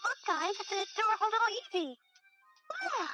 look, guys, it's an adorable little Eevee. Yeah.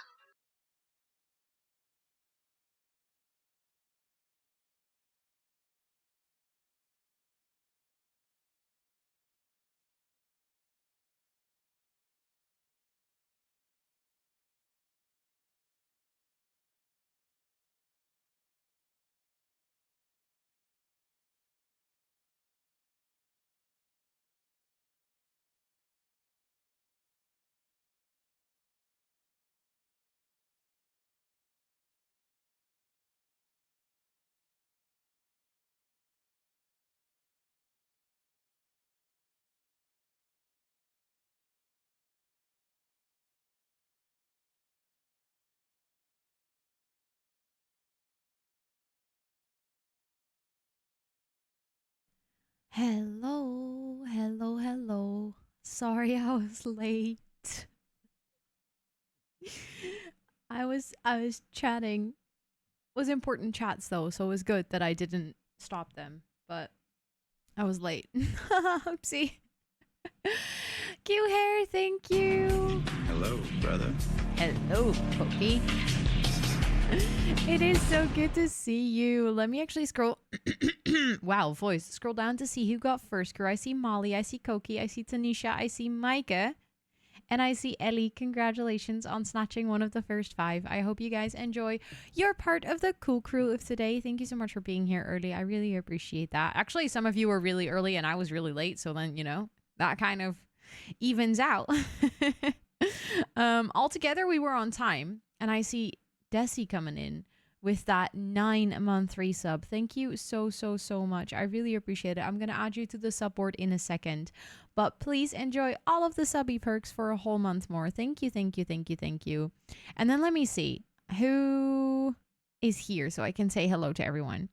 Hello, hello, hello. Sorry I was late. I was chatting. It was important chats though, so it was good that I didn't stop them. But I was late. Oopsie. Q hair, thank you. Hello, brother. Hello, Pokey. It is so good to see you. Let me actually scroll. Wow, voice. Scroll down to see who got first crew. I see Molly, I see Koki, I see Tanisha, I see Micah, and I see Ellie. Congratulations on snatching one of the first 5. I hope you guys enjoy your part of the cool crew of today. Thank you so much for being here early. I really appreciate that. Actually, some of you were really early and I was really late, so then, that kind of evens out. Altogether, we were on time, and I see Desi coming in with that 9-month resub. Thank you so, so, so much. I really appreciate it. I'm going to add you to the sub board in a second, but please enjoy all of the subby perks for a whole month more. Thank you, thank you, thank you, thank you. And then let me see who is here so I can say hello to everyone.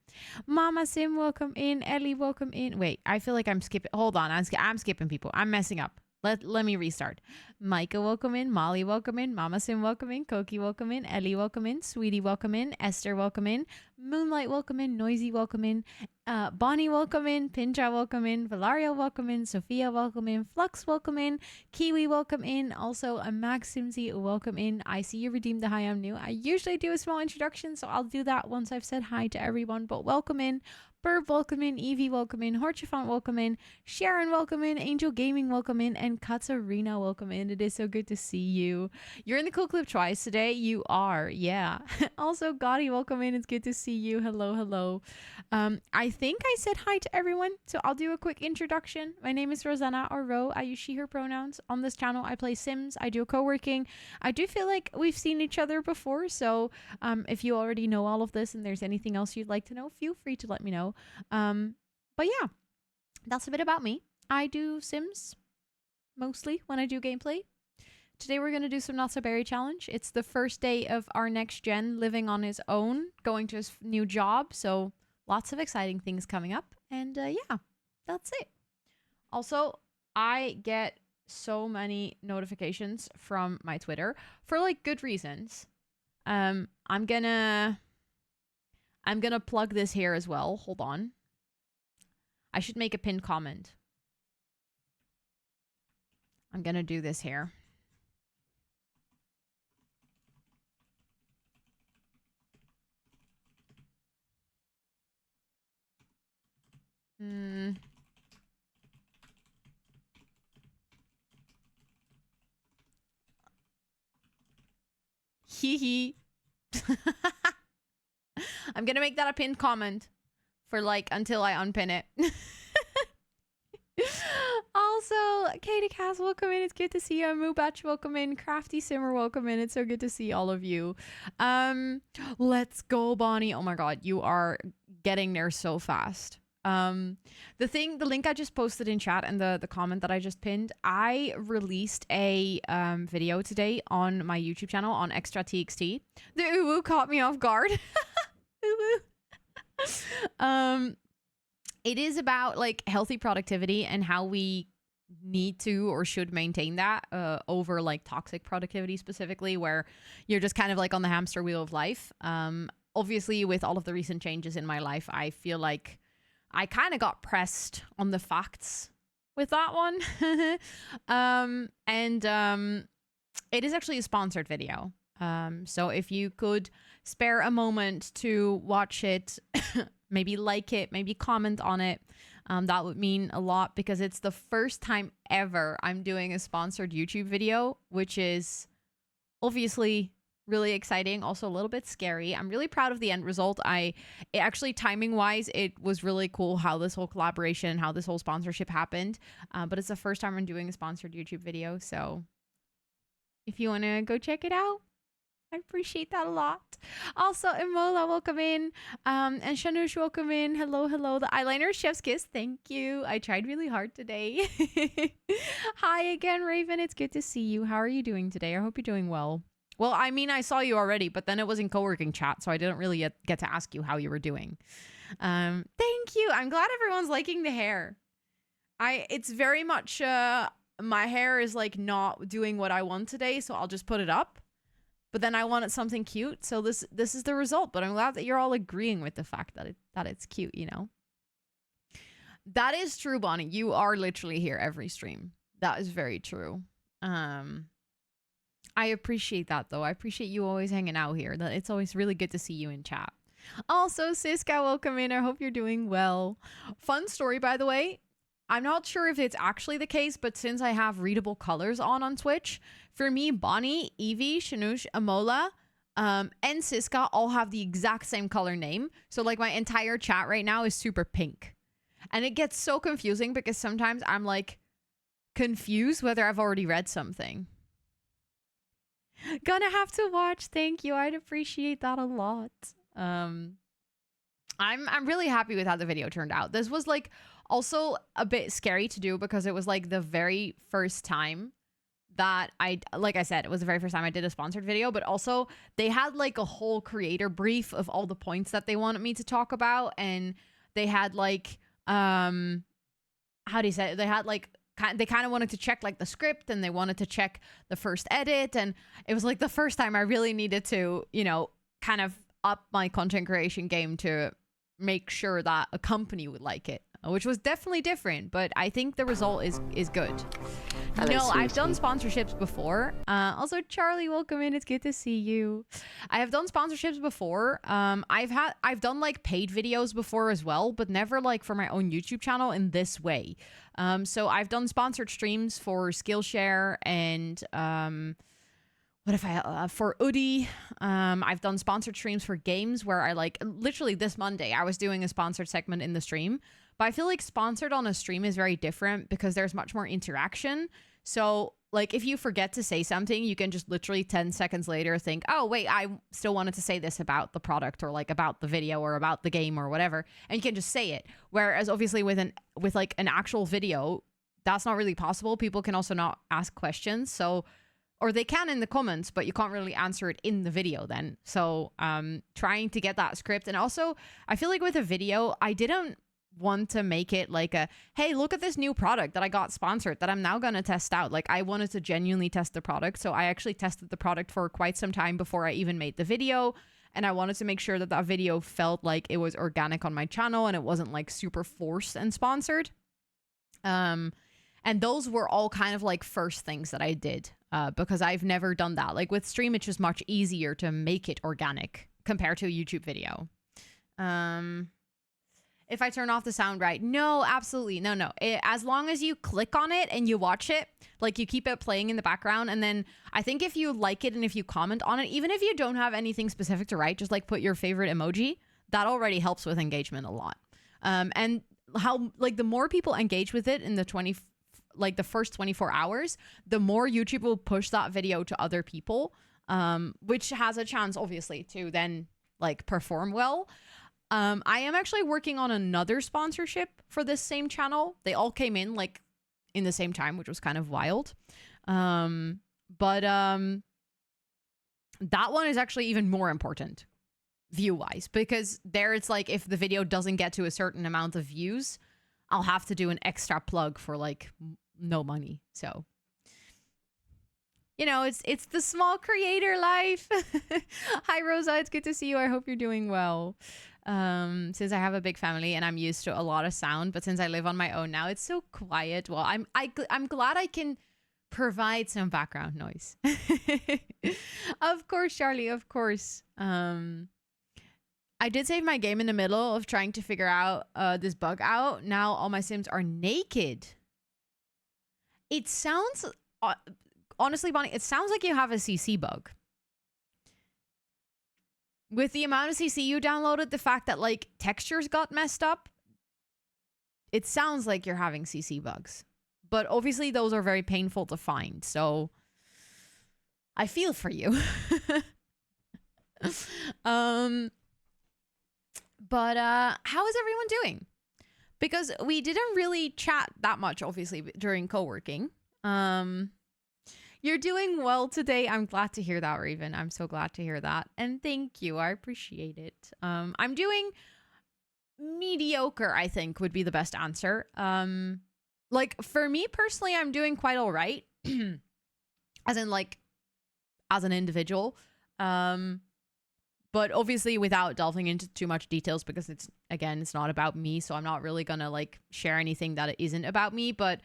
Mama Sim, welcome in. Ellie, welcome in. Wait, I feel like I'm skipping. Hold on, I'm skipping people. I'm messing up. Let me restart. Micah, welcome in. Molly, welcome in. Mama Sim, welcome in. Koki, welcome in. Ellie, welcome in. Sweetie, welcome in. Esther, welcome in. Moonlight, welcome in. Noisy, welcome in. Bonnie, welcome in. Pincha, welcome in. Valaria, welcome in. Sophia, welcome in. Flux, welcome in. Kiwi, welcome in. Also, Max Simsy, welcome in. I see you redeemed the hi, I'm new. I usually do a small introduction, so I'll do that once I've said hi to everyone, but welcome in. Burb, welcome in. Evie, welcome in. Horchifont, welcome in. Sharon, welcome in. Angel Gaming, welcome in. And Katarina, welcome in. It is so good to see you. You're in the Cool Clip twice today. You are, yeah. Also, Gotti, welcome in. It's good to see you. Hello, hello. I think I said hi to everyone, so I'll do a quick introduction. My name is Rosanna, or Ro. I use she, her pronouns. On this channel, I play Sims. I do co-working. I do feel like we've seen each other before, so if you already know all of this and there's anything else you'd like to know, feel free to let me know. But yeah, that's a bit about me. I do Sims mostly when I do gameplay. Today we're going to do some Not So Berry challenge. It's the first day of our next gen living on his own, going to his new job, so lots of exciting things coming up. And yeah, that's it. Also, I get so many notifications from my Twitter for like good reasons. I'm gonna plug this here as well. Hold on. I should make a pinned comment. I'm gonna do this here. Hee hee. I'm gonna make that a pinned comment for like until I unpin it. Also, Katie Cass, welcome in. It's good to see you. Moobatch, welcome in. Crafty Simmer, welcome in. It's so good to see all of you. Let's go, Bonnie. Oh my god, you are getting there so fast. The link I just posted in chat and the comment that I just pinned, I released a video today on my YouTube channel on Extra TXT. The uwu caught me off guard. Uwu. It is about like healthy productivity and how we need to or should maintain that over like toxic productivity specifically, where you're just kind of like on the hamster wheel of life. Obviously, with all of the recent changes in my life, I feel like I kind of got pressed on the facts with that one. It is actually a sponsored video. So if you could spare a moment to watch it, maybe like it, maybe comment on it, that would mean a lot, because it's the first time ever I'm doing a sponsored YouTube video, which is obviously really exciting, also a little bit scary. I'm really proud of the end result. It actually, timing wise, it was really cool how this whole collaboration, how this whole sponsorship happened. But it's the first time I'm doing a sponsored YouTube video, so if you want to go check it out, I appreciate that a lot. Also, Imola, welcome in. And Shanush, welcome in. Hello, hello. The eyeliner chef's kiss. Thank you. I tried really hard today. Hi again, Raven. It's good to see you. How are you doing today? I hope you're doing well. Well, I mean, I saw you already, but then it was in co-working chat, so I didn't really get to ask you how you were doing. Thank you. I'm glad everyone's liking the hair. It's very much, my hair is like not doing what I want today, so I'll just put it up. But then I wanted something cute, so this is the result. But I'm glad that you're all agreeing with the fact that it's cute, you know? That is true, Bonnie. You are literally here every stream. That is very true. I appreciate that, though. I appreciate you always hanging out here. It's always really good to see you in chat. Also, Siska, welcome in. I hope you're doing well. Fun story, by the way. I'm not sure if it's actually the case, but since I have readable colors on Twitch, for me, Bonnie, Evie, Shanush, Amola, and Siska all have the exact same color name. So like my entire chat right now is super pink. And it gets so confusing because sometimes I'm like confused whether I've already read something. Gonna have to watch. Thank you. I'd appreciate that a lot. I'm really happy with how the video turned out. This was like also a bit scary to do because it was like the very first time that like I said, it was the very first time I did a sponsored video, but also they had like a whole creator brief of all the points that they wanted me to talk about. And they had like, how do you say it? They had like, they kind of wanted to check like the script, and they wanted to check the first edit. And it was like the first time I really needed to, you know, kind of up my content creation game to make sure that a company would like it, which was definitely different, but I think the result is good. No, I've done sponsorships before. Also, Charlie, welcome in. It's good to see you. I have done sponsorships before. I've done like paid videos before as well, but never like for my own YouTube channel in this way. So I've done sponsored streams for Skillshare and what if I for Udi. I've done sponsored streams for games where I like literally this Monday I was doing a sponsored segment in the stream. But I feel like sponsored on a stream is very different because there's much more interaction. So like if you forget to say something, you can just literally 10 seconds later think, oh wait, I still wanted to say this about the product or like about the video or about the game or whatever, and you can just say it. Whereas obviously with like an actual video, that's not really possible. People can also not ask questions, so, or they can in the comments, but you can't really answer it in the video then. So trying to get that script. And also I feel like with a video, I didn't want to make it like a, hey, look at this new product that I got sponsored that I'm now going to test out. Like I wanted to genuinely test the product. So I actually tested the product for quite some time before I even made the video. And I wanted to make sure that that video felt like it was organic on my channel and it wasn't like super forced and sponsored. And those were all kind of like first things that I did because I've never done that. Like with stream, it's just much easier to make it organic compared to a YouTube video. If I turn off the sound right. No, absolutely. No. As long as you click on it and you watch it, like you keep it playing in the background. And then I think if you like it and if you comment on it, even if you don't have anything specific to write, just like put your favorite emoji, that already helps with engagement a lot. And how like the more people engage with it in the first 24 hours, the more YouTube will push that video to other people, which has a chance obviously to then like perform well. I am actually working on another sponsorship for this same channel. They all came in like in the same time, which was kind of wild. But that one is actually even more important view-wise, because there it's like if the video doesn't get to a certain amount of views, I'll have to do an extra plug for like no money. So you know, it's the small creator life. Hi Rosa, it's good to see you. I hope you're doing well. Since I have a big family and I'm used to a lot of sound, but since I live on my own now, it's so quiet. Well, I'm glad I can provide some background noise. Of course, Charlie, of course. I did save my game in the middle of trying to figure out this bug out. Now all my Sims are naked. It sounds, honestly, Bonnie, it sounds like you have a CC bug. With the amount of CC you downloaded, the fact that like textures got messed up, it sounds like you're having CC bugs. But obviously those are very painful to find. So I feel for you. But how is everyone doing? Because we didn't really chat that much, obviously, during co-working. You're doing well today. I'm glad to hear that, Raven. I'm so glad to hear that. And thank you. I appreciate it. I'm doing mediocre, I think, would be the best answer. Like, for me personally, I'm doing quite all right. As in, like, as an individual. But obviously without delving into too much details, because it's not about me. So I'm not really gonna like share anything that isn't about me. But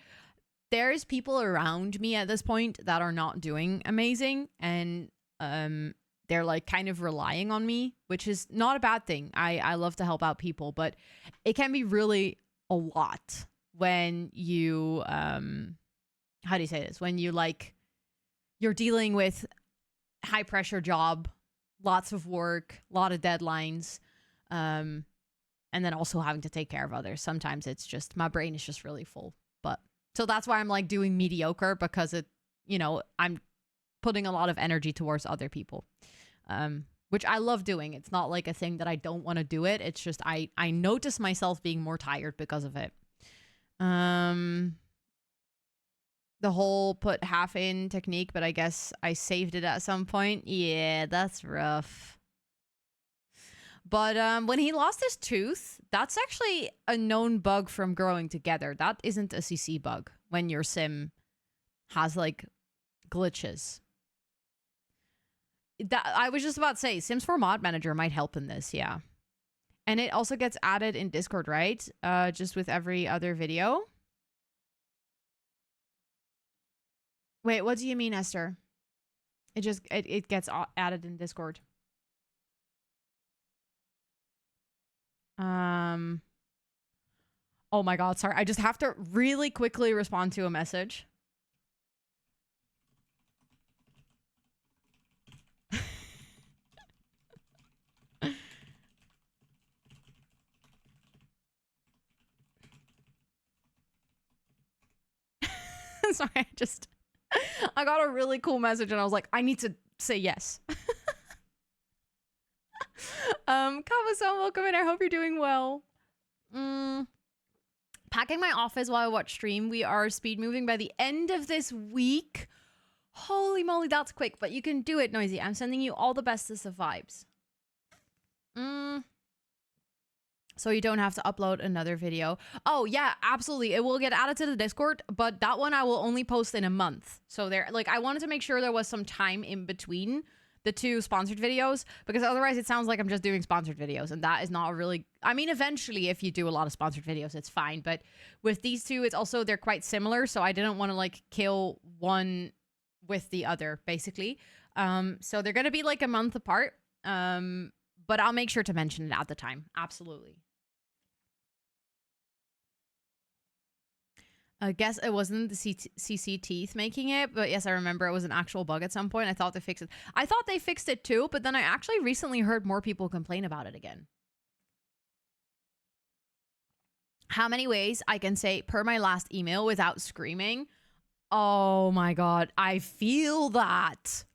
there's people around me at this point that are not doing amazing. And they're like kind of relying on me, which is not a bad thing. I love to help out people, but it can be really a lot when you, how do you say this? When you like, you're dealing with high pressure job, lots of work, a lot of deadlines, and then also having to take care of others. Sometimes it's just, my brain is just really full. But so that's why I'm like doing mediocre, because it, you know, I'm putting a lot of energy towards other people, which I love doing. It's not like a thing that I don't want to do it. It's just I notice myself being more tired because of it. The whole put half in technique, but I guess I saved it at some point. Yeah, that's rough. But when he lost his tooth, that's actually a known bug from growing together. That isn't a CC bug when your sim has like glitches. That I was just about to say, Sims 4 Mod Manager might help in this, yeah. And it also gets added in Discord, right? Just with every other video. Wait, what do you mean, Esther? It gets added in Discord. Oh my god, sorry. I just have to really quickly respond to a message. Sorry, I got a really cool message and I was like, I need to say yes. Kava-san, welcome in. I hope you're doing well. Packing my office while I watch stream. We are speed moving by the end of this week. Holy moly, that's quick, but you can do it, Noisy. I'm sending you all the bestest of vibes. So you don't have to upload another video. Oh, yeah, absolutely. It will get added to the Discord, but that one I will only post in a month. So there, like, I wanted to make sure there was some time in between the two sponsored videos, because otherwise it sounds like I'm just doing sponsored videos, and that is not really, I mean, eventually if you do a lot of sponsored videos, it's fine. But with these two, it's also, they're quite similar. So I didn't want to like kill one with the other, basically. So they're going to be like a month apart. But I'll make sure to mention it at the time. Absolutely. I guess it wasn't the CC teeth making it, but yes, I remember it was an actual bug at some point. I thought they fixed it. I thought they fixed it too, but then I actually recently heard more people complain about it again. How many ways I can say per my last email without screaming? Oh my god, I feel that.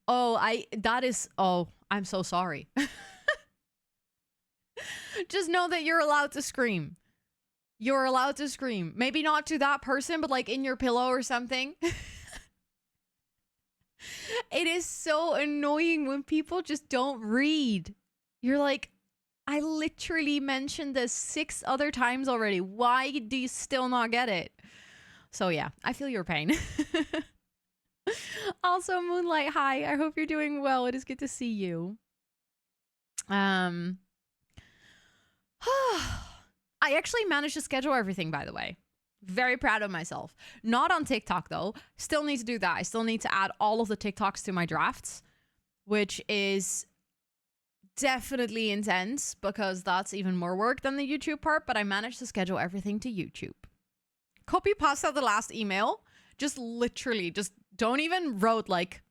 Oh, I'm so sorry. Just know that you're allowed to scream. You're allowed to scream. Maybe not to that person, but like in your pillow or something. It is so annoying when people just don't read. You're like, I literally mentioned this 6 other times already. Why do you still not get it? So yeah, I feel your pain. Also, Moonlight, hi. I hope you're doing well. It is good to see you. I actually managed to schedule everything, by the way. Very proud of myself. Not on TikTok, though. Still need to do that. I still need to add all of the TikToks to my drafts, which is definitely intense because that's even more work than the YouTube part, but I managed to schedule everything to YouTube. Copy pasta the last email. Just literally, just don't even wrote like,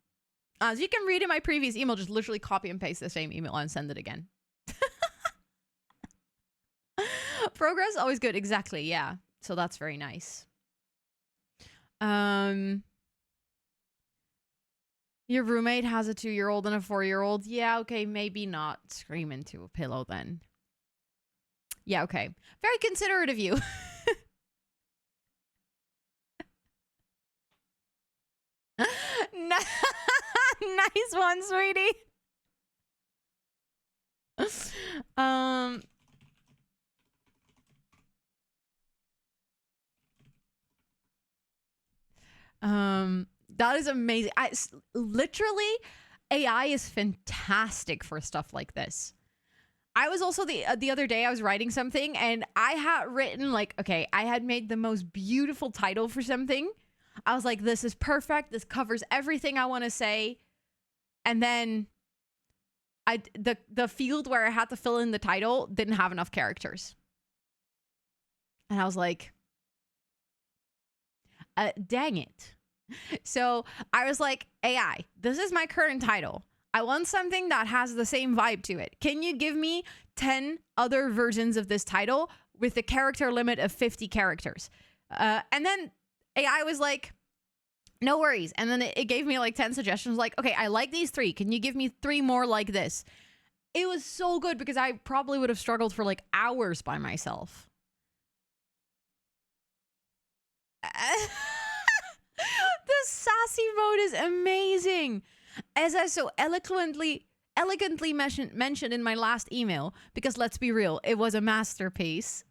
as you can read in my previous email, just literally copy and paste the same email and send it again. Progress, always good. Exactly, yeah. So that's very nice. Your roommate has a 2-year-old and a 4-year-old. Yeah, okay, maybe not scream into a pillow then. Yeah, okay. Very considerate of you. Nice one, sweetie. That is amazing. Literally, AI is fantastic for stuff like this. I was also the other day I was writing something and I had written like, okay, I had made the most beautiful title for something. I was like, this is perfect. This covers everything I want to say. And then the field where I had to fill in the title didn't have enough characters. And I was like, dang it. So I was like, AI, this is my current title. I want something that has the same vibe to it. Can you give me 10 other versions of this title with a character limit of 50 characters? And then AI was like, no worries. And then it gave me like 10 suggestions like, okay, I like these 3. Can you give me 3 more like this? It was so good because I probably would have struggled for like hours by myself. The sassy mode is amazing. As I so elegantly mentioned in my last email, because let's be real, it was a masterpiece.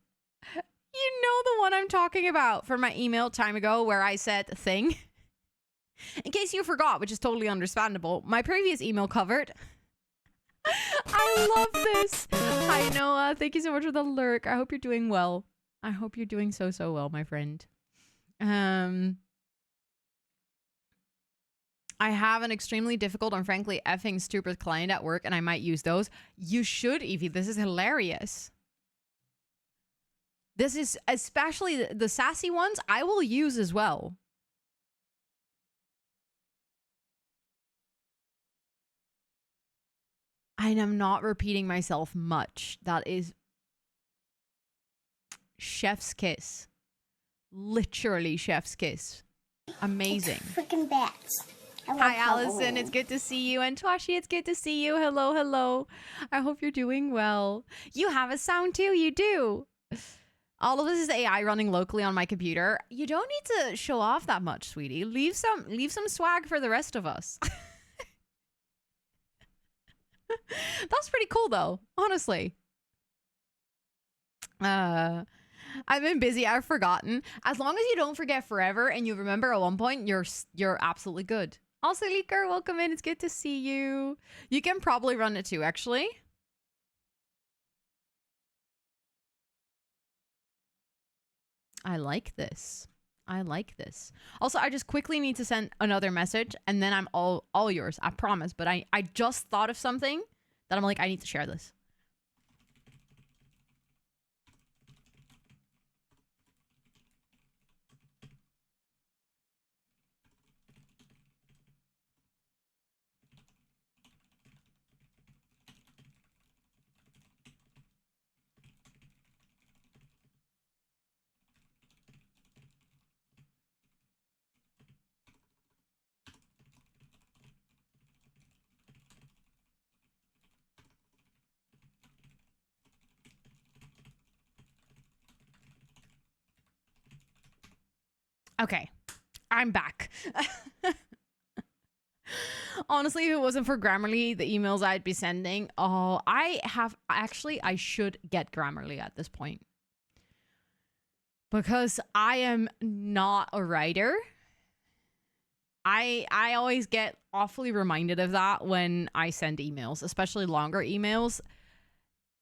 You know the one I'm talking about from my email time ago where I said thing. In case you forgot, which is totally understandable, my previous email covered. I love this. Hi, Noah. Thank you so much for the lurk. I hope you're doing well. I hope you're doing so well, my friend. I have an extremely difficult and frankly effing stupid client at work and I might use those. You should, Evie. This is hilarious. This is especially the sassy ones I will use as well. And I'm not repeating myself much. That is chef's kiss. Literally chef's kiss. Amazing. Freaking bats. Hi, Allison. It's good to see you. And Twashi, it's good to see you. Hello, hello. I hope you're doing well. You have a sound too. You do. All of this is AI running locally on my computer. You don't need to show off that much, sweetie. Leave some swag for the rest of us. That's pretty cool, though. Honestly. I've been busy. I've forgotten. As long as you don't forget forever and you remember at one point, you're absolutely good. Also, Leaker, welcome in. It's good to see you. You can probably run it too, actually. I like this. I like this. Also, I just quickly need to send another message and then I'm all yours. I promise. But I just thought of something that I'm like, I need to share this. Okay, I'm back. Honestly, if it wasn't for Grammarly, the emails I'd be sending, I should get Grammarly at this point. Because I am not a writer. I always get awfully reminded of that when I send emails, especially longer emails.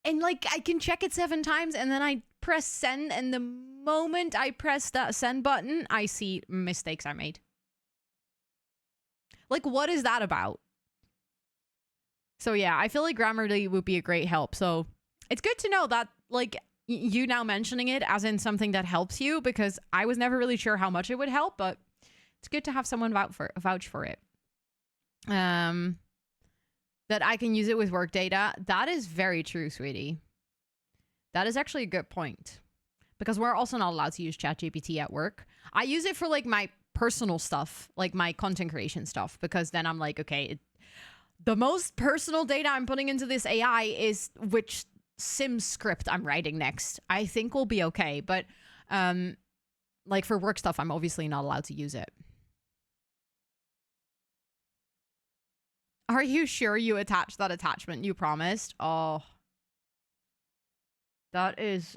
And like I can check it 7 times and then I press send, and the moment I press that send button, I see mistakes I made. Like, what is that about? So yeah, I feel like Grammarly would be a great help. So it's good to know that, like, you now mentioning it as in something that helps you, because I was never really sure how much it would help, but it's good to have someone vouch for it. That I can use it with work data. That is very true, sweetie. That is actually a good point, because we're also not allowed to use ChatGPT at work. I use it for like my personal stuff, like my content creation stuff, because then I'm like, okay, the most personal data I'm putting into this AI is which sim script I'm writing next. I think we'll be okay. But like for work stuff, I'm obviously not allowed to use it. Are you sure you attached that attachment you promised? Oh, that is...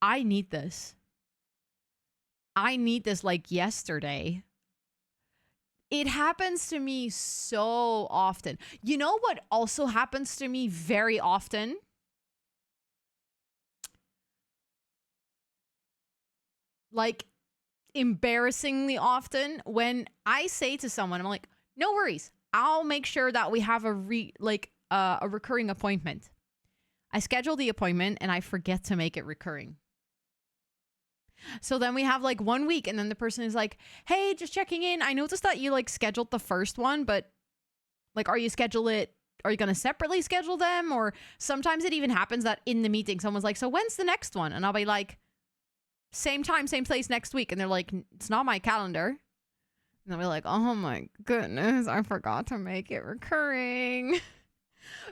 I need this. I need this like yesterday. It happens to me so often. You know what also happens to me very often? Like, embarrassingly often, when I say to someone, I'm like, no worries, I'll make sure that we have a recurring appointment. I schedule the appointment and I forget to make it recurring. So then we have like 1 week, and then the person is like, hey, just checking in. I noticed that you like scheduled the first one, but like, are you going to separately schedule them? Or sometimes it even happens that in the meeting, someone's like, so when's the next one? And I'll be like, same time, same place next week. And they're like, it's not my calendar. And they'll be like, oh my goodness, I forgot to make it recurring.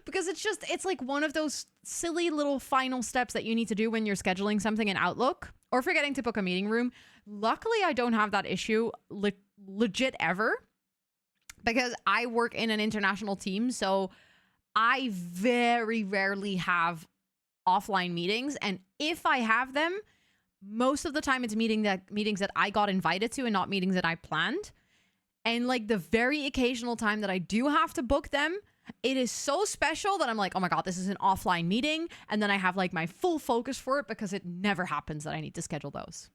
Because it's like one of those silly little final steps that you need to do when you're scheduling something in Outlook or forgetting to book a meeting room. Luckily, I don't have that issue legit ever, because I work in an international team. So I very rarely have offline meetings. And if I have them, most of the time it's meetings that I got invited to and not meetings that I planned. And like the very occasional time that I do have to book them, it is so special that I'm like, oh my God, this is an offline meeting. And then I have like my full focus for it, because it never happens that I need to schedule those.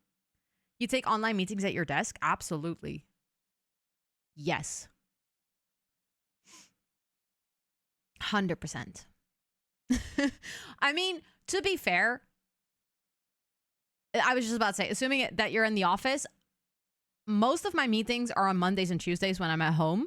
You take online meetings at your desk? Absolutely. Yes. 100%. I mean, to be fair, I was just about to say, assuming that you're in the office, most of my meetings are on Mondays and Tuesdays when I'm at home.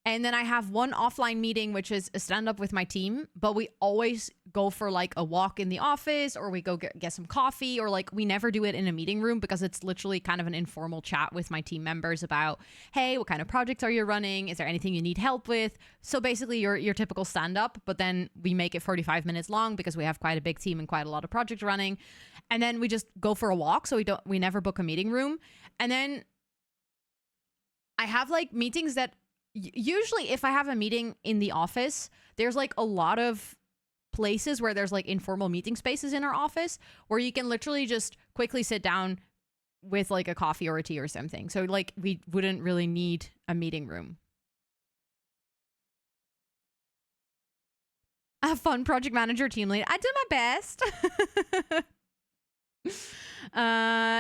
And then I have one offline meeting, which is a stand-up with my team. But we always go for like a walk in the office, or we go get some coffee, or like we never do it in a meeting room, because it's literally kind of an informal chat with my team members about, hey, what kind of projects are you running? Is there anything you need help with? So basically your typical stand-up, but then we make it 45 minutes long because we have quite a big team and quite a lot of projects running. And then we just go for a walk. So we never book a meeting room. And then I have like meetings that... Usually if I have a meeting in the office, there's like a lot of places where there's like informal meeting spaces in our office where you can literally just quickly sit down with like a coffee or a tea or something. So like we wouldn't really need a meeting room. A fun project manager team lead. I do my best.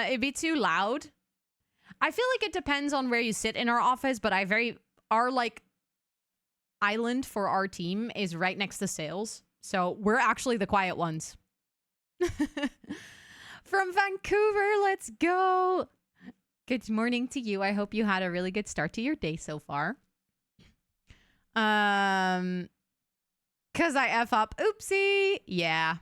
It'd be too loud. I feel like it depends on where you sit in our office, but our like island for our team is right next to sales. So we're actually the quiet ones. From Vancouver, let's go. Good morning to you. I hope you had a really good start to your day so far. Cause I F up. Oopsie. Yeah.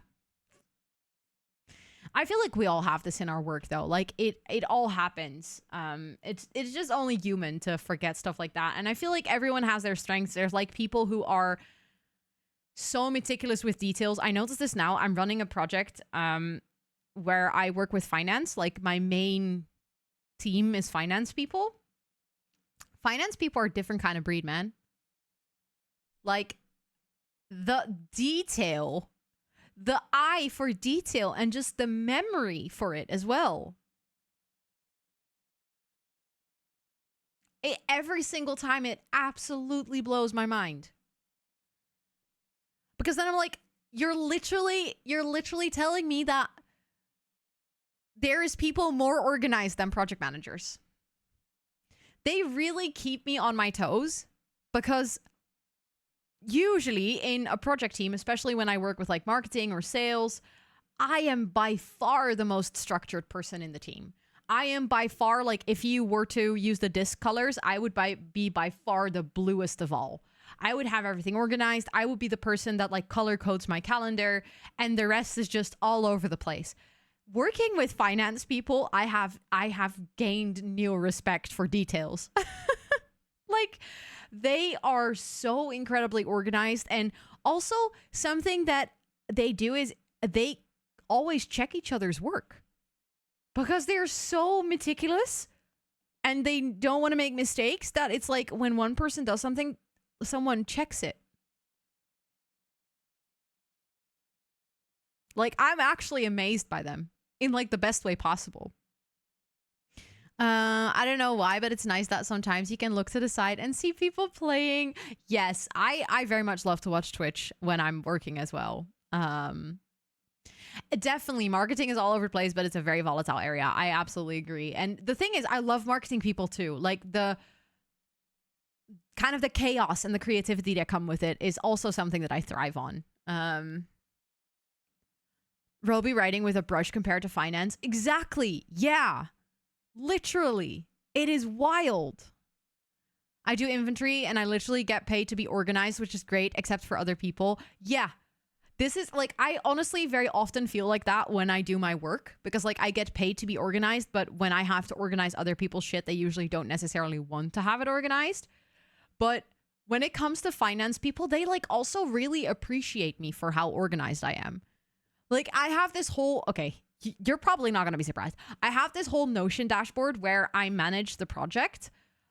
I feel like we all have this in our work though. Like it all happens. It's just only human to forget stuff like that. And I feel like everyone has their strengths. There's like people who are so meticulous with details. I notice this now. I'm running a project where I work with finance. Like my main team is finance people. Finance people are a different kind of breed, man. Like the detail, the eye for detail, and just the memory for it as well. Every single time, it absolutely blows my mind. Because then I'm like, you're literally telling me that there's people more organized than project managers. They really keep me on my toes, because usually in a project team, especially when I work with like marketing or sales, I am by far the most structured person in the team. I am by far, like, if you were to use the disc colors, I would be by far the bluest of all. I would have everything organized. I would be the person that like color codes my calendar, and the rest is just all over the place. Working with finance people, I have gained new respect for details. Like, they are so incredibly organized. And also, something that they do is they always check each other's work, because they're so meticulous and they don't want to make mistakes, that it's like when one person does something, someone checks it. Like, I'm actually amazed by them in like the best way possible. I don't know why, but it's nice that sometimes you can look to the side and see people playing. Yes, I very much love to watch Twitch when I'm working as well. Definitely, marketing is all over the place, but it's a very volatile area. I absolutely agree. And the thing is, I love marketing people too. Like, the kind of the chaos and the creativity that come with it is also something that I thrive on. Roby writing with a brush compared to finance. Exactly. Yeah. Literally. It is wild. I do inventory and I literally get paid to be organized, which is great, except for other people. Yeah. This is like, I honestly very often feel like that when I do my work, because like I get paid to be organized, but when I have to organize other people's shit, they usually don't necessarily want to have it organized. But when it comes to finance people, they like also really appreciate me for how organized I am. Like, I have this whole, okay, you're probably not going to be surprised. I have this whole Notion dashboard where I manage the project,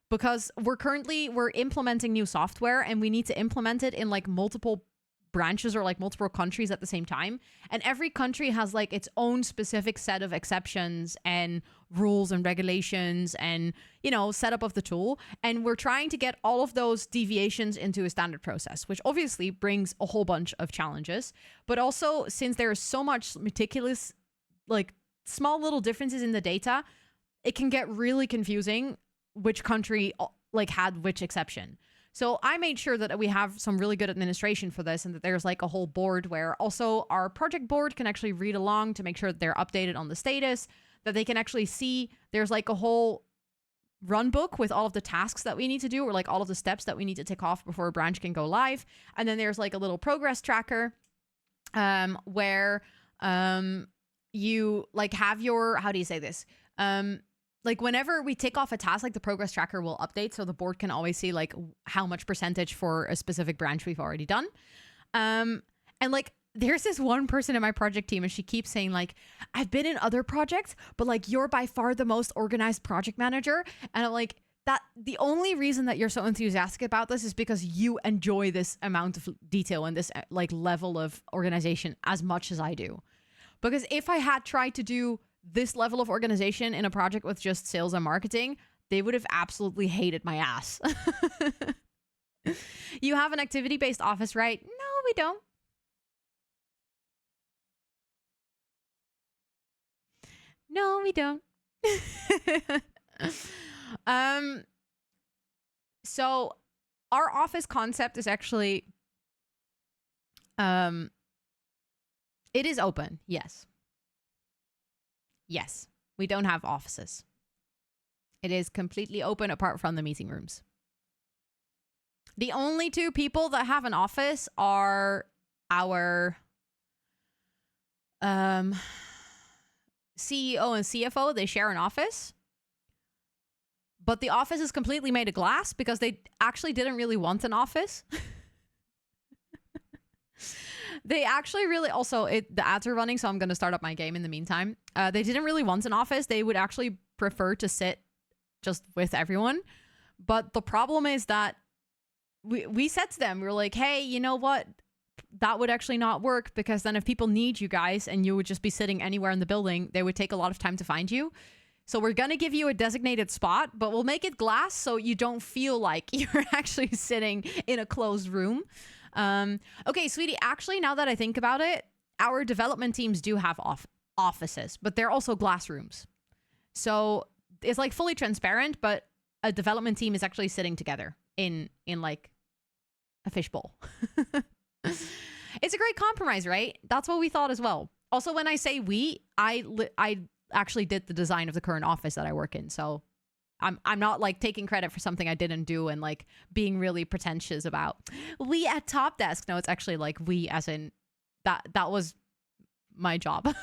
because we're implementing new software and we need to implement it in like multiple branches or like multiple countries at the same time. And every country has like its own specific set of exceptions and rules and regulations and, you know, setup of the tool. And we're trying to get all of those deviations into a standard process, which obviously brings a whole bunch of challenges. But also, since there's so much meticulous, like small little differences in the data, it can get really confusing which country like had which exception. So I made sure that we have some really good administration for this, and that there's like a whole board where also our project board can actually read along to make sure that they're updated on the status, that they can actually see there's like a whole run book with all of the tasks that we need to do, or like all of the steps that we need to tick off before a branch can go live. And then there's like a little progress tracker where you like have your, how do you say this? Like whenever we tick off a task, like the progress tracker will update, so the board can always see like how much percentage for a specific branch we've already done. And like there's this one person in my project team, and she keeps saying like, I've been in other projects, but like you're by far the most organized project manager. And I'm like, that the only reason that you're so enthusiastic about this is because you enjoy this amount of detail and this like level of organization as much as I do. Because if I had tried to do this level of organization in a project with just sales and marketing, they would have absolutely hated my ass. You have an activity-based office, right? No, we don't. No, we don't. So our office concept is actually, it is open. Yes. Yes, we don't have offices. It is completely open apart from the meeting rooms. The only two people that have an office are our CEO and CFO. They share an office. But the office is completely made of glass because they actually didn't really want an office. They actually really also, the ads are running, so I'm going to start up my game in the meantime. They didn't really want an office. They would actually prefer to sit just with everyone. But the problem is that we said to them, we were like, hey, you know what? That would actually not work, because then if people need you guys and you would just be sitting anywhere in the building, they would take a lot of time to find you. So we're going to give you a designated spot, but we'll make it glass so you don't feel like you're actually sitting in a closed room. Okay, sweetie, actually, now that I think about it, our development teams do have offices, but they're also glass rooms. So it's like fully transparent, but a development team is actually sitting together in like a fishbowl. It's a great compromise, right? That's what we thought as well. Also, when I say we, I actually did the design of the current office that I work in. So I'm not like taking credit for something I didn't do and like being really pretentious about we at Top Desk. No, it's actually like we as in that was my job.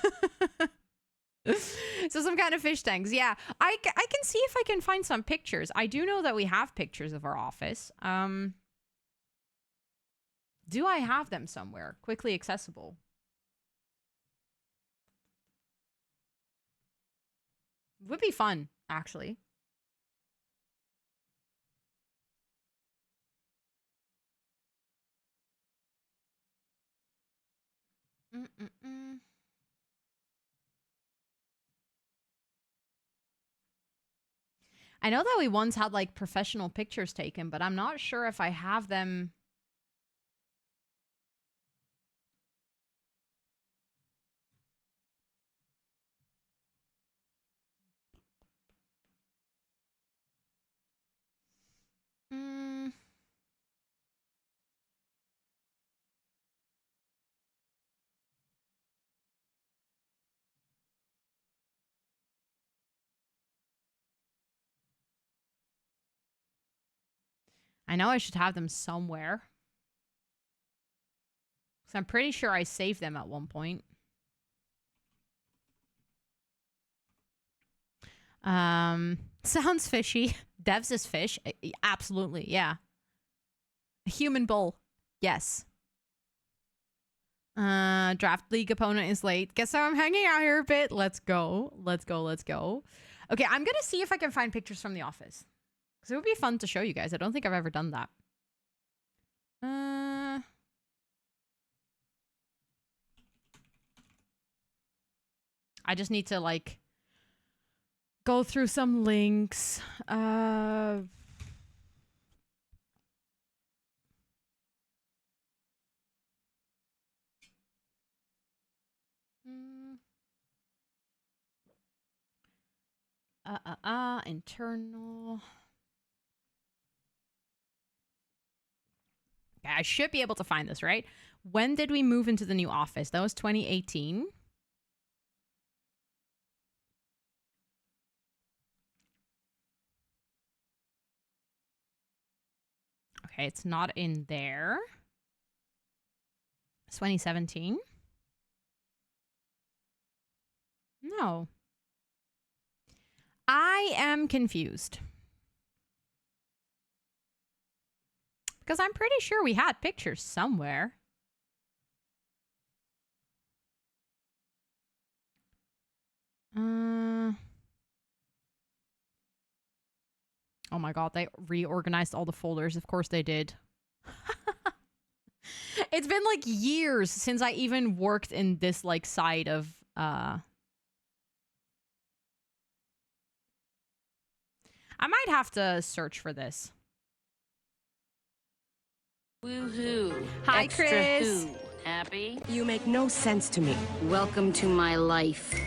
So some kind of fish tanks. Yeah, I can see if I can find some pictures. I do know that we have pictures of our office. Do I have them somewhere? Quickly accessible. Would be fun, actually. I know that we once had like professional pictures taken, but I'm not sure if I have them. I know I should have them somewhere. So I'm pretty sure I saved them at one point. Sounds fishy. Devs is fish. Absolutely, yeah. A human bull. Yes. Draft league opponent is late. Guess how I'm hanging out here a bit. Let's go. Let's go. Let's go. Okay, I'm gonna see if I can find pictures from the office. Because it would be fun to show you guys. I don't think I've ever done that. I just need to, like, go through some links. Internal. Okay, I should be able to find this, right? When did we move into the new office? That was 2018. Okay, it's not in there. It's 2017. No. I am confused. Because I'm pretty sure we had pictures somewhere. Oh my god, they reorganized all the folders. Of course they did. It's been like years since I even worked in this like side of I might have to search for this. Woohoo. Hi, Extra Chris. Who. Happy? You make no sense to me. Welcome to my life.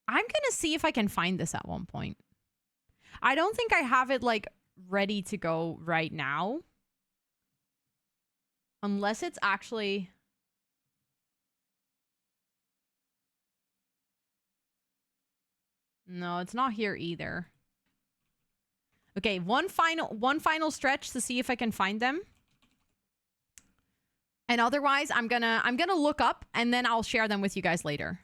I'm gonna see if I can find this at one point. I don't think I have it like ready to go right now. Unless it's actually... No, it's not here either. Okay, one final stretch to see if I can find them. And otherwise, I'm gonna look up and then I'll share them with you guys later.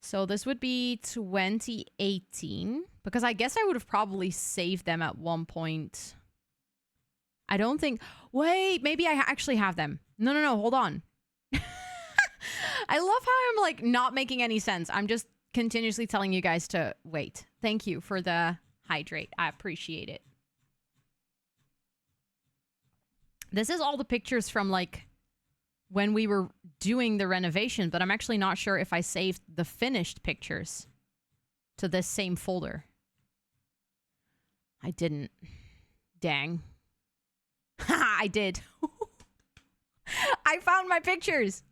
So this would be 2018 because I guess I would have probably saved them at one point. I don't think... Wait, maybe I actually have them. No, hold on. I love how I'm like not making any sense. I'm just continuously telling you guys to wait. Thank you for the hydrate. I appreciate it. This is all the pictures from like when we were doing the renovation, but I'm actually not sure if I saved the finished pictures to this same folder. I didn't. Dang. I did. I found my pictures.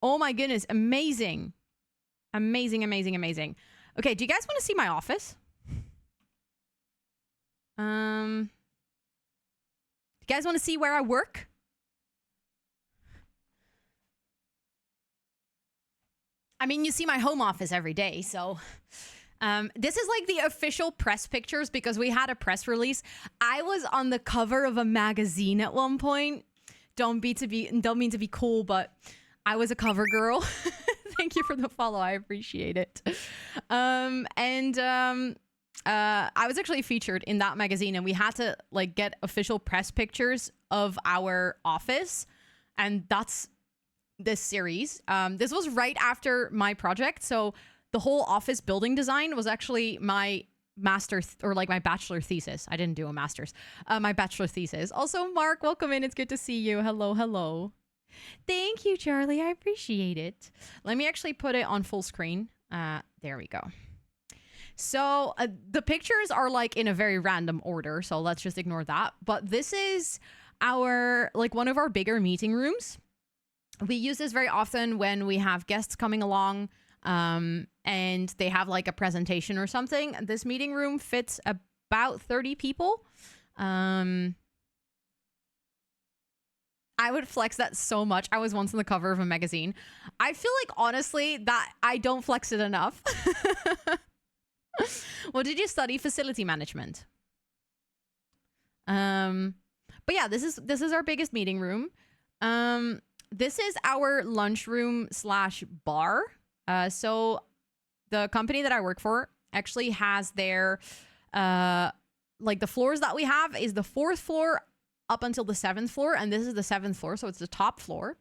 Oh my goodness. Amazing. Amazing, amazing, amazing. Okay, do you guys want to see my office? You guys want to see where I work? I mean, you see my home office every day, so... this is like the official press pictures because we had a press release. I was on the cover of a magazine at one point. Don't mean to be cool, but I was a cover girl. Thank you for the follow. I appreciate it. I was actually featured in that magazine, and we had to like get official press pictures of our office, and that's this series. This was right after my project, so the whole office building design was actually my my bachelor thesis. I didn't do a master's. My bachelor thesis. Also, Mark, welcome in. It's good to see you. Hello, hello. Thank you, Charlie. I appreciate it. Let me actually put it on full screen. There we go. So the pictures are like in a very random order, so let's just ignore that. But this is one of our bigger meeting rooms. We use this very often when we have guests coming along, and they have like a presentation or something. This meeting room fits about 30 people. I would flex that so much. I was once on the cover of a magazine. I feel like, honestly, that I don't flex it enough. What did you study? Facility management. But yeah, this is our biggest meeting room. This is our lunchroom / bar. So the company that I work for actually has their, the floors that we have is the 4th floor up until the 7th floor. And this is the 7th floor. So it's the top floor.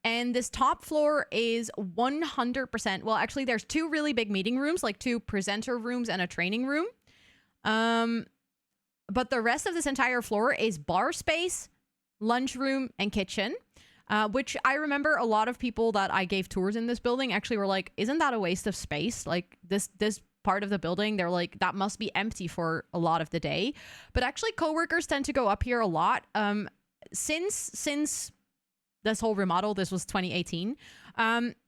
And this top floor is 100%. Well, actually, there's 2 really big meeting rooms, like 2 presenter rooms and a training room. But the rest of this entire floor is bar space, lunchroom, and kitchen. Which I remember a lot of people that I gave tours in this building actually were like, isn't that a waste of space? Like this part of the building, they're like, that must be empty for a lot of the day. But actually coworkers tend to go up here a lot. Since this whole remodel, this was 2018,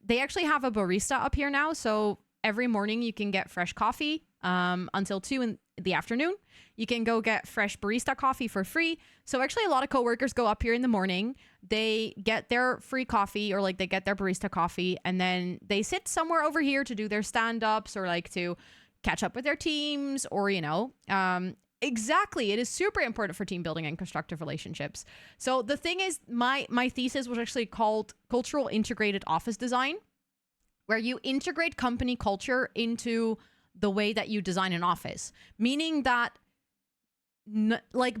they actually have a barista up here now. So every morning you can get fresh coffee until 2 in the afternoon. You can go get fresh barista coffee for free. So actually a lot of coworkers go up here in the morning. They get their free coffee or like they get their barista coffee, and then they sit somewhere over here to do their stand-ups or like to catch up with their teams or, exactly. It is super important for team building and constructive relationships. So the thing is, my thesis was actually called Cultural Integrated Office Design, where you integrate company culture into the way that you design an office, meaning that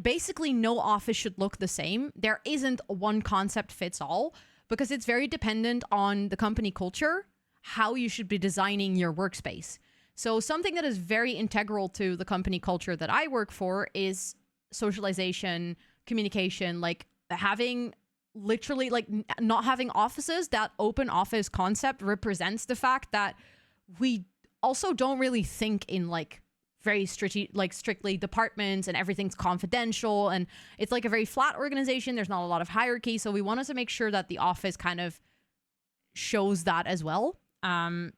basically no office should look the same. There isn't one concept fits all because it's very dependent on the company culture, how you should be designing your workspace. So something that is very integral to the company culture that I work for is socialization, communication, like having literally not having offices. That open office concept represents the fact that we also don't really think in very strictly departments and everything's confidential, and it's like a very flat organization. There's not a lot of hierarchy, so we wanted to make sure that the office kind of shows that as well.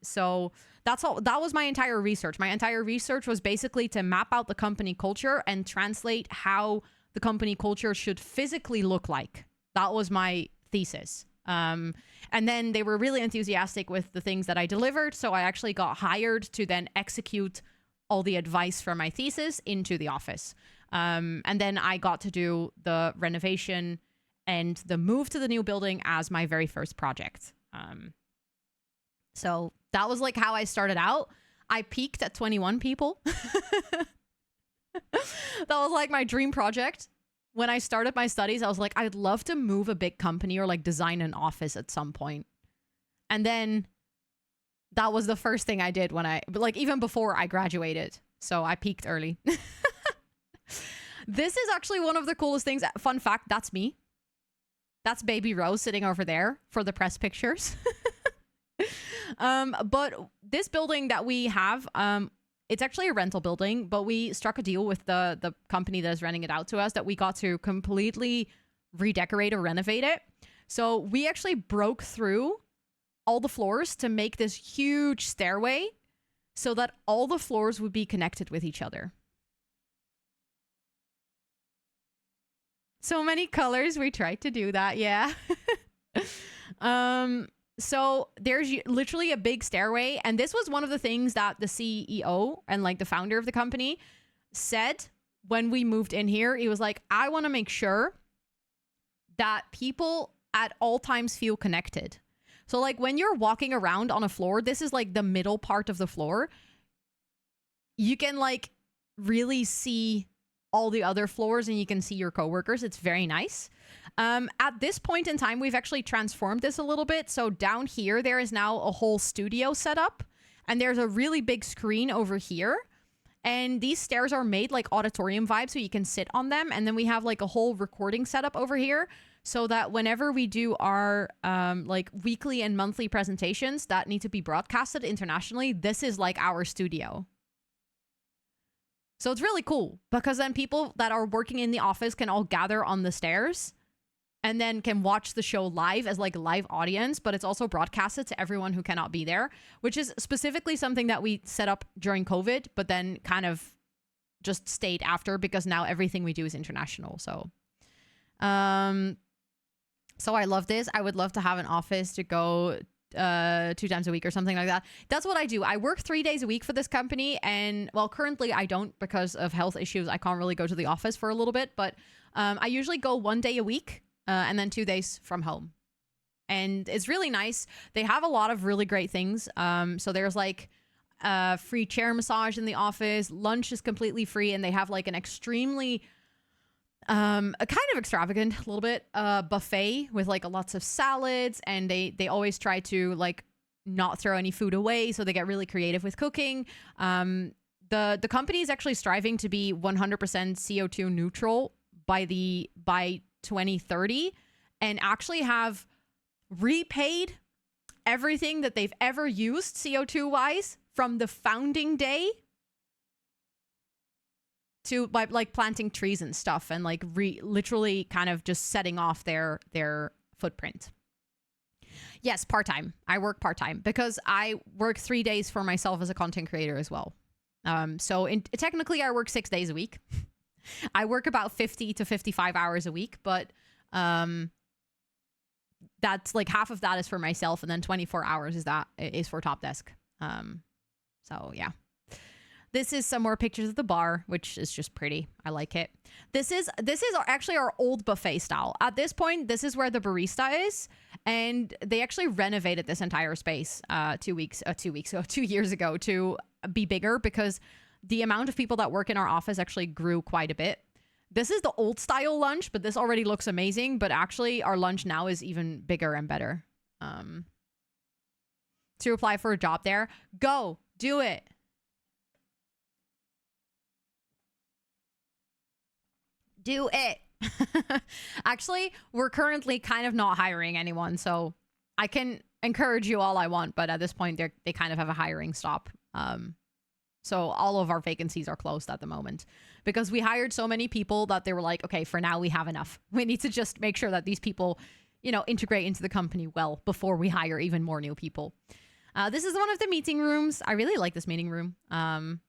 So that's all. That was my entire research. My entire research was basically to map out the company culture and translate how the company culture should physically look like. That was my thesis. And then they were really enthusiastic with the things that I delivered, so I actually got hired to then execute all the advice from my thesis into the office. And then I got to do the renovation and the move to the new building as my very first project. So that was how I started out. I peaked at 21 people. That was my dream project. When I started my studies, I was like, I'd love to move a big company or design an office at some point. And then that was the first thing I did even before I graduated. So I peaked early. This is actually one of the coolest things. Fun fact, that's me. That's baby Rose sitting over there for the press pictures. But this building that we have, it's actually a rental building, but we struck a deal with the company that is renting it out to us that we got to completely redecorate or renovate it. So we actually broke through all the floors to make this huge stairway so that all the floors would be connected with each other. So many colors. We tried to do that. Yeah. So there's literally a big stairway. And this was one of the things that the CEO and like the founder of the company said when we moved in here. He was like, I want to make sure that people at all times feel connected. So like when you're walking around on a floor, this is like the middle part of the floor. You can like really see all the other floors and you can see your coworkers. It's very nice. At this point in time, we've actually transformed this a little bit. So down here, there is now a whole studio set up and there's a really big screen over here. And these stairs are made like auditorium vibes so you can sit on them. And then we have like a whole recording setup over here so that whenever we do our like weekly and monthly presentations that need to be broadcasted internationally, this is like our studio. So it's really cool because then people that are working in the office can all gather on the stairs and then can watch the show live as like a live audience, but it's also broadcasted to everyone who cannot be there, which is specifically something that we set up during COVID, but then kind of just stayed after because now everything we do is international. So, so I love this. I would love to have an office to go 2 times a week or something like that. That's what I do. I work 3 days a week for this company. And well, currently I don't because of health issues. I can't really go to the office for a little bit, but I usually go 1 day a week and then 2 days from home. And it's really nice. They have a lot of really great things. So there's like free chair massage in the office. Lunch is completely free. And they have like an extremely a kind of extravagant a little bit buffet with like lots of salads, and they always try to like not throw any food away, so they get really creative with cooking. The company is actually striving to be 100% CO2 neutral by 2030 and actually have repaid everything that they've ever used CO2 wise from the founding day to by like planting trees and stuff and like literally kind of just setting off their footprint. Yes, part-time. I work part-time because I work 3 days for myself as a content creator as well. So technically I work 6 days a week. I work about 50 to 55 hours a week, but that's like half of that is for myself and then 24 hours is for Top Desk. So yeah. This is some more pictures of the bar, which is just pretty. I like it. This is actually our old buffet style. At this point, this is where the barista is, and they actually renovated this entire space 2 years ago to be bigger because the amount of people that work in our office actually grew quite a bit. This is the old style lunch, but this already looks amazing. But actually, our lunch now is even bigger and better. To apply for a job there, go do it. Do it. Actually, we're currently kind of not hiring anyone, so I can encourage you all I want, but at this point, they kind of have a hiring stop. So all of our vacancies are closed at the moment because we hired so many people that they were like, okay, for now we have enough. We need to just make sure that these people, integrate into the company well before we hire even more new people. This is one of the meeting rooms. I really like this meeting room.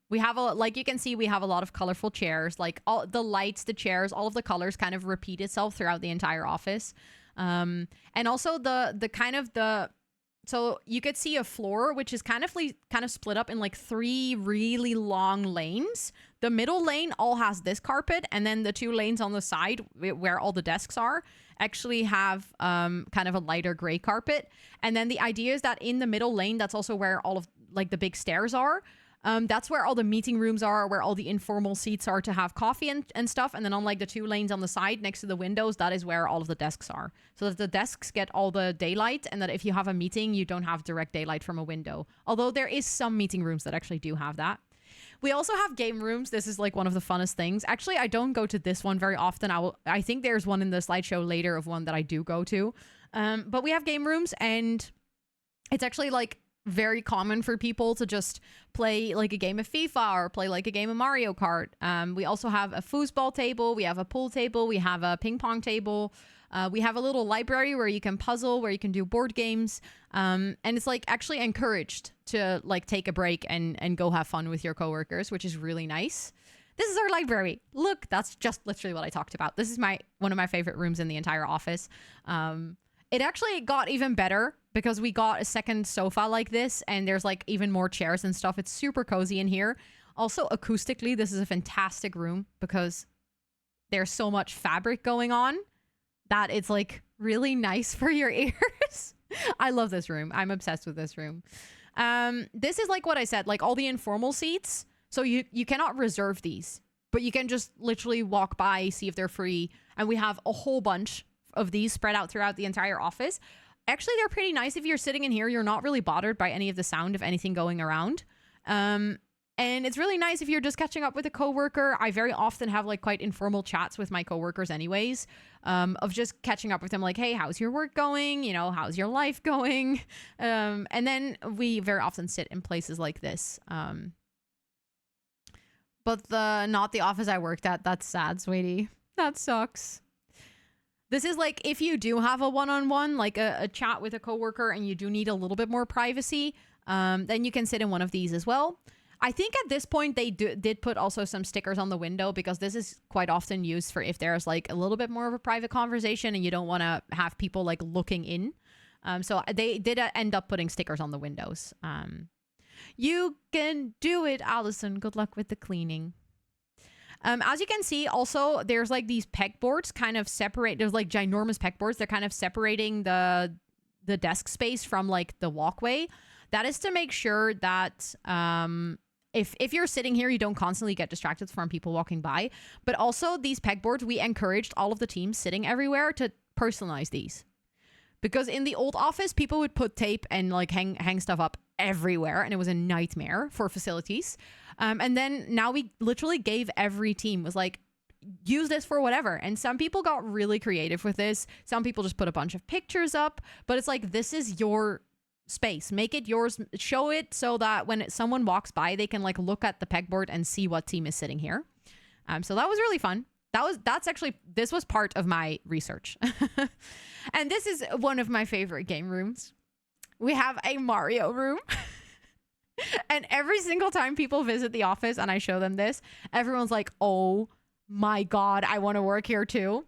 We have like you can see, we have a lot of colorful chairs, like all the lights, the chairs, all of the colors kind of repeat itself throughout the entire office. And also so you could see a floor, which is kind of split up in like 3 really long lanes. The middle lane all has this carpet, and then the 2 lanes on the side where all the desks are actually have kind of a lighter gray carpet. And then the idea is that in the middle lane, that's also where all of like the big stairs are. That's where all the meeting rooms are, where all the informal seats are to have coffee and stuff. And then on like the 2 lanes on the side next to the windows, that is where all of the desks are. So that the desks get all the daylight, and that if you have a meeting, you don't have direct daylight from a window. Although there is some meeting rooms that actually do have that. We also have game rooms. This is like one of the funnest things. Actually, I don't go to this one very often. I think there's one in the slideshow later of one that I do go to. But we have game rooms, and it's actually like very common for people to just play like a game of FIFA or play like a game of Mario Kart. We also have a foosball table. We have a pool table. We have a ping pong table. We have a little library where you can puzzle, where you can do board games. And it's like actually encouraged to like take a break and go have fun with your coworkers, which is really nice. This is our library. Look, that's just literally what I talked about. This is one of my favorite rooms in the entire office. It actually got even better because we got a second sofa like this, and there's like even more chairs and stuff. It's super cozy in here. Also, acoustically, this is a fantastic room because there's so much fabric going on that it's like really nice for your ears. I love this room. I'm obsessed with this room. This is like what I said, like all the informal seats. So you cannot reserve these, but you can just literally walk by, see if they're free. And we have a whole bunch of these spread out throughout the entire office. Actually, they're pretty nice. If you're sitting in here, you're not really bothered by any of the sound of anything going around. And it's really nice if you're just catching up with a coworker. I very often have like quite informal chats with my coworkers anyways, of just catching up with them like, hey, how's your work going? You know, how's your life going? And then we very often sit in places like this. But not the office I worked at. That's sad, sweetie. That sucks. This is like if you do have a one-on-one, like a chat with a coworker, and you do need a little bit more privacy, then you can sit in one of these as well. I think at this point they did put also some stickers on the window because this is quite often used for if there's like a little bit more of a private conversation and you don't want to have people like looking in. So they did end up putting stickers on the windows. You can do it, Allison. Good luck with the cleaning. As you can see, also, there's like these pegboards kind of separate. There's like ginormous pegboards. They're kind of separating the desk space from like the walkway. That is to make sure that if you're sitting here, you don't constantly get distracted from people walking by. But also these pegboards, we encouraged all of the teams sitting everywhere to personalize these. Because in the old office, people would put tape and like hang stuff up everywhere, and it was a nightmare for facilities. And then now we literally gave every team was like, use this for whatever. And some people got really creative with this. Some people just put a bunch of pictures up, but it's like, this is your space. Make it yours. Show it so that when someone walks by, they can like look at the pegboard and see what team is sitting here. So that was really fun. This was part of my research. And this is one of my favorite game rooms. We have a Mario room. And every single time people visit the office and I show them this, everyone's like, oh my God, I want to work here too.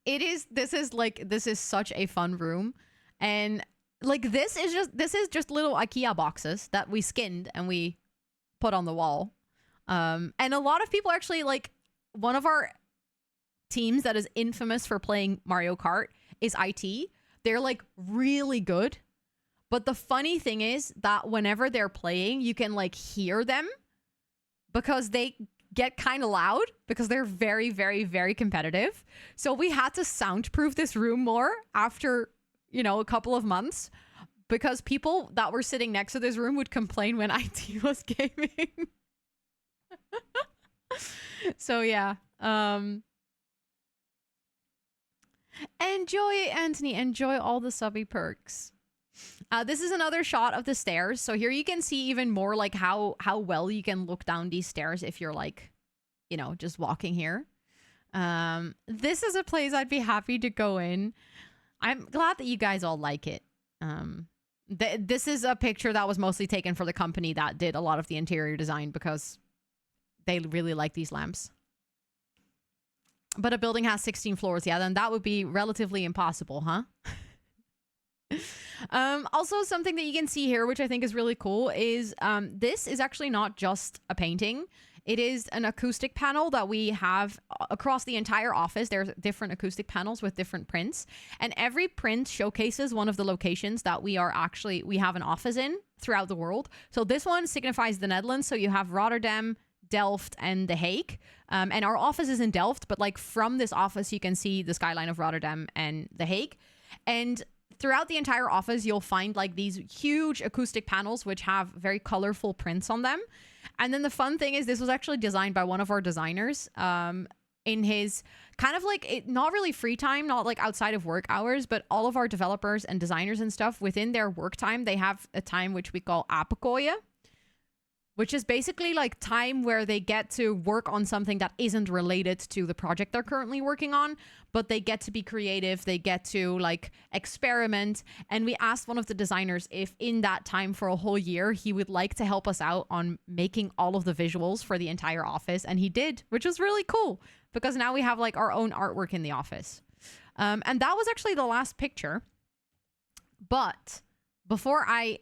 This is such a fun room. And like, this is just little IKEA boxes that we skinned and we put on the wall. And a lot of people actually, like, one of our teams that is infamous for playing Mario Kart is IT. They're like really good. But the funny thing is that whenever they're playing, you can like hear them because they get kind of loud because they're very, very, very competitive. So we had to soundproof this room more after, a couple of months because people that were sitting next to this room would complain when IT was gaming. So yeah. Enjoy, Anthony. Enjoy all the subby perks. This is another shot of the stairs. So here you can see even more like how well you can look down these stairs if you're like, just walking here. This is a place I'd be happy to go in. I'm glad that you guys all like it. This is a picture that was mostly taken for the company that did a lot of the interior design because they really like these lamps. But a building has 16 floors. Yeah, then that would be relatively impossible, huh? Also, something that you can see here, which I think is really cool, is this is actually not just a painting. It is an acoustic panel that we have across the entire office. There's different acoustic panels with different prints. And every print showcases one of the locations that we have an office in throughout the world. So this one signifies the Netherlands. So you have Rotterdam, Delft, and The Hague. And our office is in Delft, but like from this office, you can see the skyline of Rotterdam and The Hague. And throughout the entire office, you'll find like these huge acoustic panels which have very colorful prints on them. And then the fun thing is this was actually designed by one of our designers in his kind of like not really free time, not like outside of work hours, but all of our developers and designers and stuff within their work time, they have a time which we call apokoya, which is basically like time where they get to work on something that isn't related to the project they're currently working on, but they get to be creative, they get to like experiment. And we asked one of the designers if in that time for a whole year, he would like to help us out on making all of the visuals for the entire office. And he did, which was really cool because now we have like our own artwork in the office. And that was actually the last picture. But before I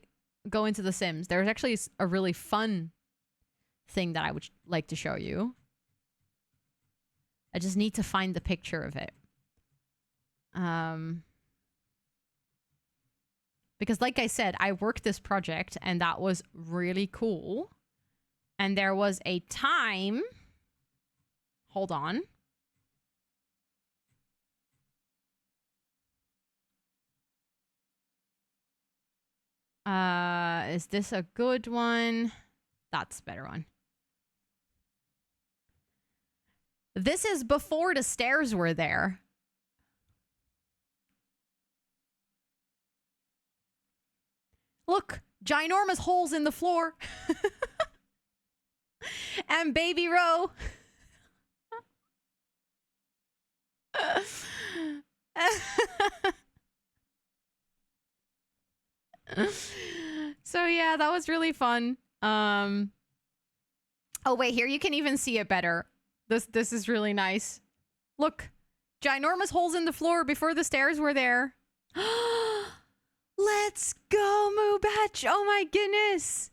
go into The Sims, there's actually a really fun thing that I would like to show you. I just need to find the picture of it. Because like I said, I worked this project and that was really cool. And there was a time... Hold on. Is this a good one? That's a better one. This is before the stairs were there. Look, ginormous holes in the floor. And Baby Row. So yeah, that was really fun. Oh wait, here you can even see it better. This is really nice. Look, ginormous holes in the floor before the stairs were there. Let's go, Moobatch. Oh my goodness.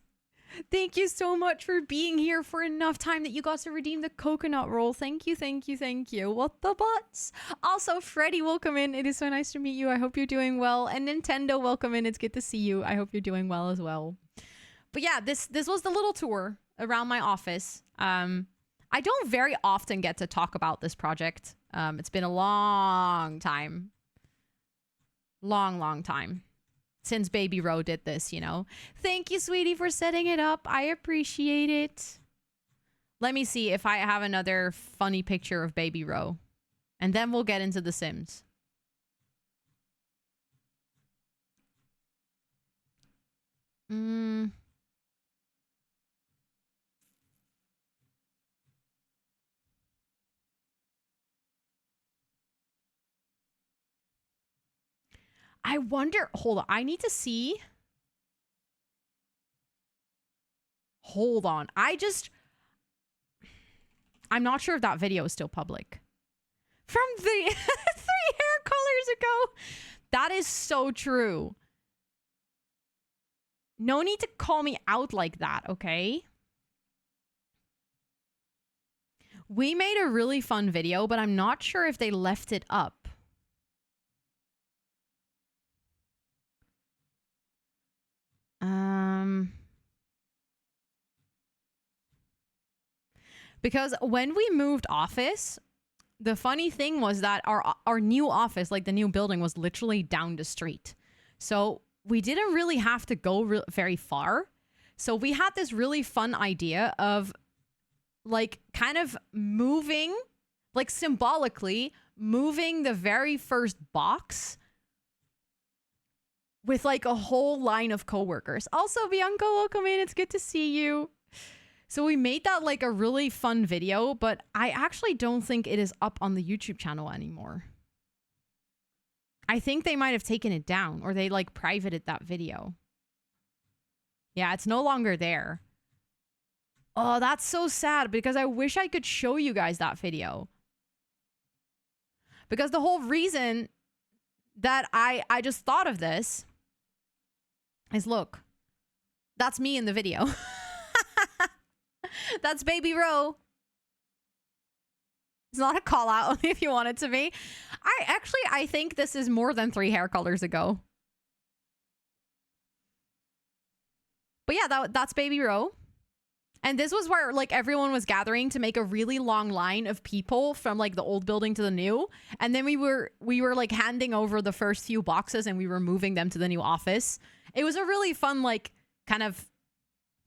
Thank you so much for being here for enough time that you got to redeem the coconut roll. Thank you, thank you, thank you. What the butts? Also, Freddy, welcome in. It is so nice to meet you. I hope you're doing well. And Nintendo, welcome in. It's good to see you. I hope you're doing well as well. But yeah, this was the little tour around my office. I don't very often get to talk about this project. It's been a long time. Long time. Since Baby Row did this, you know. Thank you, sweetie, for setting it up. I appreciate it. Let me see if I have another funny picture of Baby Row. And then we'll get into The Sims. I wonder... Hold on. I need to see... Hold on. I'm not sure if that video is still public. From the 3 hair colors ago. That is so true. No need to call me out like that, okay? We made a really fun video, but I'm not sure if they left it up. Because when we moved office, the funny thing was that our new office, like the new building, was literally down the street. So we didn't really have to go very far. So we had this really fun idea of like kind of moving, like symbolically moving the very first box with like a whole line of coworkers. Also, Bianca, welcome in. It's good to see you. So we made that like a really fun video, but I actually don't think it is up on the YouTube channel anymore. I think they might have taken it down or they like privated that video. Yeah, it's no longer there. Oh, that's so sad because I wish I could show you guys that video. Because the whole reason that I just thought of this is, look, that's me in the video. That's Baby Row. It's not a call out, only if you want it to be. I think this is more than 3 hair colors ago. But yeah, that's Baby Row. And this was where like everyone was gathering to make a really long line of people from like the old building to the new. And then we were like handing over the first few boxes and we were moving them to the new office. It was a really fun like kind of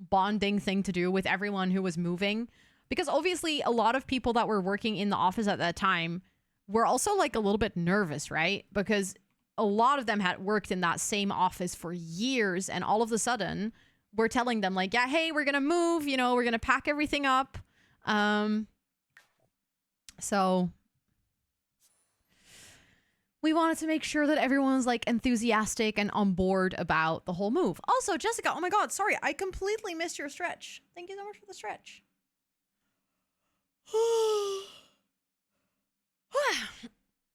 bonding thing to do with everyone who was moving, because obviously a lot of people that were working in the office at that time were also like a little bit nervous, right? Because a lot of them had worked in that same office for years, and all of a sudden we're telling them like, yeah, hey, we're gonna move, you know, we're gonna pack everything up. So we wanted to make sure that everyone's like enthusiastic and on board about the whole move. Also, Jessica, oh my God, sorry, I completely missed your stretch. Thank you so much for the stretch.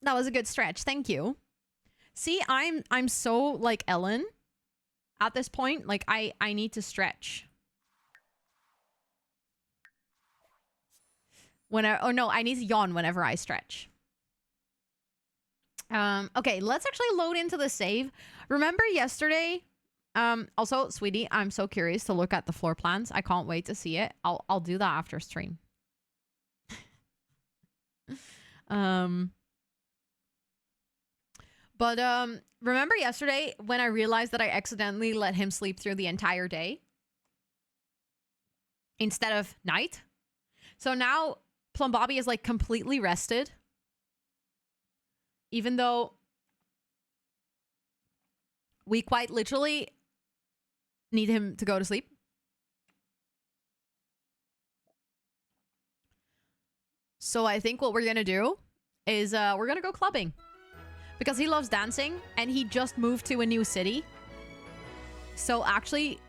That was a good stretch. Thank you. See, I'm so like Ellen at this point. Like I need to stretch. I need to yawn whenever I stretch. Okay, let's actually load into the save. Remember yesterday? Also, sweetie, I'm so curious to look at the floor plans. I can't wait to see it. I'll do that after stream. Remember yesterday when I realized that I accidentally let him sleep through the entire day instead of night? So now Plum Bobby is like completely rested, even though we quite literally need him to go to sleep. So I think what we're going to do is we're going to go clubbing, because he loves dancing and he just moved to a new city. So actually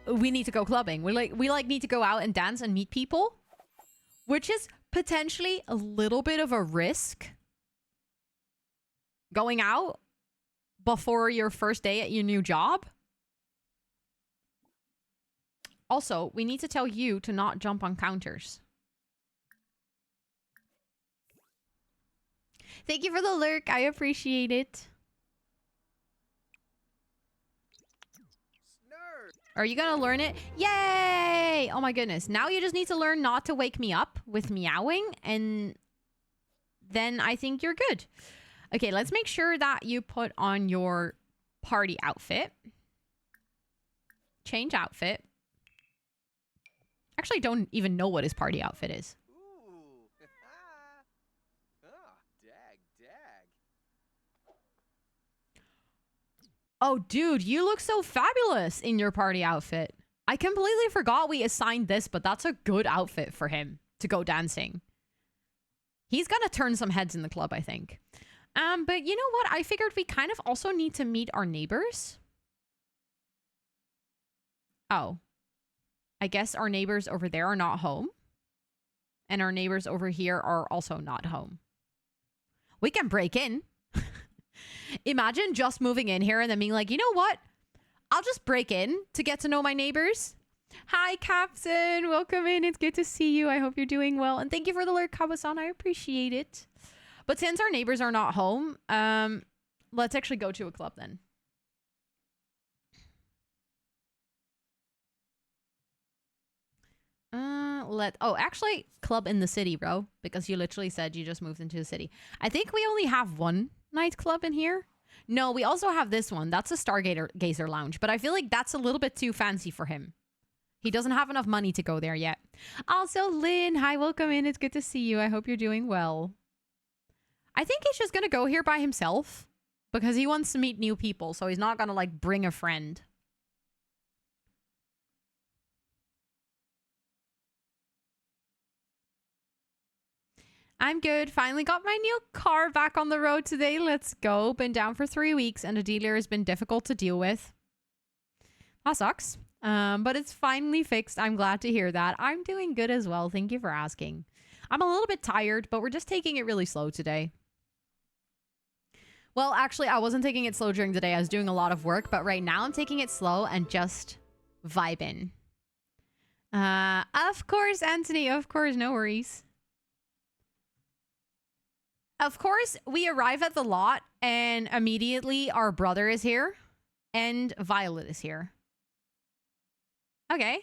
we need to go clubbing. We need to go out and dance and meet people, which is potentially a little bit of a risk. Going out before your first day at your new job. Also, we need to tell you to not jump on counters. Thank you for the lurk. I appreciate it. Are you gonna learn it? Yay! Oh my goodness. Now you just need to learn not to wake me up with meowing, and then I think you're good. Okay, let's make sure that you put on your party outfit. Change outfit. Actually, don't even know what his party outfit is. Ooh. Oh, dag. Oh, dude, you look so fabulous in your party outfit. I completely forgot we assigned this, but that's a good outfit for him to go dancing. He's gonna turn some heads in the club, I think. But you know what? I figured we kind of also need to meet our neighbors. Oh. I guess our neighbors over there are not home. And our neighbors over here are also not home. We can break in. Imagine just moving in here and then being like, you know what? I'll just break in to get to know my neighbors. Hi, Captain. Welcome in. It's good to see you. I hope you're doing well. And thank you for the lurk, Kawasan. I appreciate it. But since our neighbors are not home, let's actually go to a club then. Actually, club in the city, bro. Because you literally said you just moved into the city. I think we only have one nightclub in here. No, we also have this one. That's a Stargazer Lounge. But I feel like that's a little bit too fancy for him. He doesn't have enough money to go there yet. Also, Lynn, hi, welcome in. It's good to see you. I hope you're doing well. I think he's just going to go here by himself because he wants to meet new people. So he's not going to like bring a friend. I'm good. Finally got my new car back on the road today. Let's go. Been down for 3 weeks and the dealer has been difficult to deal with. That sucks. But it's finally fixed. I'm glad to hear that. I'm doing good as well. Thank you for asking. I'm a little bit tired, but we're just taking it really slow today. Well, actually, I wasn't taking it slow during the day. I was doing a lot of work, but right now I'm taking it slow and just vibing. Of course, Anthony. Of course, no worries. Of course, we arrive at the lot and immediately our brother is here and Violet is here. Okay.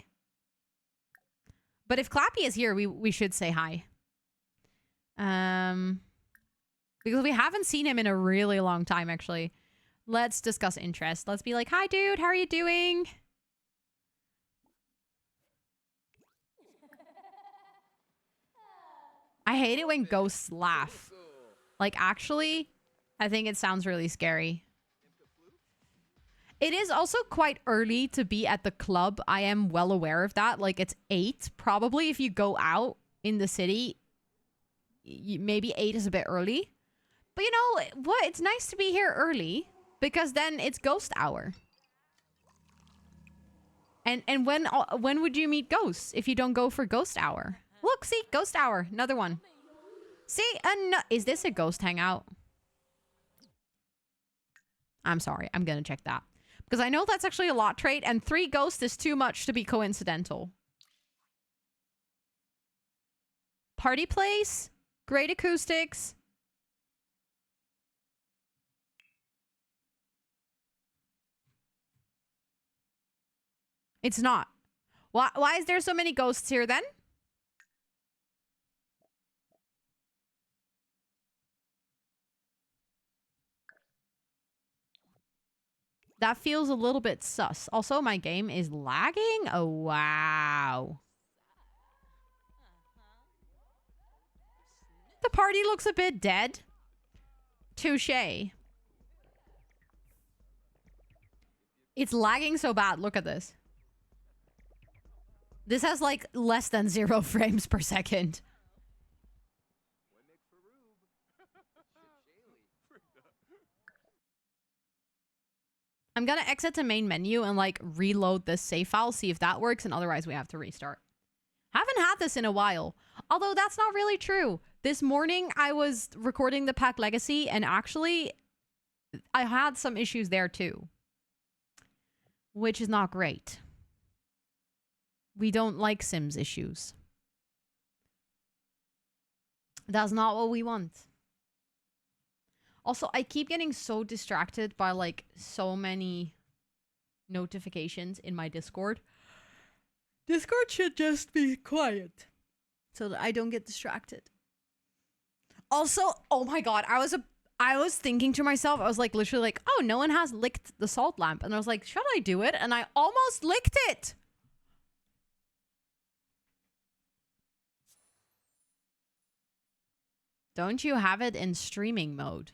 But if Clappy is here, we should say hi. Because we haven't seen him in a really long time, actually. Let's discuss interest. Let's be like, hi, dude. How are you doing? I hate it when ghosts laugh. Like, actually, I think it sounds really scary. It is also quite early to be at the club. I am well aware of that. Like, it's 8. Probably if you go out in the city, maybe 8 is a bit early. But you know what? It's nice to be here early because then it's ghost hour. And when would you meet ghosts if you don't go for ghost hour? Look, see, ghost hour, another one. See, is this a ghost hangout? I'm sorry, I'm gonna check that. Because I know that's actually a lot trait, and 3 ghosts is too much to be coincidental. Party place, great acoustics. It's not. Why is there so many ghosts here then? That feels a little bit sus. Also, my game is lagging. Oh, wow. The party looks a bit dead. Touché. It's lagging so bad. Look at this. This has like less than 0 frames per second. I'm gonna exit the main menu and like reload this save file, see if that works, and otherwise we have to restart. Haven't had this in a while. Although that's not really true. This morning I was recording the Pack Legacy and actually I had some issues there too. Which is not great. We don't like Sims issues. That's not what we want. Also, I keep getting so distracted by like so many notifications in my Discord. Discord should just be quiet so that I don't get distracted. Also, oh my god, I was thinking to myself, I was like literally like, oh, no one has licked the salt lamp. And I was like, should I do it? And I almost licked it. Don't you have it in streaming mode?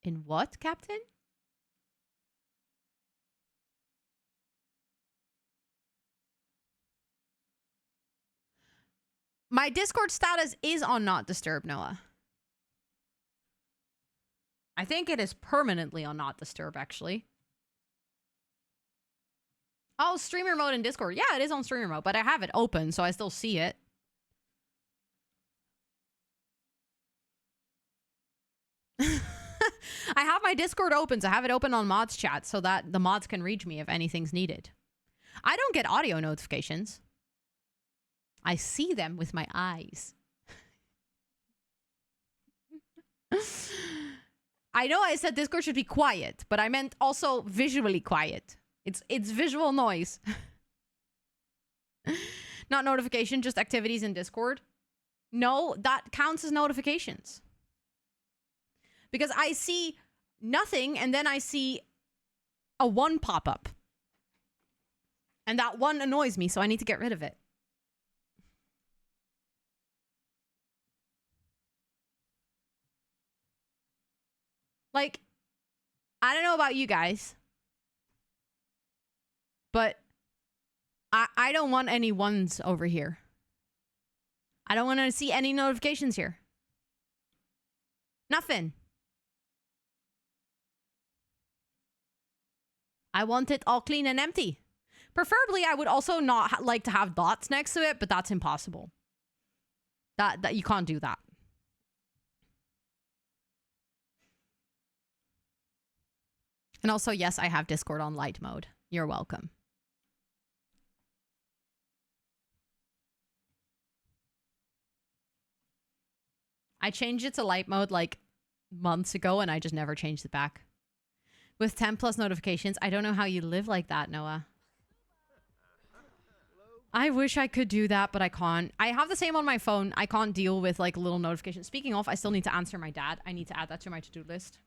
In what, Captain? My Discord status is on Not Disturb, Noah. I think it is permanently on Not Disturb, actually. Oh, streamer mode in Discord. Yeah, it is on streamer mode, but I have it open, so I still see it. I have my Discord open, so I have it open on mods chat so that the mods can reach me if anything's needed. I don't get audio notifications. I see them with my eyes. I know I said Discord should be quiet, but I meant also visually quiet. It's visual noise. Not notification, just activities in Discord. No, that counts as notifications. Because I see nothing, and then I see a 1 pop up. And that 1 annoys me, so I need to get rid of it. Like, I don't know about you guys, but I don't want any 1s over here. I don't want to see any notifications here. Nothing. I want it all clean and empty. Preferably, I would also not like to have dots next to it, but that's impossible. That you can't do that. And also, yes, I have Discord on light mode. You're welcome. I changed it to light mode like months ago, and I just never changed it back. With 10 plus notifications, I don't know how you live like that, Noah. I wish I could do that, but I can't. I have the same on my phone. I can't deal with like little notifications. Speaking of, I still need to answer my dad. I need to add that to my to-do list.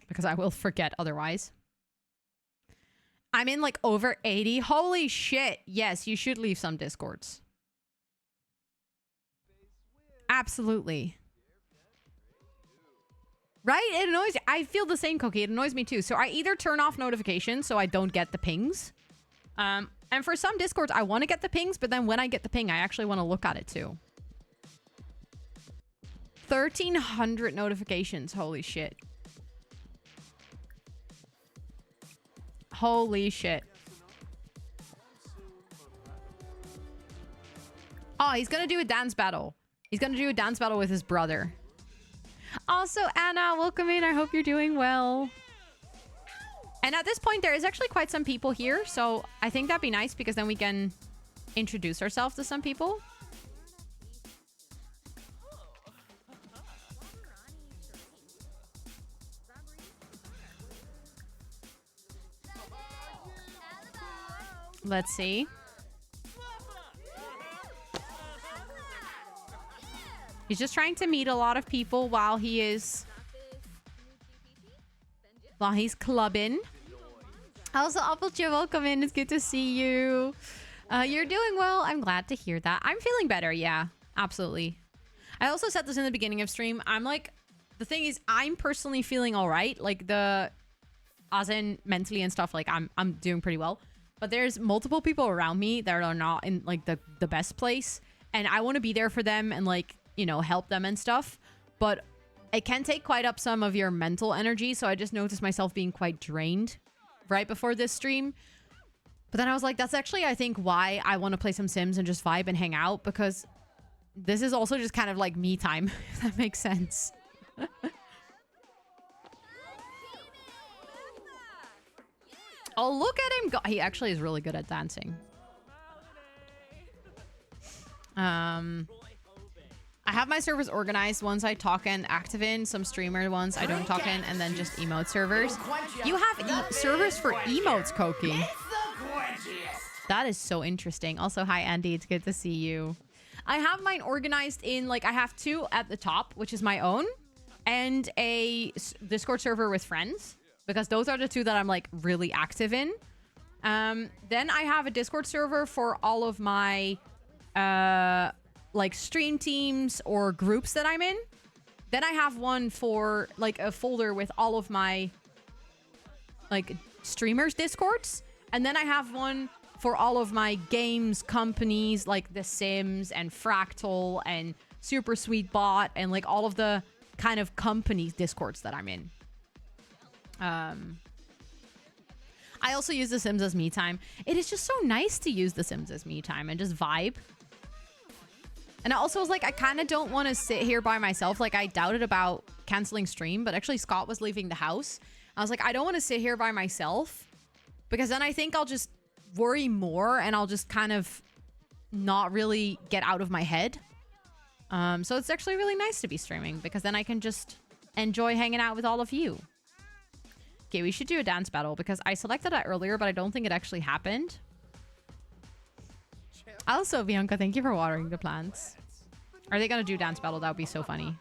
Because I will forget otherwise. I'm in like over 80. Holy shit. Yes, you should leave some discords. Absolutely. Right? It annoys. I feel the same, Cookie. It annoys me too. So I either turn off notifications so I don't get the pings. And for some discords, I want to get the pings, but then when I get the ping, I actually want to look at it too. 1,300 notifications. Holy shit. Holy shit. Oh, he's gonna do a dance battle. He's gonna do a dance battle with his brother. Also, Anna, welcome in. I hope you're doing well. And at this point, there is actually quite some people here. So I think that'd be nice because then we can introduce ourselves to some people. Let's see. He's just trying to meet a lot of people while he's clubbing. Also, Applejaw, welcome in. It's good to see you. You're doing well. I'm glad to hear that. I'm feeling better. Yeah, absolutely. I also said this in the beginning of stream. I'm like, the thing is, I'm personally feeling all right. Like as in mentally and stuff, like I'm doing pretty well. But there's multiple people around me that are not in like the best place. And I want to be there for them and like, you know, help them and stuff. But it can take quite up some of your mental energy. So I just noticed myself being quite drained right before this stream. But then I was like, that's actually, I think, why I want to play some Sims and just vibe and hang out. Because this is also just kind of like me time, if that makes sense. Oh, look at him go. He actually is really good at dancing. I have my servers organized. Ones I talk and active in, some streamer ones I don't talk in, and then just emote servers. You have servers for emotes, Koki. That is so interesting. Also, hi, Andy. It's good to see you. I have mine organized in, like, I have two at the top, which is my own, and a Discord server with friends, because those are the two that I'm, like, really active in. Then I have a Discord server for all of my, like, stream teams or groups that I'm in. Then I have one for, like, a folder with all of my, like, streamers' Discords. And then I have one for all of my games companies, like The Sims and Fractal and Super Sweet Bot and, like, all of the kind of companies' Discords that I'm in. I also use The Sims as me time. It is just so nice to use The Sims as me time and just vibe. And I also was like, I kind of don't want to sit here by myself. Like, I doubted about canceling stream, but actually Scott was leaving the house. I was like, I don't want to sit here by myself because then I think I'll just worry more and I'll just kind of not really get out of my head. So it's actually really nice to be streaming because then I can just enjoy hanging out with all of you. Okay, we should do a dance battle because I selected that earlier, but I don't think it actually happened. Also, Bianca, thank you for watering the plants. Are they gonna do dance battle? That would be so funny.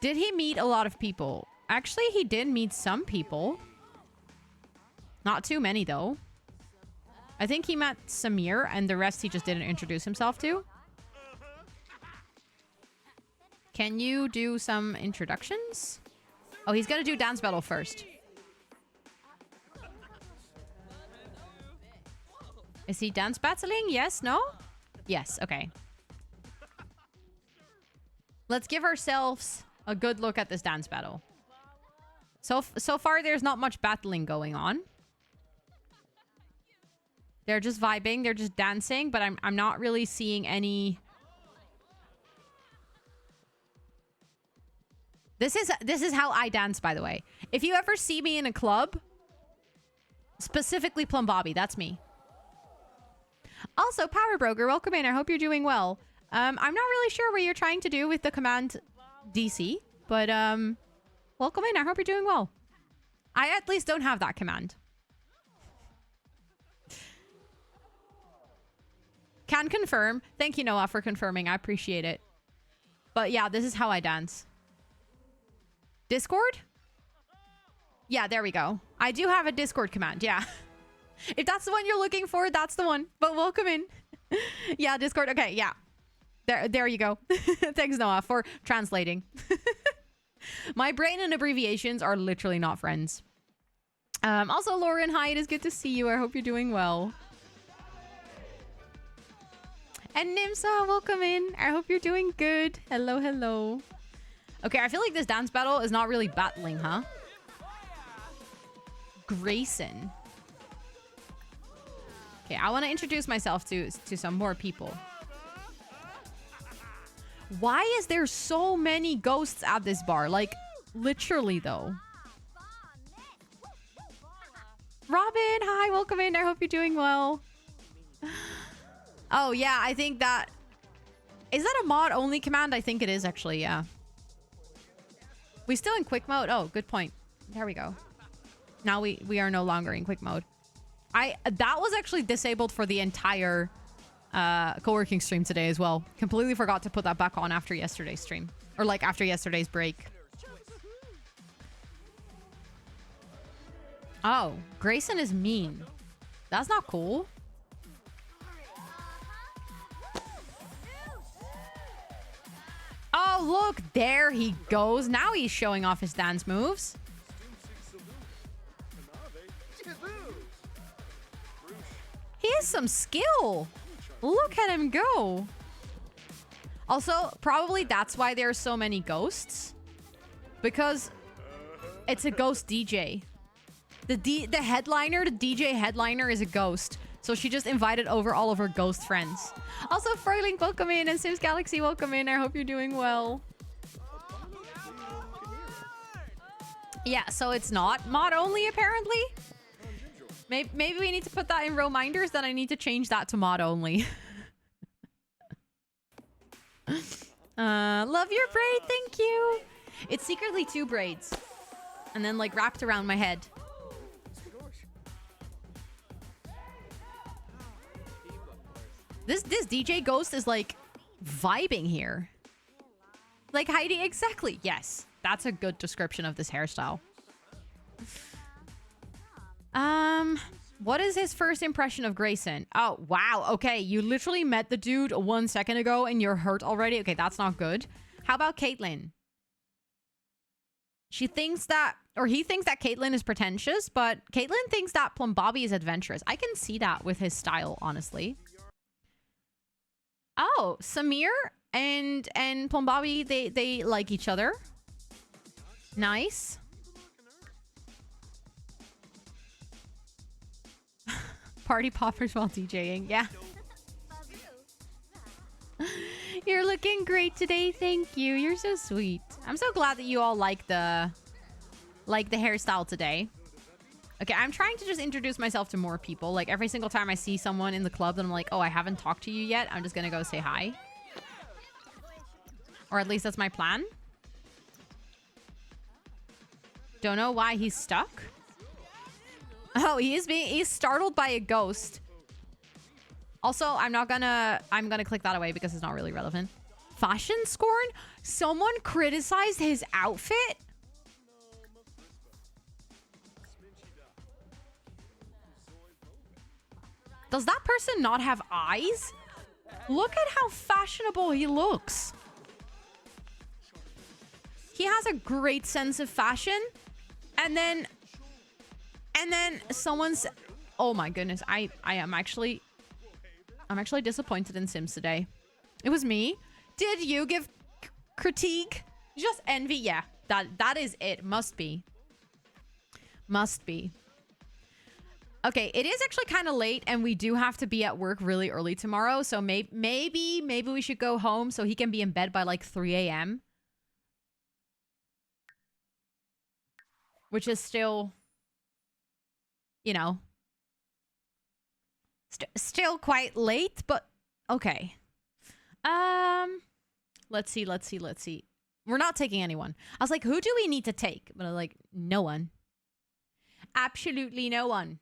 Did he meet a lot of people? Actually, he did meet some people. Not too many, though. I think he met Samir, and the rest he just didn't introduce himself to. Can you do some introductions? Oh, he's gonna do dance battle first. Is he dance battling? Yes? No? Yes. Okay. Let's give ourselves a good look at this dance battle. So far, there's not much battling going on. They're just vibing. They're just dancing, but I'm not really seeing any... This is how I dance, by the way. If you ever see me in a club, specifically Plum Bobby, that's me. Also, Power Broker, welcome in. I hope you're doing well. I'm not really sure what you're trying to do with the command DC, but welcome in. I hope you're doing well. I at least don't have that command. Can confirm. Thank you, Noah, for confirming. I appreciate it. But yeah, this is how I dance. Discord? Yeah, there we go. I do have a Discord command, yeah. If that's the one you're looking for, that's the one. But welcome in. Yeah, Discord. Okay, yeah. There you go. Thanks, Noah, for translating. My brain and abbreviations are literally not friends. Also, Lauren, hi, it is good to see you. I hope you're doing well. And Nimsa, welcome in. I hope you're doing good. Hello, hello. Okay, I feel like this dance battle is not really battling, huh? Grayson. Okay, I want to introduce myself to some more people. Why is there so many ghosts at this bar? Like, literally, though. Robin, hi, welcome in. I hope you're doing well. Oh, yeah, I think that... Is that a mod-only command? I think it is, actually, yeah. We still in quick mode? Oh, good point. There we go. Now we are no longer in quick mode. That was actually disabled for the entire co-working stream today as well. Completely forgot to put that back on after yesterday's stream. Or, like, after yesterday's break. Oh, Grayson is mean. That's not cool. Oh, look, there he goes. Now he's showing off his dance moves. He has some skill. Look at him go. Also, probably that's why there's so many ghosts. Because it's a ghost DJ. The headliner, the DJ headliner is a ghost. So she just invited over all of her ghost friends. Also, Frolink, welcome in. And Sims Galaxy, welcome in. I hope you're doing well. Yeah, so it's not mod only, apparently. Maybe we need to put that in reminders that I need to change that to mod only. Love your braid, thank you. It's secretly 2 braids. And then, like, wrapped around my head. This DJ ghost is, like, vibing here. Like Heidi, exactly. Yes, that's a good description of this hairstyle. What is his first impression of Grayson? Oh, wow. Okay, you literally met the dude 1 second ago and you're hurt already? Okay, that's not good. How about Caitlyn? She thinks that, or he thinks that Caitlyn is pretentious, but Caitlyn thinks that Plum Bobby is adventurous. I can see that with his style, honestly. Oh, Samir and Plum Bobby, they like each other. Nice. Party poppers while DJing. Yeah. You're looking great today. Thank you. You're so sweet. I'm so glad that you all like the hairstyle today. Okay, I'm trying to just introduce myself to more people. Like, every single time I see someone in the club that I'm like, oh, I haven't talked to you yet, I'm just gonna go say hi. Or at least that's my plan. Don't know why he's stuck. Oh, he's startled by a ghost. Also, I'm gonna click that away because it's not really relevant. Fashion scorn? Someone criticized his outfit? Does that person not have eyes? Look at how fashionable he looks. He has a great sense of fashion. And then someone's... Oh my goodness. I'm actually disappointed in Sims today. It was me. Did you give critique? Just envy? Yeah, that is it. Must be. Must be. Okay, it is actually kind of late, and we do have to be at work really early tomorrow. So maybe we should go home so he can be in bed by like 3 a.m. Which is still, you know, still quite late, but okay. Let's see. We're not taking anyone. I was like, who do we need to take? But I'm like, no one. Absolutely no one.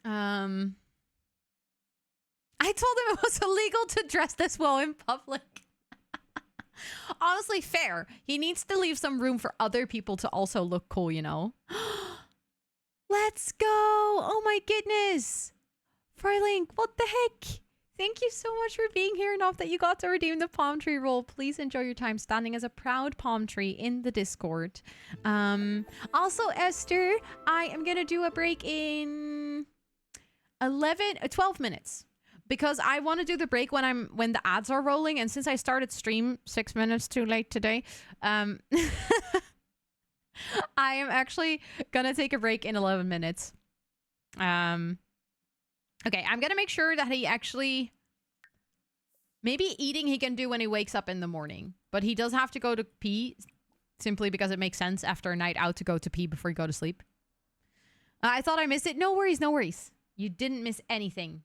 I told him it was illegal to dress this well in public. Honestly, fair. He needs to leave some room for other people to also look cool, you know? Let's go. Oh my goodness. Frylink, what the heck? Thank you so much for being here. Enough that you got to redeem the palm tree roll. Please enjoy your time standing as a proud palm tree in the Discord. Also, Esther, I am going to do a break in 12 minutes. Because I want to do the break when the ads are rolling, and since I started stream 6 minutes too late today, I am actually gonna take a break in 11 minutes. Okay, I'm gonna make sure that he actually maybe eating he can do when he wakes up in the morning, but he does have to go to pee simply because it makes sense after a night out to go to pee before you go to sleep. I thought I missed it. No worries, no worries. You didn't miss anything.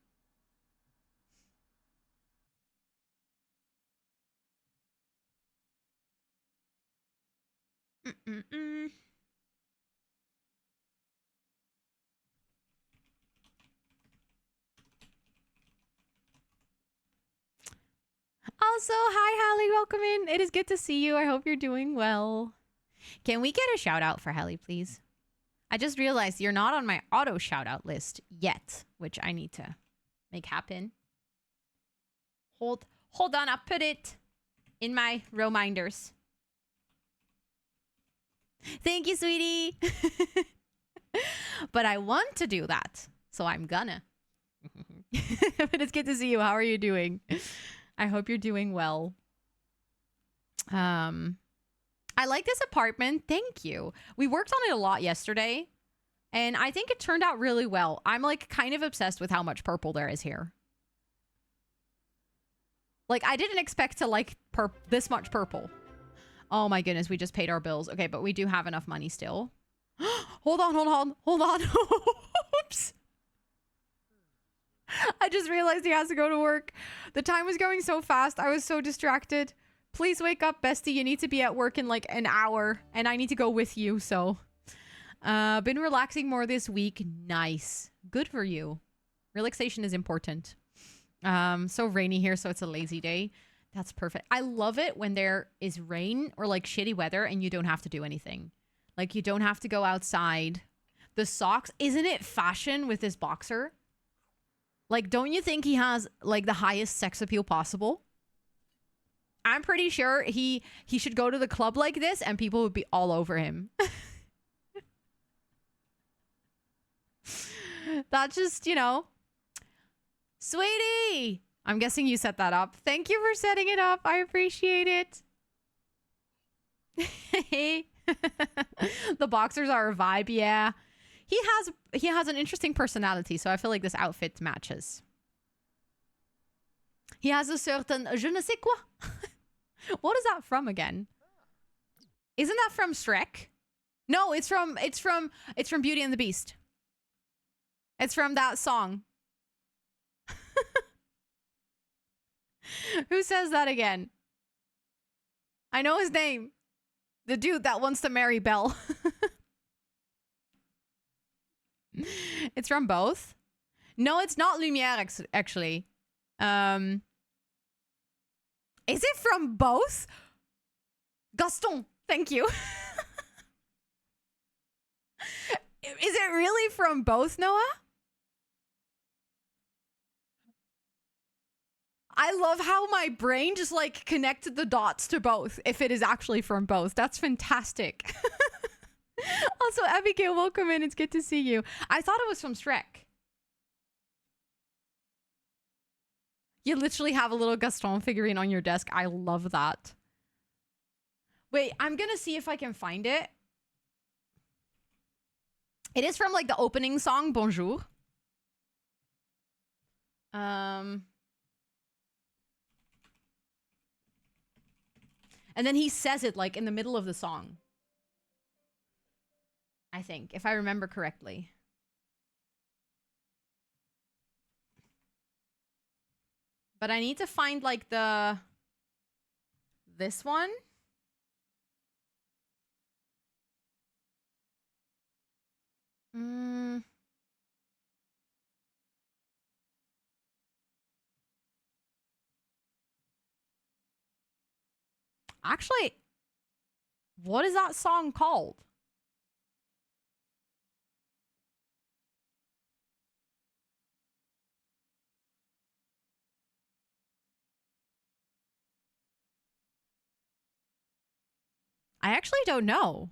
Also, hi Hallie, welcome in. It is good to see you. I hope you're doing well. Can we get a shout out for Hallie, please? I just realized you're not on my auto shout out list yet, which I need to make happen. Hold on, I'll put it in my reminders. Thank you, sweetie. But I want to do that, so I'm gonna. But it's good to see you. How are you doing? I hope you're doing well. I like this apartment. Thank you. We worked on it a lot yesterday, and I think it turned out really well. I'm like kind of obsessed with how much purple there is here. Like, I didn't expect to like this much purple. Oh my goodness, we just paid our bills. Okay, but we do have enough money still. Hold on. Oops. I just realized he has to go to work. The time was going so fast. I was so distracted. Please wake up, bestie. You need to be at work in like an hour, and I need to go with you, so. Been relaxing more this week. Nice. Good for you. Relaxation is important. So rainy here, so it's a lazy day. That's perfect. I love it when there is rain or like shitty weather and you don't have to do anything. Like you don't have to go outside. The socks, isn't it fashion with this boxer? Like, don't you think he has like the highest sex appeal possible? I'm pretty sure he should go to the club like this and people would be all over him. That's just, you know. Sweetie! I'm guessing you set that up. Thank you for setting it up. I appreciate it. Hey. The boxers are a vibe, yeah. He has an interesting personality, so I feel like this outfit matches. He has a certain je ne sais quoi. What is that from again? Isn't that from Shrek? No, it's from Beauty and the Beast. It's from that song. Who says that again? I know his name. The dude that wants to marry Belle. It's from both? No, it's not Lumière, actually. Is it from both? Gaston, thank you. Is it really from both, Noah? I love how my brain just like connected the dots to both, if it is actually from both. That's fantastic. Also, Abigail, welcome in. It's good to see you. I thought it was from Shrek. You literally have a little Gaston figurine on your desk. I love that. Wait, I'm gonna see if I can find it. It is from like the opening song, Bonjour. And then he says it like in the middle of the song. I think, if I remember correctly. But I need to find like this one. Mm. Actually, what is that song called? I actually don't know.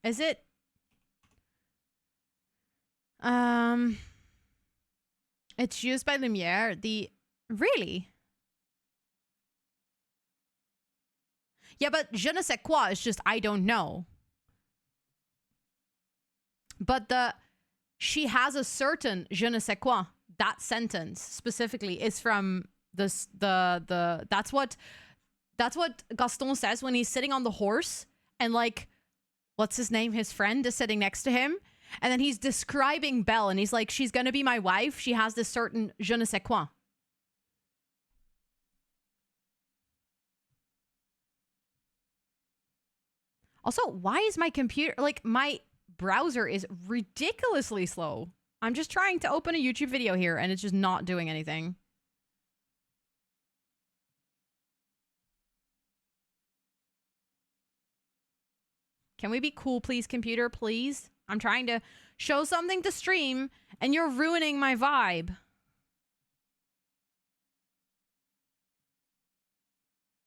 Is it? Um, it's used by Lumiere. Really? Yeah, but je ne sais quoi is just I don't know. But she has a certain je ne sais quoi. That sentence specifically is from that's what Gaston says when he's sitting on the horse and like what's his name? His friend is sitting next to him. And then he's describing Belle and he's like, she's going to be my wife. She has this certain je ne sais quoi. Also, why is my computer, like my browser is ridiculously slow. I'm just trying to open a YouTube video here and it's just not doing anything. Can we be cool, please, computer, please? I'm trying to show something to stream, and you're ruining my vibe.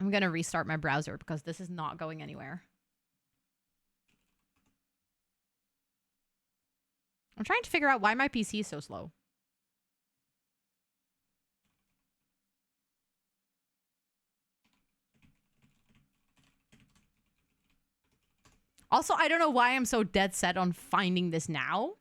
I'm going to restart my browser because this is not going anywhere. I'm trying to figure out why my PC is so slow. Also, I don't know why I'm so dead set on finding this now.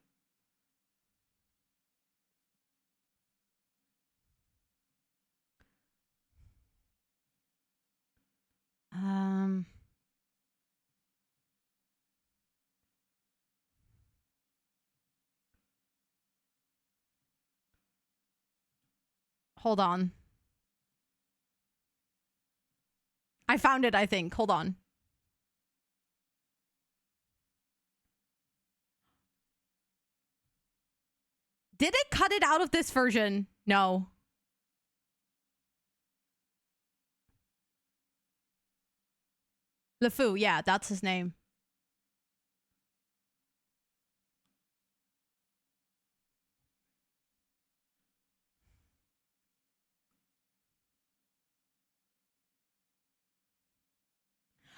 Hold on. I found it, I think. Hold on. Did it cut it out of this version? No. LeFou, yeah, that's his name.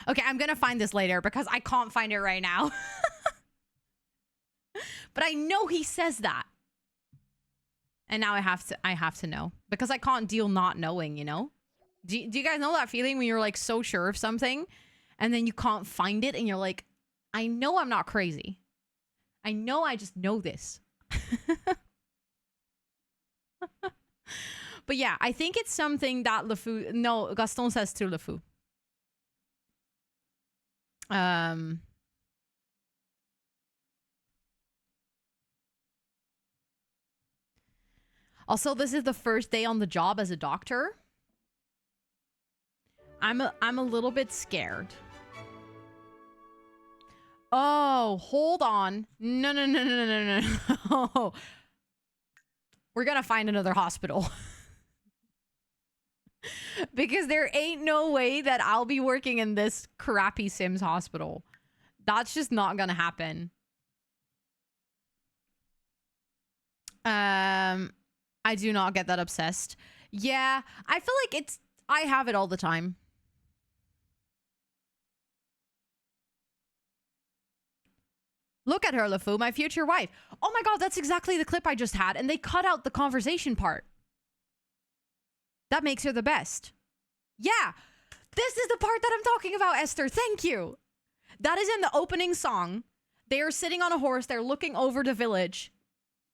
Okay, I'm gonna find this later because I can't find it right now. But I know he says that. And now I have to know. Because I can't deal not knowing, you know? Do you guys know that feeling when you're like so sure of something and then you can't find it and you're like, I know I'm not crazy. I know I just know this. But yeah, I think it's something that LeFou... No, Gaston says to LeFou. Also, this is the first day on the job as a doctor. I'm a little bit scared. Oh, hold on. No, no, no, no, no, no, no. We're gonna find another hospital. Because there ain't no way that I'll be working in this crappy Sims hospital. That's just not gonna happen. I do not get that obsessed. Yeah, I feel like I have it all the time. Look at her, LeFou, my future wife. Oh my god, that's exactly the clip I just had, and they cut out the conversation part. That makes her the best. Yeah, this is the part that I'm talking about, Esther. Thank you. That is in the opening song. They are sitting on a horse. They're looking over the village.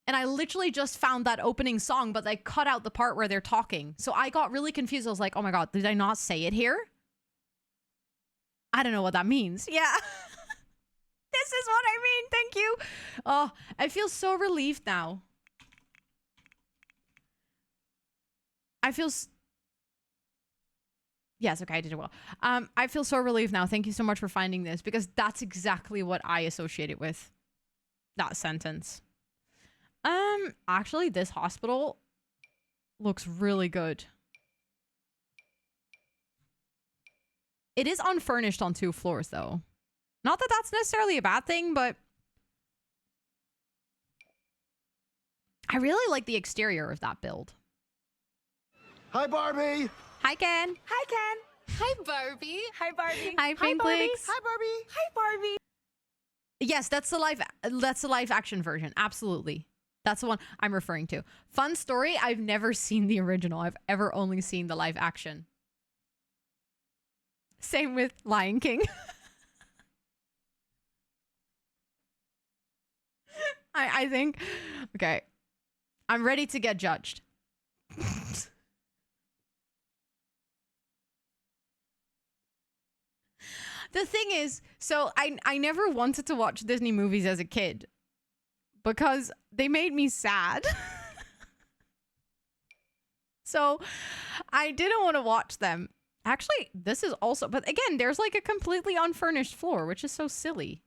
And I literally just found that opening song, but they cut out the part where they're talking. So I got really confused. I was like, oh my god, did I not say it here? I don't know what that means. Yeah. This is what I mean. Thank you. Oh, I feel so relieved now. I feel... Yes, okay, I did it well. I feel so relieved now. Thank you so much for finding this, because that's exactly what I associated with that sentence. Actually, this hospital looks really good. It is unfurnished on 2 floors, though. Not that that's necessarily a bad thing, but I really like the exterior of that build. Hi, Barbie. Hi, Ken. Hi, Ken. Hi, Barbie. Hi, Barbie. Hi, Barbie. Pinklix. Hi, Barbie. Hi, Barbie. Yes, that's the live action version. Absolutely. That's the one I'm referring to. Fun story, I've never seen the original. I've ever only seen the live action. Same with Lion King. I think... Okay. I'm ready to get judged. The thing is, so I never wanted to watch Disney movies as a kid because they made me sad. So I didn't want to watch them. Actually, this is also... But again, there's like a completely unfurnished floor, which is so silly.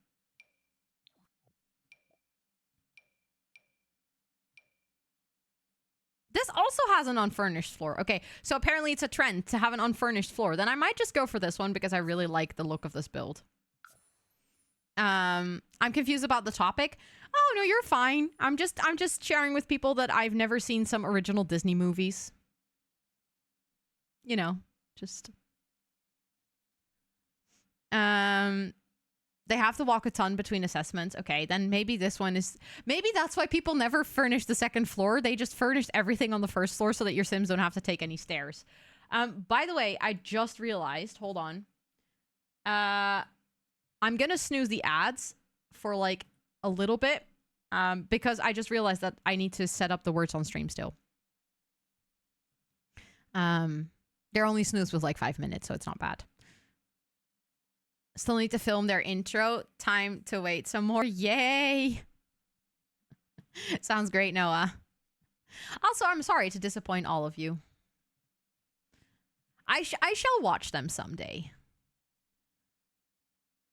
This also has an unfurnished floor. Okay, so apparently it's a trend to have an unfurnished floor. Then I might just go for this one because I really like the look of this build. I'm confused about the topic. Oh, no, you're fine. I'm just sharing with people that I've never seen some original Disney movies. You know, just... They have to walk a ton between assessments. Okay, then maybe this one is... Maybe that's why people never furnished the second floor. They just furnished everything on the first floor so that your Sims don't have to take any stairs. By the way, I just realized... Hold on. I'm gonna snooze the ads for, like, a little bit. Because I just realized that I need to set up the words on stream still. They're only snoozed with, like, 5 minutes, so it's not bad. Still need to film their intro. Time to wait some more. Yay! Sounds great, Noah. Also, I'm sorry to disappoint all of you. I shall watch them someday.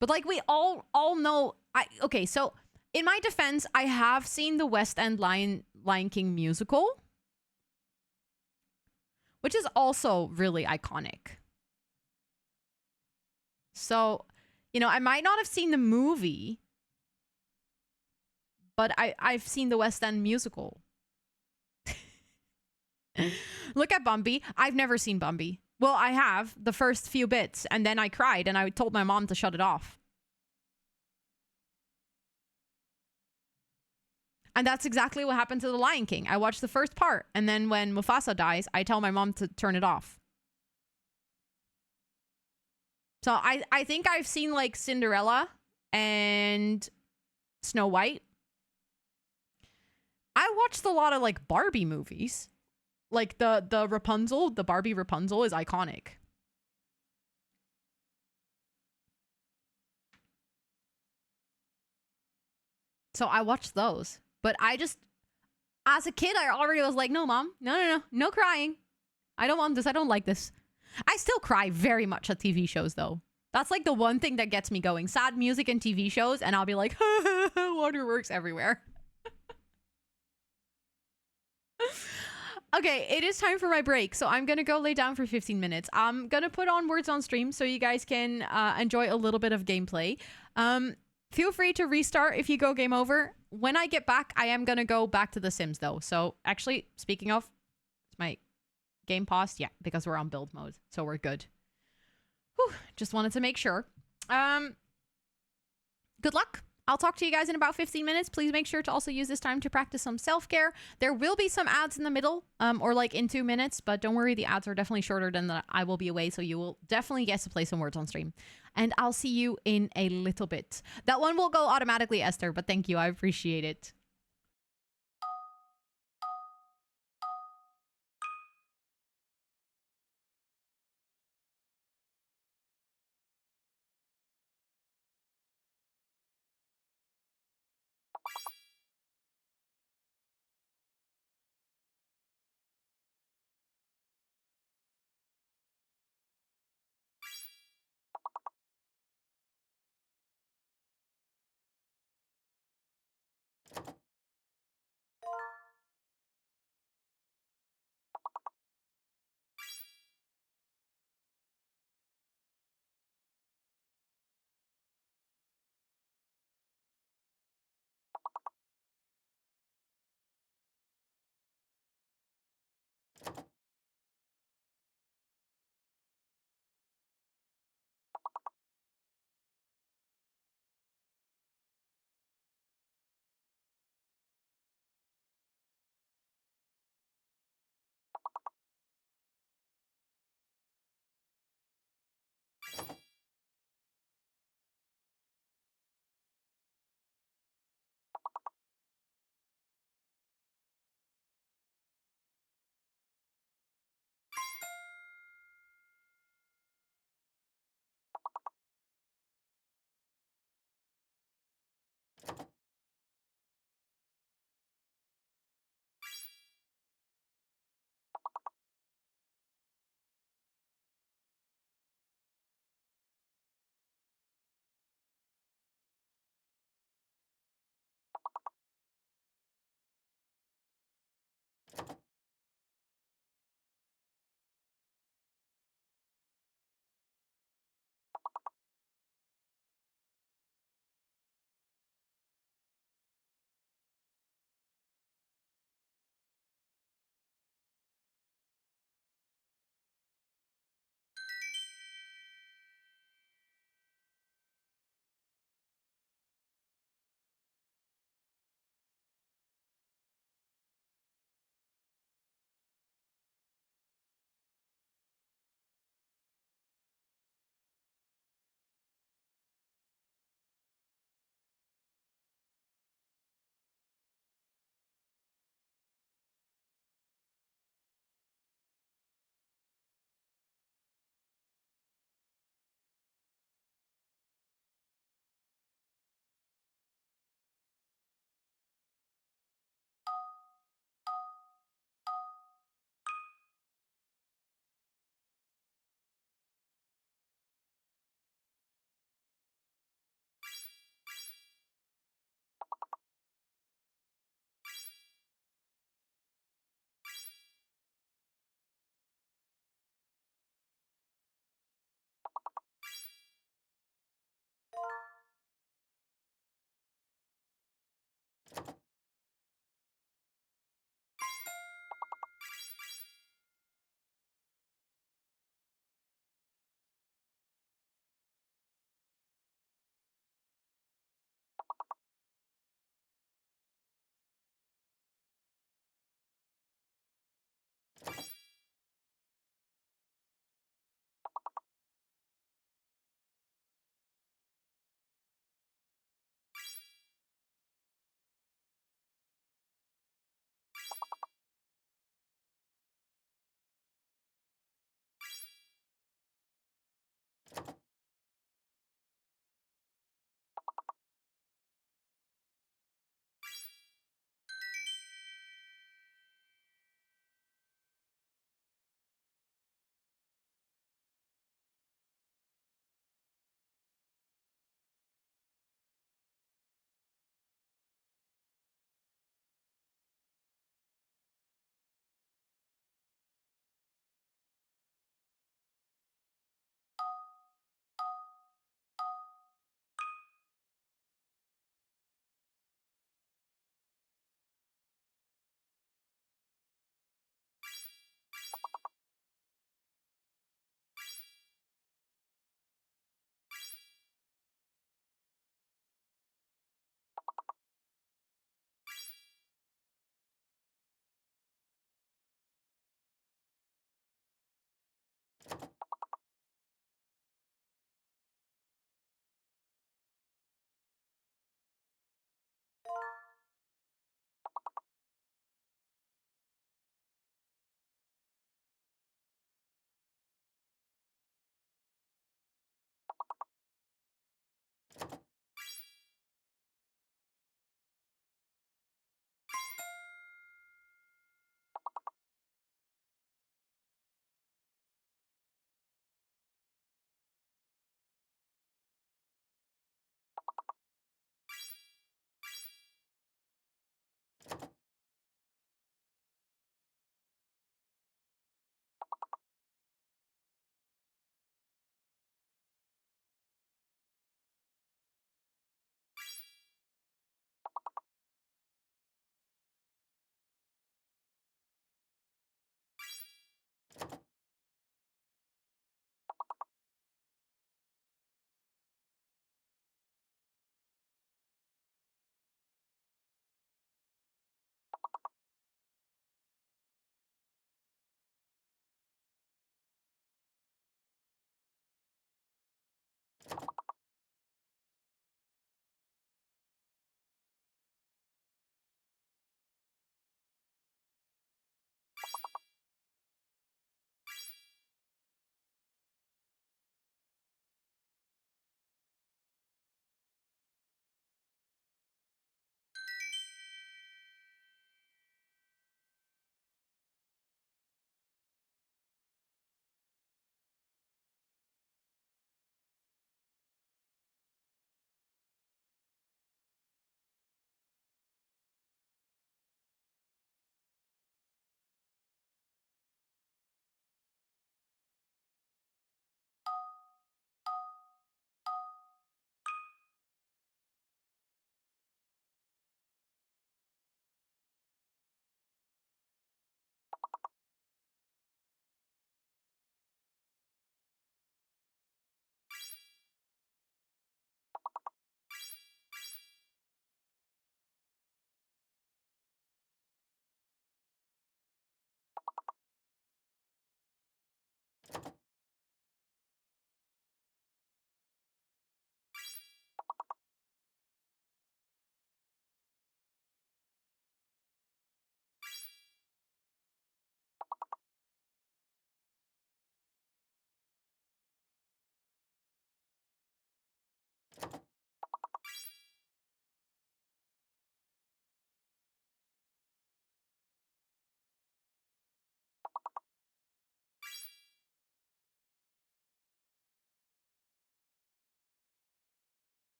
But like we all know... Okay, so in my defense, I have seen the West End Lion King musical. Which is also really iconic. So... You know, I might not have seen the movie, but I've seen the West End musical. Look at Bumby. I've never seen Bumby. Well, I have the first few bits, and then I cried, and I told my mom to shut it off. And that's exactly what happened to The Lion King. I watched the first part, and then when Mufasa dies, I tell my mom to turn it off. So I think I've seen like Cinderella and Snow White. I watched a lot of like Barbie movies. Like the Rapunzel, the Barbie Rapunzel is iconic. So I watched those. But I just, as a kid, I already was like, no, Mom, no crying. I don't want this. I don't like this. I still cry very much at TV shows, though. That's like the one thing that gets me going. Sad music and TV shows, and I'll be like, waterworks everywhere. Okay, it is time for my break, so I'm gonna go lay down for 15 minutes. I'm gonna put on words on stream so you guys can enjoy a little bit of gameplay. Feel free to restart if you go game over. When I get back, I am gonna go back to The Sims, though. So, actually, speaking of, it's my... game paused? Yeah, because we're on build mode, so we're good. Whew, just wanted to make sure. Good luck. I'll talk to you guys in about 15 minutes. Please make sure to also use this time to practice some self-care. There will be some ads in the middle, or like in 2 minutes, but don't worry, the ads are definitely shorter than that. I will be away, so you will definitely get to play some words on stream. And I'll see you in a little bit. That one will go automatically, Esther, but thank you. I appreciate it.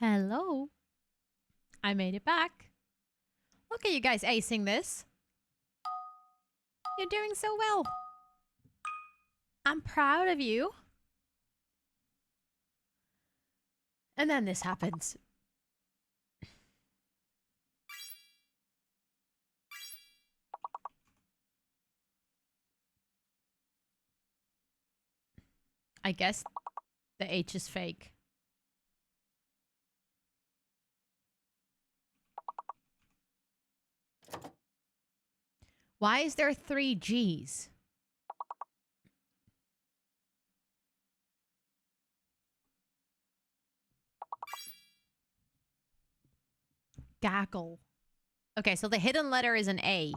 Hello. I made it back. Look at you guys acing this. You're doing so well. I'm proud of you. And then this happens. I guess the H is fake. Why is there 3 G's? Gaggle. Okay, so the hidden letter is an A.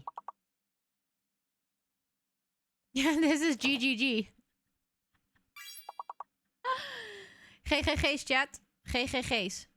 Yeah, this is GGG. GGG's chat. GGG's.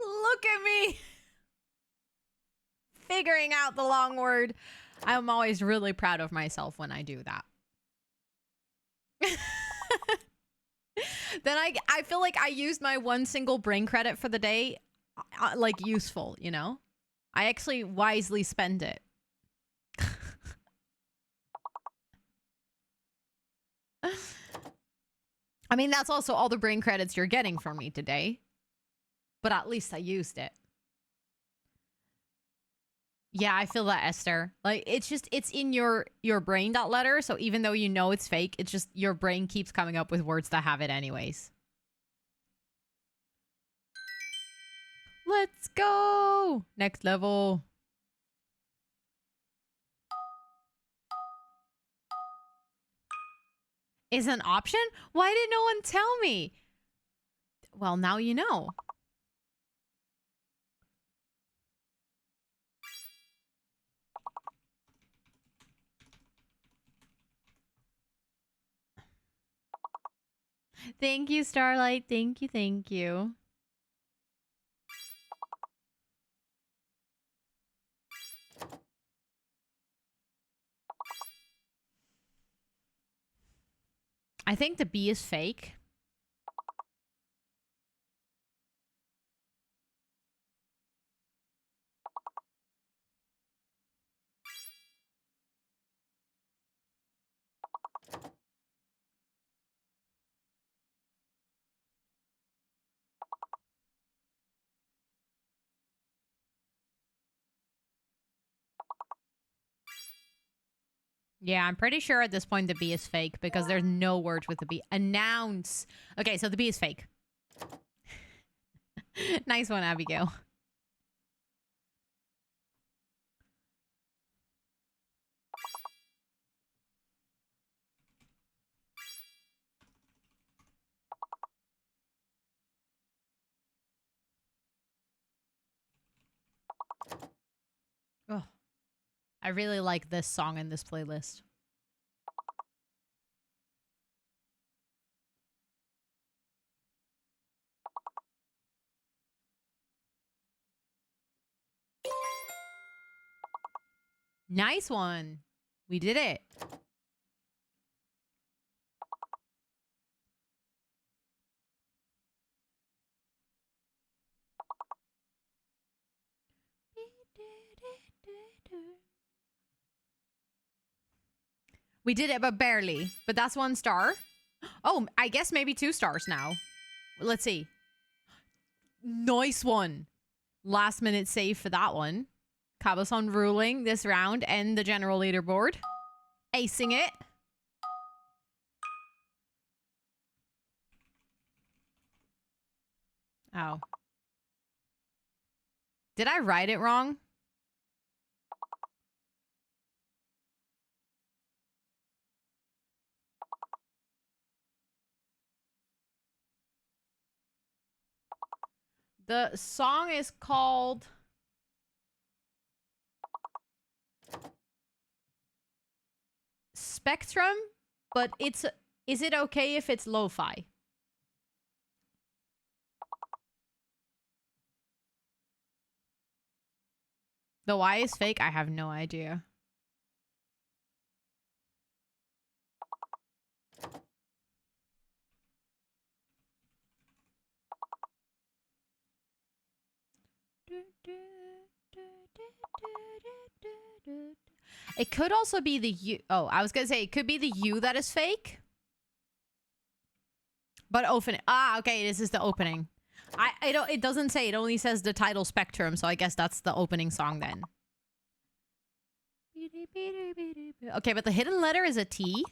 Look at me. Figuring out the long word. I'm always really proud of myself when I do that. Then I feel like I used my one single brain credit for the day, like useful, you know? I actually wisely spend it. I mean, that's also all the brain credits you're getting from me today. But at least I used it. Yeah, I feel that, Esther. Like, it's just, it's in your brain, that letter. So even though you know it's fake, it's just your brain keeps coming up with words that have it anyways. Let's go! Next level. Is an option? Why did no one tell me? Well, now you know. Thank you, Starlight. Thank you, thank you. I think the B is fake. Yeah, I'm pretty sure at this point the B is fake because there's no word with the B. Announce. Okay, so the B is fake. Nice one, Abigail. Oh, I really like this song in this playlist. Nice one. We did it. We did it, but barely. But that's 1 star. Oh, I guess maybe 2 stars now. Let's see. Nice one. Last minute save for that one. Cabazon ruling this round and the general leaderboard. Acing it. Oh. Did I write it wrong? The song is called Spectrum, but it's... Is it okay if it's lo-fi? The Y is fake? I have no idea. It could also be the U. Oh, I was gonna say it could be the U that is fake. But open it. Ah, okay, this is the opening. I don't. It doesn't say. It only says the title Spectrum, so I guess that's the opening song then. Okay, but the hidden letter is a T.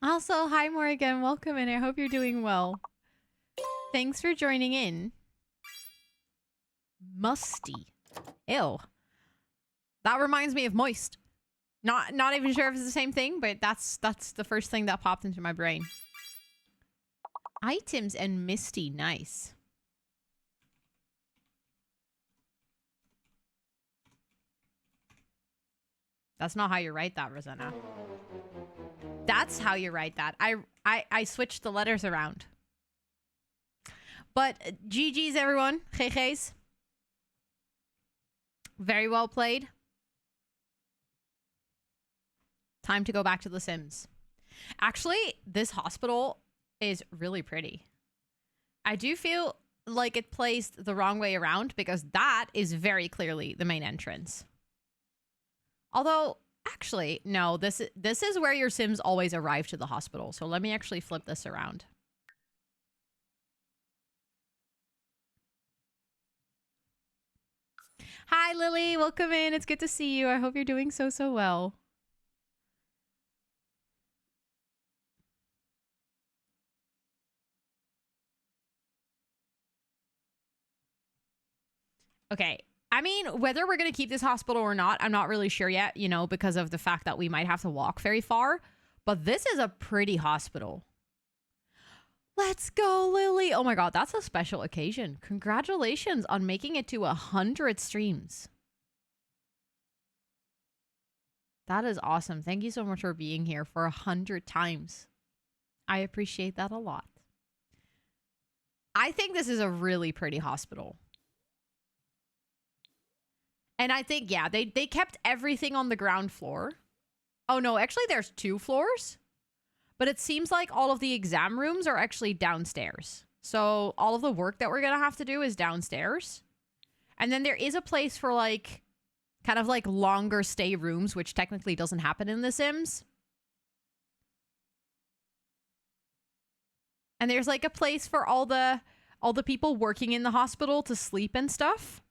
Also, hi Morgan, welcome in. I hope you're doing well. Thanks for joining in. Musty. Ew. That reminds me of moist. Not even sure if it's the same thing, but that's the first thing that popped into my brain. Items and misty, nice. That's not how you write that, Rosanna. That's how you write that. I switched the letters around. But GG's everyone. GG's. Very well played. Time to go back to The Sims. Actually, this hospital is really pretty. I do feel like it placed the wrong way around because that is very clearly the main entrance. Although, actually, no, this is where your Sims always arrive to the hospital. So let me actually flip this around. Hi, Lily. Welcome in. It's good to see you. I hope you're doing so well. Okay. I mean, whether we're going to keep this hospital or not, I'm not really sure yet, you know, because of the fact that we might have to walk very far. But this is a pretty hospital. Let's go, Lily. Oh my God, that's a special occasion. Congratulations on making it to 100 streams. That is awesome. Thank you so much for being here for 100 times. I appreciate that a lot. I think this is a really pretty hospital. And I think, yeah, they kept everything on the ground floor. Oh, no, actually, there's 2 floors. But it seems like all of the exam rooms are actually downstairs. So all of the work that we're going to have to do is downstairs. And then there is a place for, like, kind of like longer stay rooms, which technically doesn't happen in The Sims. And there's, like, a place for all the people working in the hospital to sleep and stuff.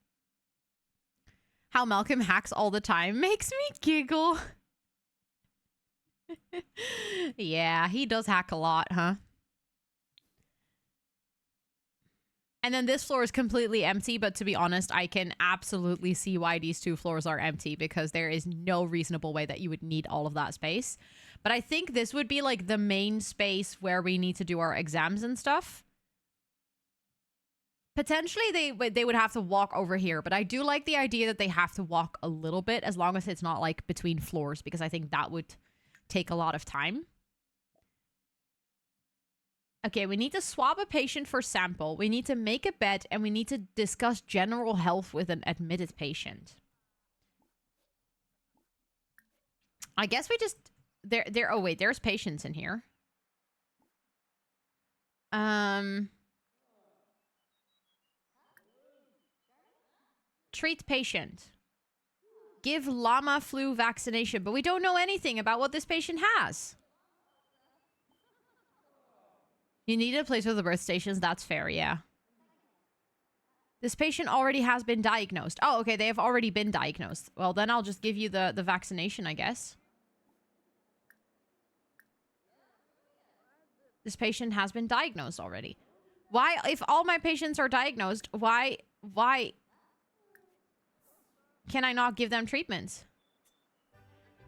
How Malcolm hacks all the time makes me giggle. Yeah, he does hack a lot, huh? And then this floor is completely empty, but to be honest, I can absolutely see why these 2 floors are empty because there is no reasonable way that you would need all of that space. But I think this would be like the main space where we need to do our exams and stuff. Potentially, they would have to walk over here, but I do like the idea that they have to walk a little bit as long as it's not like between floors because I think that would take a lot of time. Okay, we need to swab a patient for sample. We need to make a bed and we need to discuss general health with an admitted patient. I guess we just... Oh, wait, there's patients in here. Treat patient. Give llama flu vaccination. But we don't know anything about what this patient has. You need a place with the birth stations. That's fair, yeah. This patient already has been diagnosed. Oh, okay. They have already been diagnosed. Well, then I'll just give you the vaccination, I guess. This patient has been diagnosed already. Why, if all my patients are diagnosed, why can I not give them treatments?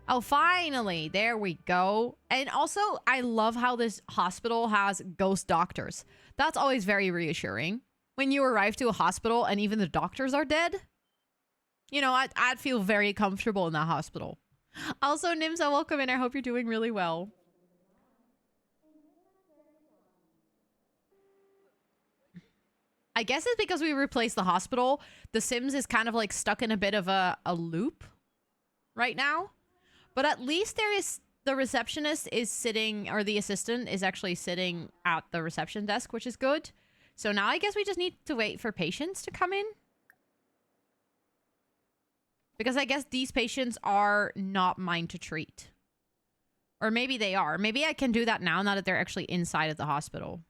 Oh, finally. There we go. And also, I love how this hospital has ghost doctors. That's always very reassuring. When you arrive to a hospital and even the doctors are dead, you know, I'd feel very comfortable in that hospital. Also, Nimsa, welcome in. I hope you're doing really well. I guess it's because we replaced the hospital. The Sims is kind of like stuck in a bit of a loop right now. But at least there is the receptionist is sitting, or the assistant is actually sitting at the reception desk, which is good. So now I guess we just need to wait for patients to come in. Because I guess these patients are not mine to treat. Or maybe they are. Maybe I can do that now that they're actually inside of the hospital.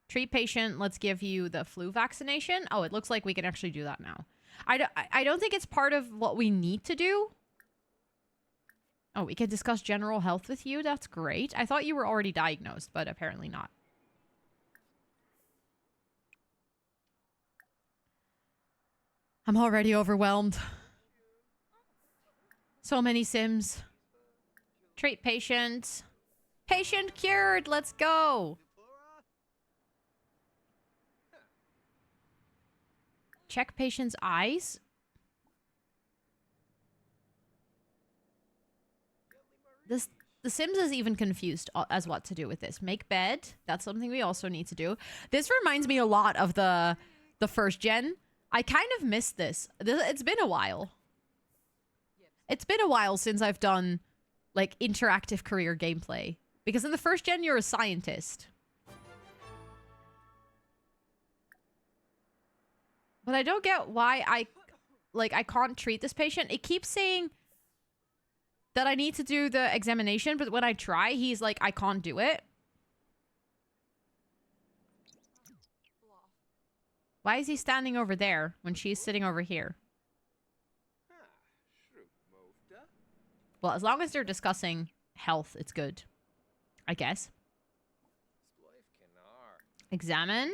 Treat patient, let's give you the flu vaccination. Oh, it looks like we can actually do that now. I don't think it's part of what we need to do. Oh, we can discuss general health with you. That's great. I thought you were already diagnosed, but apparently not. I'm already overwhelmed. So many Sims. Treat patient. Patient cured. Let's go. Check patient's eyes. The Sims is even confused as what to do with this. Make bed. That's something we also need to do. This reminds me a lot of the first gen. I kind of missed this. It's been a while. It's been a while since I've done like interactive career gameplay. Because in the first gen, you're a scientist. But I don't get why I can't treat this patient. It keeps saying that I need to do the examination, but when I try, he's like, I can't do it. Why is he standing over there when she's sitting over here? Well, as long as they're discussing health, it's good. I guess. Examine.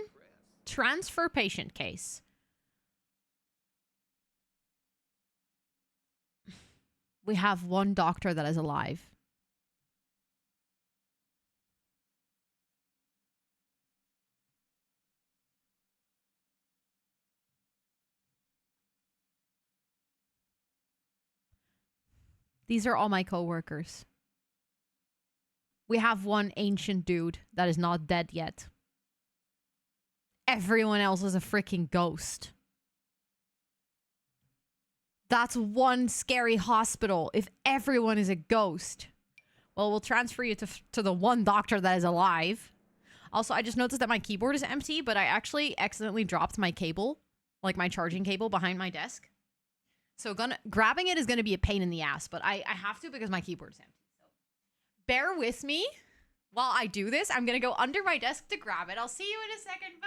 Transfer patient case. We have one doctor that is alive. These are all my coworkers. We have one ancient dude that is not dead yet. Everyone else is a freaking ghost. That's one scary hospital if everyone is a ghost. Well, we'll transfer you to the one doctor that is alive. Also, I just noticed that my keyboard is empty, but I actually accidentally dropped my cable, like my charging cable behind my desk. So grabbing it is going to be a pain in the ass, but I have to because my keyboard is empty. So bear with me while I do this. I'm going to go under my desk to grab it. I'll see you in a second. Bye.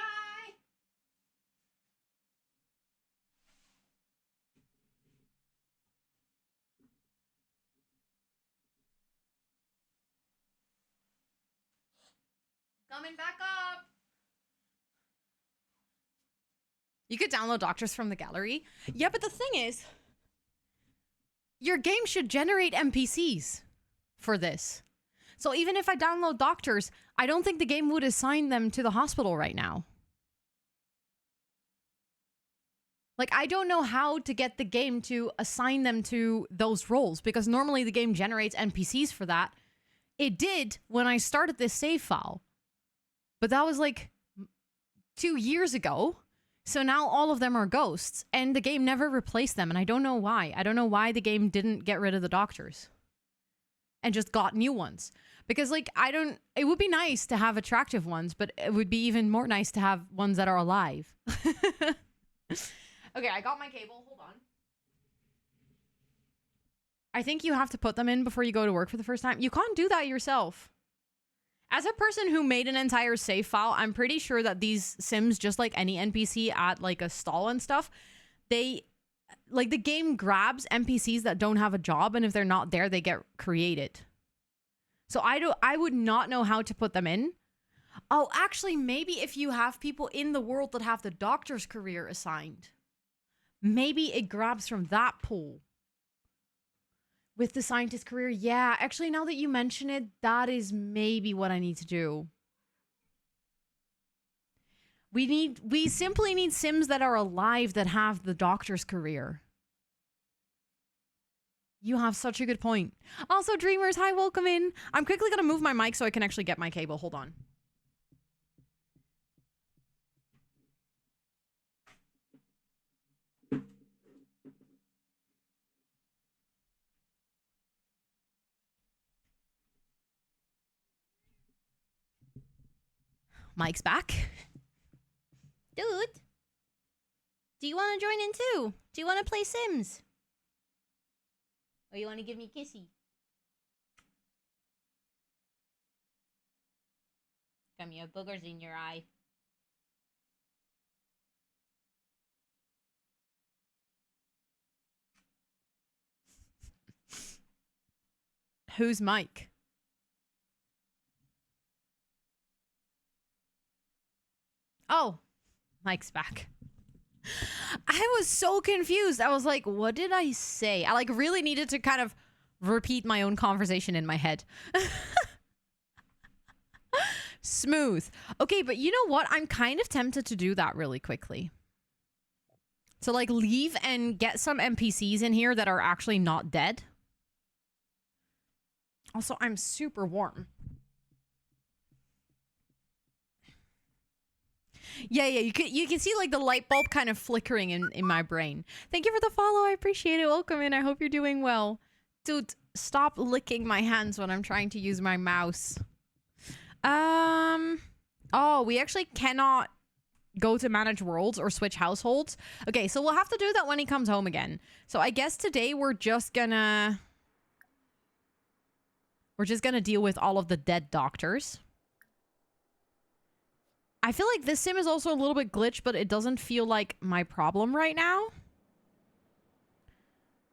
Coming back up. You could download doctors from the gallery. Yeah, but the thing is, your game should generate NPCs for this. So even if I download doctors, I don't think the game would assign them to the hospital right now. Like, I don't know how to get the game to assign them to those roles, because normally the game generates NPCs for that. It did when I started this save file. But that was like 2 years ago. So now all of them are ghosts, and the game never replaced them, and I don't know why. I don't know why the game didn't get rid of the doctors and just got new ones. Because, like, it would be nice to have attractive ones, but it would be even more nice to have ones that are alive. Okay, I got my cable. Hold on. I think you have to put them in before you go to work for the first time. You can't do that yourself. As a person who made an entire save file, I'm pretty sure that these Sims, just like any NPC at like a stall and stuff, the game grabs NPCs that don't have a job, and if they're not there, they get created. So I would not know how to put them in. Oh, actually, maybe if you have people in the world that have the doctor's career assigned. Maybe it grabs from that pool. With the scientist career, yeah. Actually, now that you mention it, that is maybe what I need to do. We simply need Sims that are alive that have the doctor's career. You have such a good point. Also, Dreamers, hi, welcome in. I'm quickly gonna move my mic so I can actually get my cable. Hold on. Mike's back. Dude, do you want to join in too? Do you want to play Sims? Or you want to give me a kissy? Come, you have boogers in your eye. Who's Mike? Oh, Mike's back. I was so confused. I was like, what did I say? I like really needed to kind of repeat my own conversation in my head. Smooth. Okay, but you know what? I'm kind of tempted to do that really quickly. So like leave and get some NPCs in here that are actually not dead. Also, I'm super warm. Yeah, you can see like the light bulb kind of flickering in my brain. Thank you for the follow. I appreciate it. Welcome in. I hope you're doing well. Dude, stop licking my hands when I'm trying to use my mouse. Oh, we actually cannot go to manage worlds or switch households. Okay, so we'll have to do that when he comes home again. So I guess today we're just gonna deal with all of the dead doctors. I feel like this sim is also a little bit glitched, but it doesn't feel like my problem right now.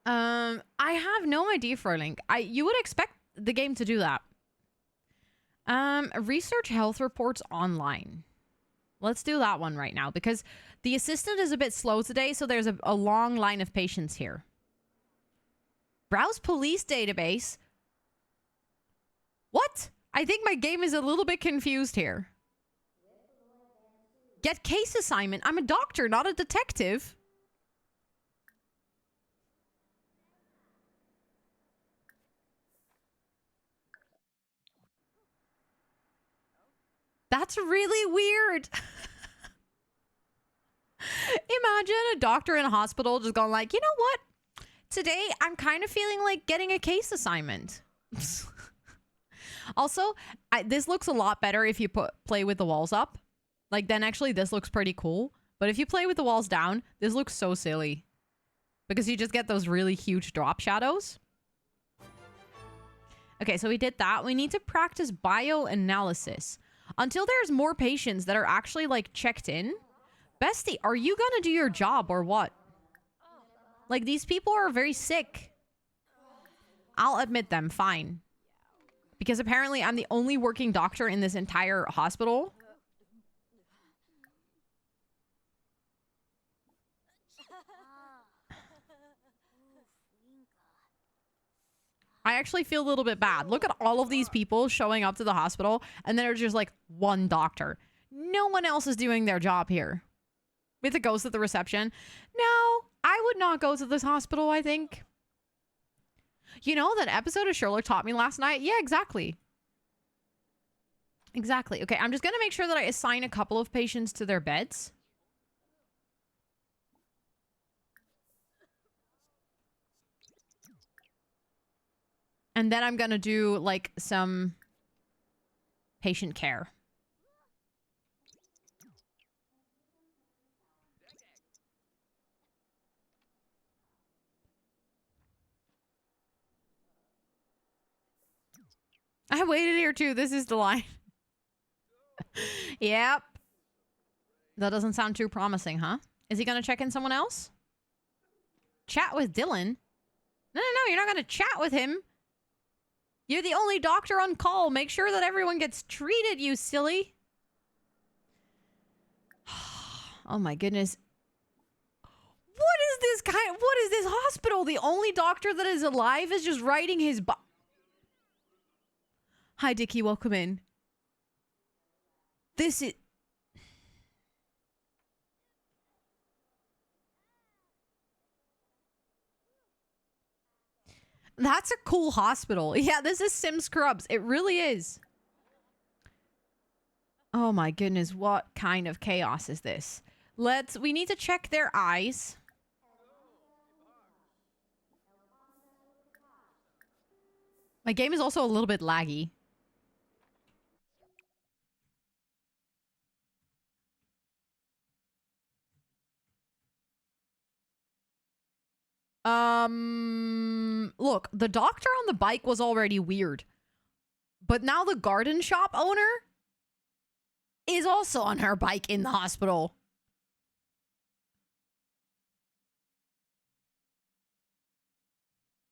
I have no idea, Frolink. You would expect the game to do that. Research health reports online. Let's do that one right now because the assistant is a bit slow today, so there's a long line of patients here. Browse police database. What? I think my game is a little bit confused here. Get case assignment. I'm a doctor, not a detective. That's really weird. Imagine a doctor in a hospital just going like, you know what? Today, I'm kind of feeling like getting a case assignment. Also, this looks a lot better if you play with the walls up. Like, then actually this looks pretty cool. But if you play with the walls down, this looks so silly. Because you just get those really huge drop shadows. Okay, so we did that. We need to practice bioanalysis. Until there's more patients that are actually, like, checked in. Bestie, are you gonna do your job or what? Like, these people are very sick. I'll admit them, fine. Because apparently I'm the only working doctor in this entire hospital. I actually feel a little bit bad. Look at all of these people showing up to the hospital, and there's just like one doctor. No one else is doing their job here. With a ghost at the reception. No, I would not go to this hospital, I think. You know, that episode of Sherlock taught me last night? Yeah, exactly. Exactly. Okay, I'm just going to make sure that I assign a couple of patients to their beds. And then I'm going to do, like, some patient care. I waited here, too. This is the line. Yep. That doesn't sound too promising, huh? Is he going to check in someone else? Chat with Dylan? No, you're not going to chat with him. You're the only doctor on call. Make sure that everyone gets treated, you silly. Oh my goodness. What is this kind? What is this hospital? The only doctor that is alive is just writing his. Hi, Dickie. Welcome in. This is. That's a cool hospital. Yeah, this is Sim Scrubs. It really is. Oh my goodness, what kind of chaos is this? We need to check their eyes. My game is also a little bit laggy. Look, the doctor on the bike was already weird. But now the garden shop owner is also on her bike in the hospital.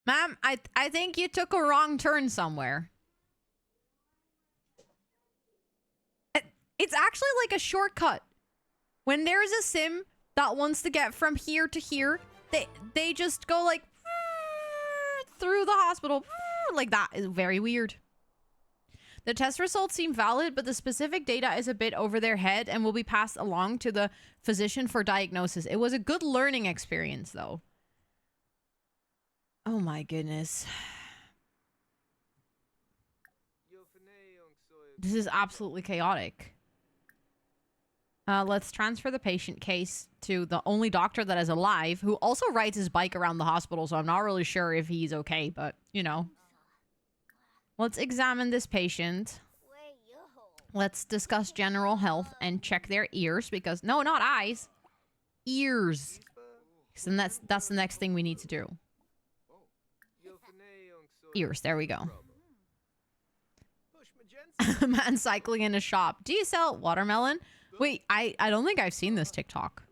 Ma'am, I think you took a wrong turn somewhere. It's actually like a shortcut. When there's a sim that wants to get from here to here, they just go like through the hospital like that. Is very weird. The test results seem valid, but the specific data is a bit over their head and will be passed along to the physician for diagnosis. It was a good learning experience, though. Oh my goodness. This is absolutely chaotic. Let's transfer the patient case to the only doctor that is alive, who also rides his bike around the hospital, so I'm not really sure if he's okay, but, you know. Let's examine this patient. Let's discuss general health and check their ears, because... No, not eyes. Ears. So that's the next thing we need to do. Ears, there we go. Man cycling in a shop. Do you sell watermelon? Wait, I don't think I've seen this TikTok.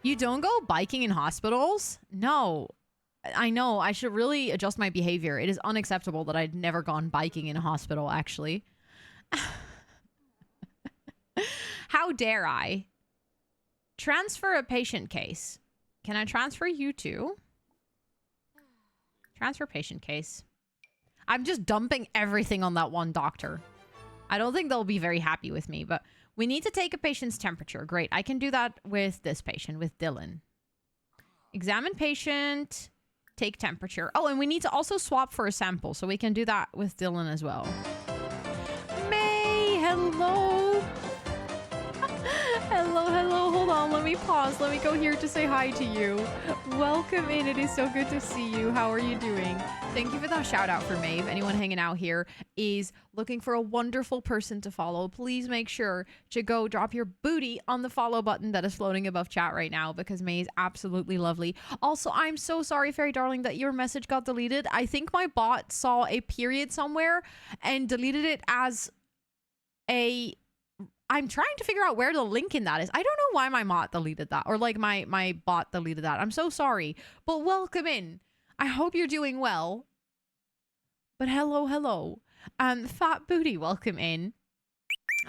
You don't go biking in hospitals? No. I know, I should really adjust my behavior. It is unacceptable that I'd never gone biking in a hospital, actually. How dare I? Transfer a patient case. Can I transfer you to? Transfer patient case. I'm just dumping everything on that one doctor. I don't think they'll be very happy with me, but we need to take a patient's temperature. Great, I can do that with this patient, with Dylan. Examine patient, take temperature. Oh, and we need to also swap for a sample, so we can do that with Dylan as well. May, hello. Hello. Hold on, let me pause. Let me go here to say hi to you. Welcome in. It is so good to see you. How are you doing? Thank you for that shout out for Maeve. Anyone hanging out here is looking for a wonderful person to follow. Please make sure to go drop your booty on the follow button that is floating above chat right now, because May is absolutely lovely. Also, I'm so sorry, Fairy Darling, that your message got deleted. I think my bot saw a period somewhere and deleted it as a... I'm trying to figure out where the link in that is. I don't know why my bot deleted that, or like my bot deleted that. I'm so sorry, but welcome in. I hope you're doing well. But hello. Fat Booty, welcome in.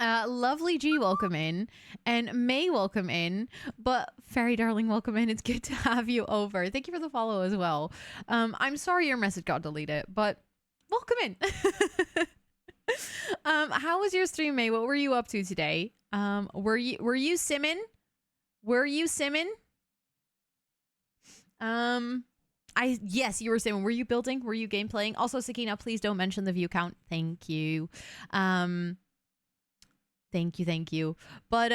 Lovely G, welcome in. And May, welcome in. But Fairy Darling, welcome in. It's good to have you over. Thank you for the follow as well. I'm sorry your message got deleted, but welcome in. How was your stream, May? What were you up to today? Were you simming? Were you simming? Yes, you were simming. Were you building? Were you game playing? Also, Sakina, please don't mention the view count. Thank you. Thank you. But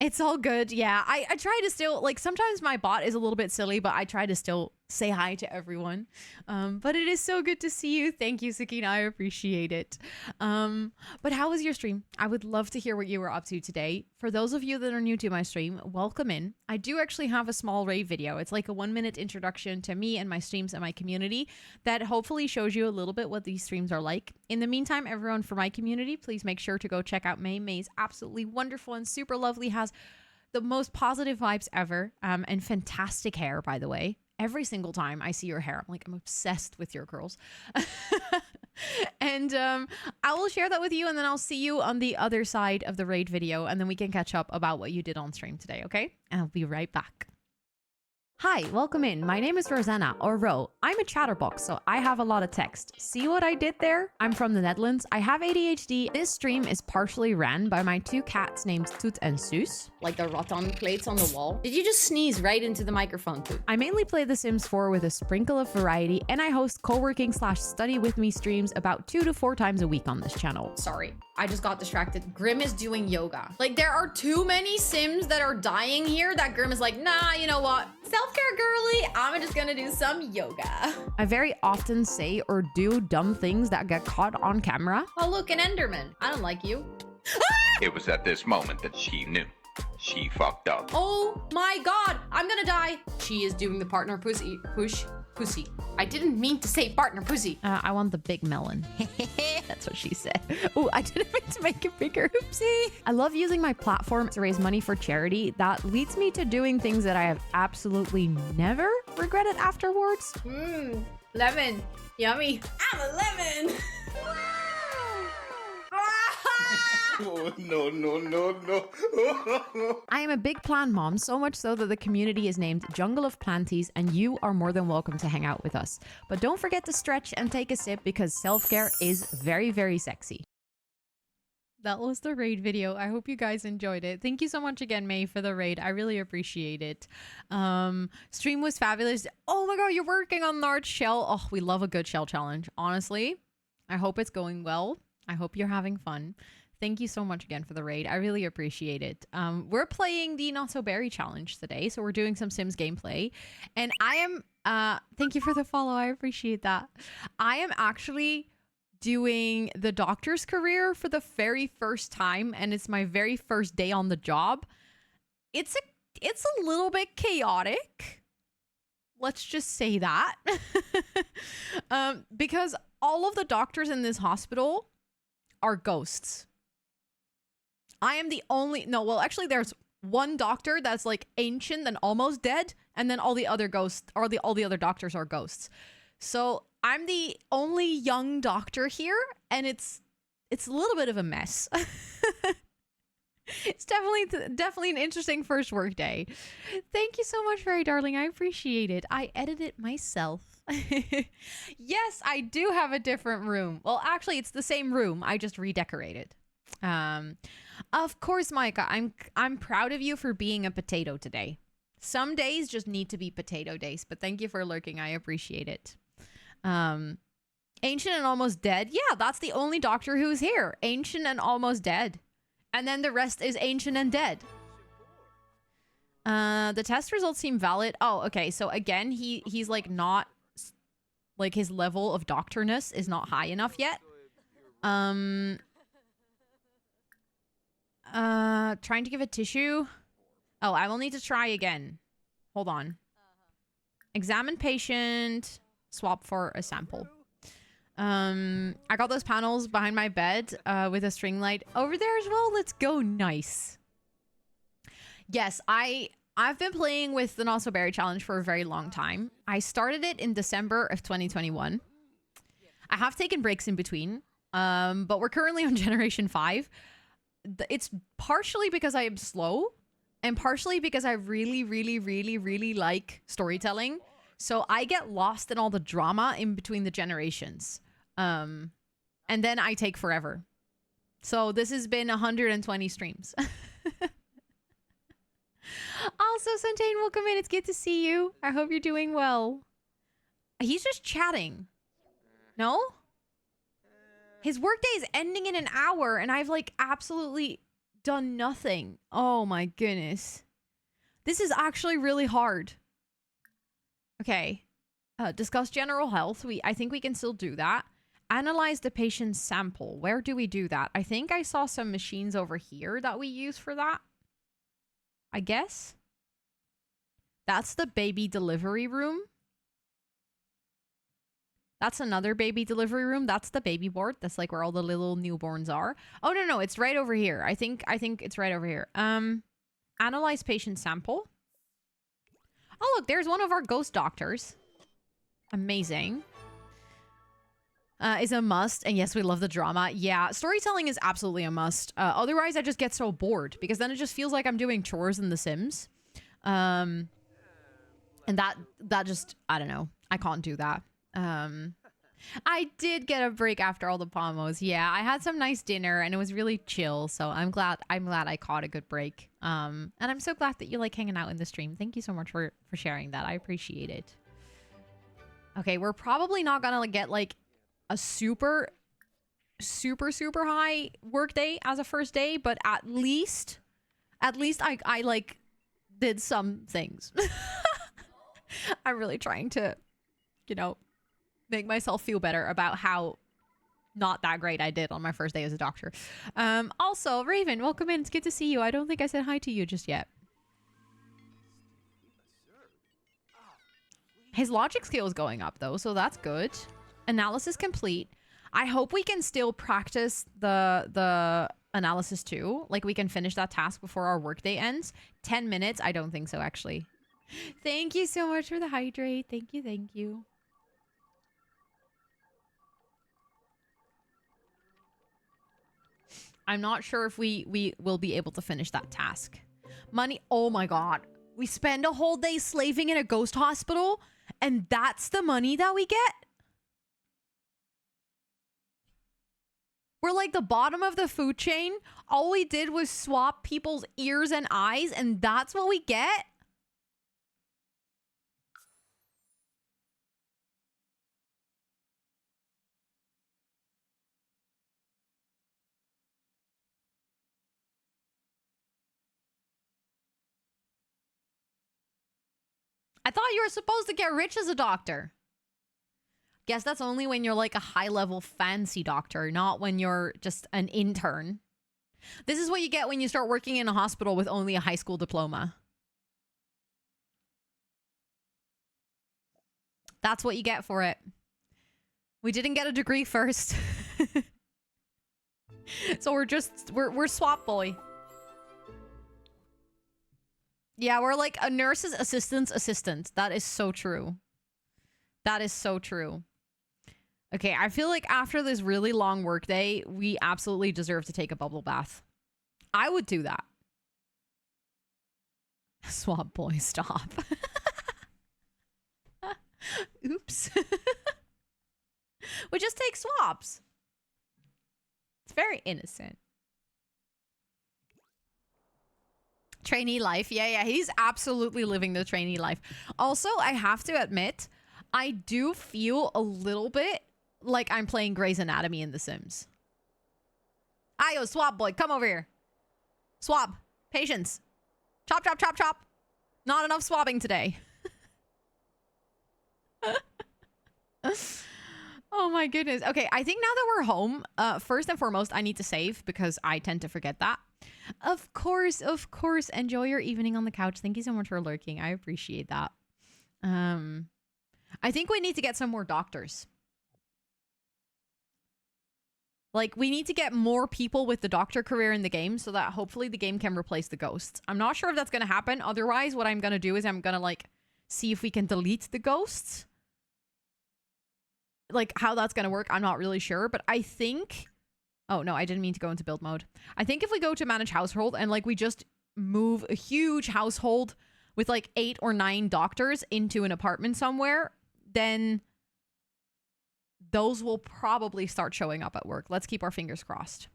it's all good. Yeah, I try to still, like, sometimes my bot is a little bit silly, but I try to still say hi to everyone. But it is so good to see you. Thank you, Sakina. I appreciate it. But how was your stream? I would love to hear what you were up to today. For those of you that are new to my stream, welcome in. I do actually have a small rave video. It's like a 1-minute introduction to me and my streams and my community that hopefully shows you a little bit what these streams are like. In the meantime, everyone from my community, please make sure to go check out May. May's absolutely wonderful and super lovely, has the most positive vibes ever, and fantastic hair, by the way. Every single time I see your hair, I'm obsessed with your curls. And I will share that with you, and then I'll see you on the other side of the raid video, and then we can catch up about what you did on stream today, okay? And I'll be right back. Hi, welcome in. My name is Rosanna, or Ro. I'm a chatterbox, so I have a lot of text. See what I did there? I'm from the Netherlands. I have ADHD. This stream is partially ran by my two cats named Toet and Soes. Like the rattan plates on the wall. Did you just sneeze right into the microphone, too? I mainly play The Sims 4 with a sprinkle of variety, and I host co-working/study with me streams about 2 to 4 times a week on this channel. Sorry, I just got distracted. Grim is doing yoga. Like, there are too many Sims that are dying here that Grim is like, nah, you know what? Self-care girly, I'm just gonna do some yoga. I very often say or do dumb things that get caught on camera. Oh, look, an Enderman. I don't like you. It was at this moment that she knew. She fucked up. Oh my god, I'm gonna die. She is doing the partner pussy. Pussy. I didn't mean to say partner pussy. I want the big melon. That's what she said. Oh, I didn't mean to make it bigger. Oopsie. I love using my platform to raise money for charity. That leads me to doing things that I have absolutely never regretted afterwards. Lemon. Yummy. I'm a lemon. Oh, no, no, no, no. I am a big plant mom, so much so that the community is named Jungle of Planties, and you are more than welcome to hang out with us. But don't forget to stretch and take a sip, because self-care is very, very sexy. That was the raid video. I hope you guys enjoyed it. Thank you so much again, May, for the raid. I really appreciate it. Stream was fabulous. Oh my god, you're working on large shell. Oh, we love a good shell challenge. Honestly, I hope it's going well. I hope you're having fun. Thank you so much again for the raid. I really appreciate it. We're playing the Not So Berry challenge today, so we're doing some Sims gameplay. And I am, thank you for the follow. I appreciate that. I am actually doing the doctor's career for the very first time, and it's my very first day on the job. It's a little bit chaotic. Let's just say that. Because all of the doctors in this hospital are ghosts. I am the only, no, well, actually there's one doctor that's like ancient and almost dead, and then all the other ghosts, or all the other doctors are ghosts. So I'm the only young doctor here, and it's a little bit of a mess. It's definitely an interesting first work day. Thank you so much, Very Darling. I appreciate it. I edit it myself. Yes, I do have a different room. Well, actually, it's the same room. I just redecorated. Of course, Micah, I'm proud of you for being a potato today. Some days just need to be potato days, but thank you for lurking. I appreciate it. Ancient and Almost Dead. Yeah, that's the only doctor who's here. Ancient and Almost Dead. And then the rest is Ancient and Dead. The test results seem valid. Oh, okay. So again, he's like not, like his level of doctorness is not high enough yet. Trying to give a tissue. Oh, I will need to try again. Hold on. Examine patient. Swap for a sample. I got those panels behind my bed with a string light over there as well. Let's go. Nice. Yes, I've been playing with the Not So Berry challenge for a very long time. I started it in December of 2021. I have taken breaks in between, but we're currently on Generation 5. It's partially because I am slow, and partially because I really, really, really, really like storytelling. So I get lost in all the drama in between the generations. And then I take forever. So this has been 120 streams. Also, Santane, welcome in. It's good to see you. I hope you're doing well. He's just chatting. No? His workday is ending in an hour, and I've like absolutely done nothing. Oh my goodness. This is actually really hard. Okay. Discuss general health. I think we can still do that. Analyze the patient's sample. Where do we do that? I think I saw some machines over here that we use for that. I guess. That's the baby delivery room. That's another baby delivery room. That's the baby ward. That's like where all the little newborns are. Oh, no, it's right over here. I think it's right over here. Analyze patient sample. Oh, look, there's one of our ghost doctors. Amazing. is a must. And yes, we love the drama. Yeah, storytelling is absolutely a must. Otherwise, I just get so bored because then it just feels like I'm doing chores in The Sims. And that just, I don't know. I can't do that. I did get a break after all the pomos. Yeah, I had some nice dinner and it was really chill. So I'm glad I caught a good break. And I'm so glad that you like hanging out in the stream. Thank you so much for sharing that. I appreciate it. Okay, we're probably not gonna get like a super high work day as a first day, but at least I like did some things. I'm really trying to, you know, make myself feel better about how not that great I did on my first day as a doctor. Also, Raven, welcome in. It's good to see you. I don't think I said hi to you just yet. His logic skill is going up though, so that's good. Analysis complete. I hope we can still practice the analysis too. Like we can finish that task before our workday ends. 10 minutes? I don't think so actually. Thank you so much for the hydrate. Thank you, thank you. I'm not sure if we will be able to finish that task. Money, oh my god. We spend a whole day slaving in a ghost hospital, and that's the money that we get? We're like the bottom of the food chain. All we did was swap people's ears and eyes, and that's what we get? I thought you were supposed to get rich as a doctor. Guess that's only when you're like a high-level fancy doctor, not when you're just an intern. This is what you get when you start working in a hospital with only a high school diploma. That's what you get for it. We didn't get a degree first. So we're swap boy. Yeah, we're like a nurse's assistant's assistant. That is so true. That is so true. Okay, I feel like after this really long workday, we absolutely deserve to take a bubble bath. I would do that. Swap boy, stop. Oops. We just take swaps. It's very innocent. Trainee life. Yeah, he's absolutely living the trainee life. Also, I have to admit, I do feel a little bit like I'm playing Grey's Anatomy in The Sims. Ayo, swap boy, come over here. Swab. Patience. Chop, chop, chop, chop. Not enough swabbing today. Oh my goodness. Okay, I think now that we're home, first and foremost, I need to save because I tend to forget that. Of course. Enjoy your evening on the couch. Thank you so much for lurking. I appreciate that. I think we need to get some more doctors. Like, we need to get more people with the doctor career in the game so that hopefully the game can replace the ghosts. I'm not sure if that's going to happen. Otherwise, what I'm going to do is I'm going to, like, see if we can delete the ghosts. Like, how that's going to work, I'm not really sure. But I think... Oh, no, I didn't mean to go into build mode. I think if we go to manage household and, like, we just move a huge household with, like, 8 or 9 doctors into an apartment somewhere, then... those will probably start showing up at work. Let's keep our fingers crossed.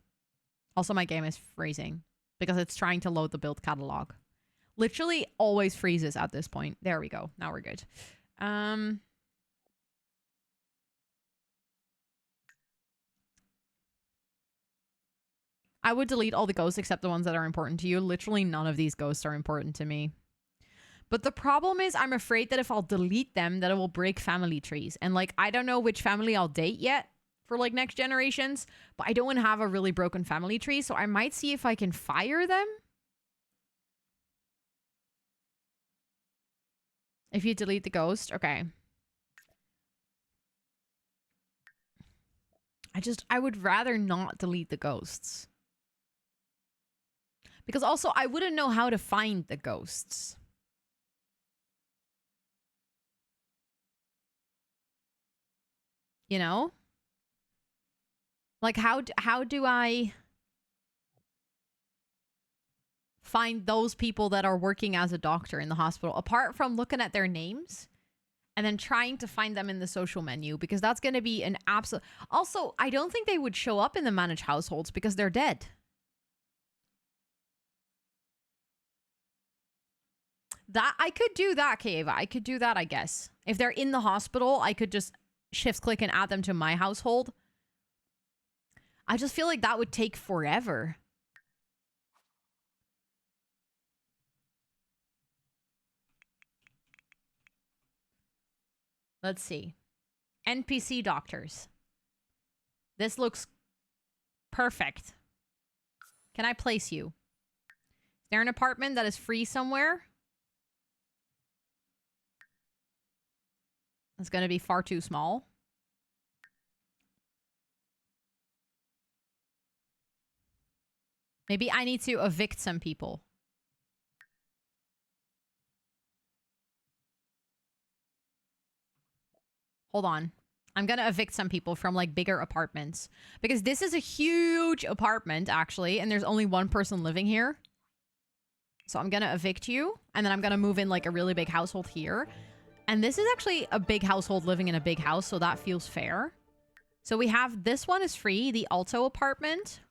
Also, my game is freezing because it's trying to load the build catalog. Literally always freezes at this point. There we go. Now we're good. I would delete all the ghosts except the ones that are important to you. Literally none of these ghosts are important to me. But the problem is I'm afraid that if I'll delete them, that it will break family trees. And, like, I don't know which family I'll date yet for, like, next generations. But I don't want to have a really broken family tree. So I might see if I can fire them. If you delete the ghost. Okay. I would rather not delete the ghosts. Because also, I wouldn't know how to find the ghosts. You know? Like, how do I find those people that are working as a doctor in the hospital, apart from looking at their names and then trying to find them in the social menu? Because that's going to be an absolute... Also, I don't think they would show up in the managed households because they're dead. That I could do that, Kava. I could do that, I guess. If they're in the hospital, I could just shift click and add them to my household. I just feel like that would take forever. Let's see. NPC doctors. This looks perfect. Can I place you? Is there an apartment that is free somewhere? It's going to be far too small. Maybe I need to evict some people. Hold on. I'm going to evict some people from like bigger apartments. Because this is a huge apartment actually. And there's only one person living here. So I'm going to evict you. And then I'm going to move in like a really big household here. And this is actually a big household living in a big house. So that feels fair. So we have this one is free. The Alto apartment.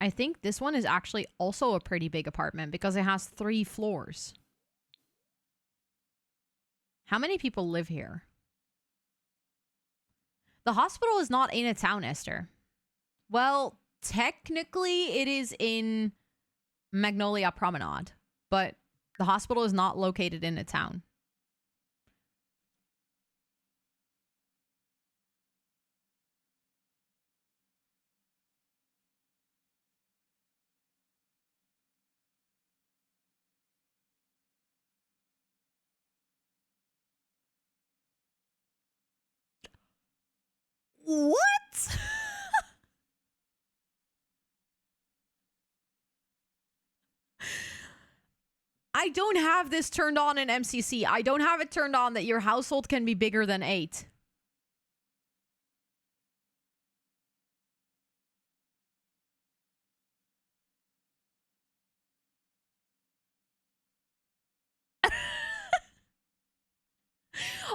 I think this one is actually also a pretty big apartment because it has 3 floors. How many people live here? The hospital is not in a town, Esther. Well, technically it is in Magnolia Promenade, but the hospital is not located in a town. What? I don't have this turned on in MCC. I don't have it turned on that your household can be bigger than 8.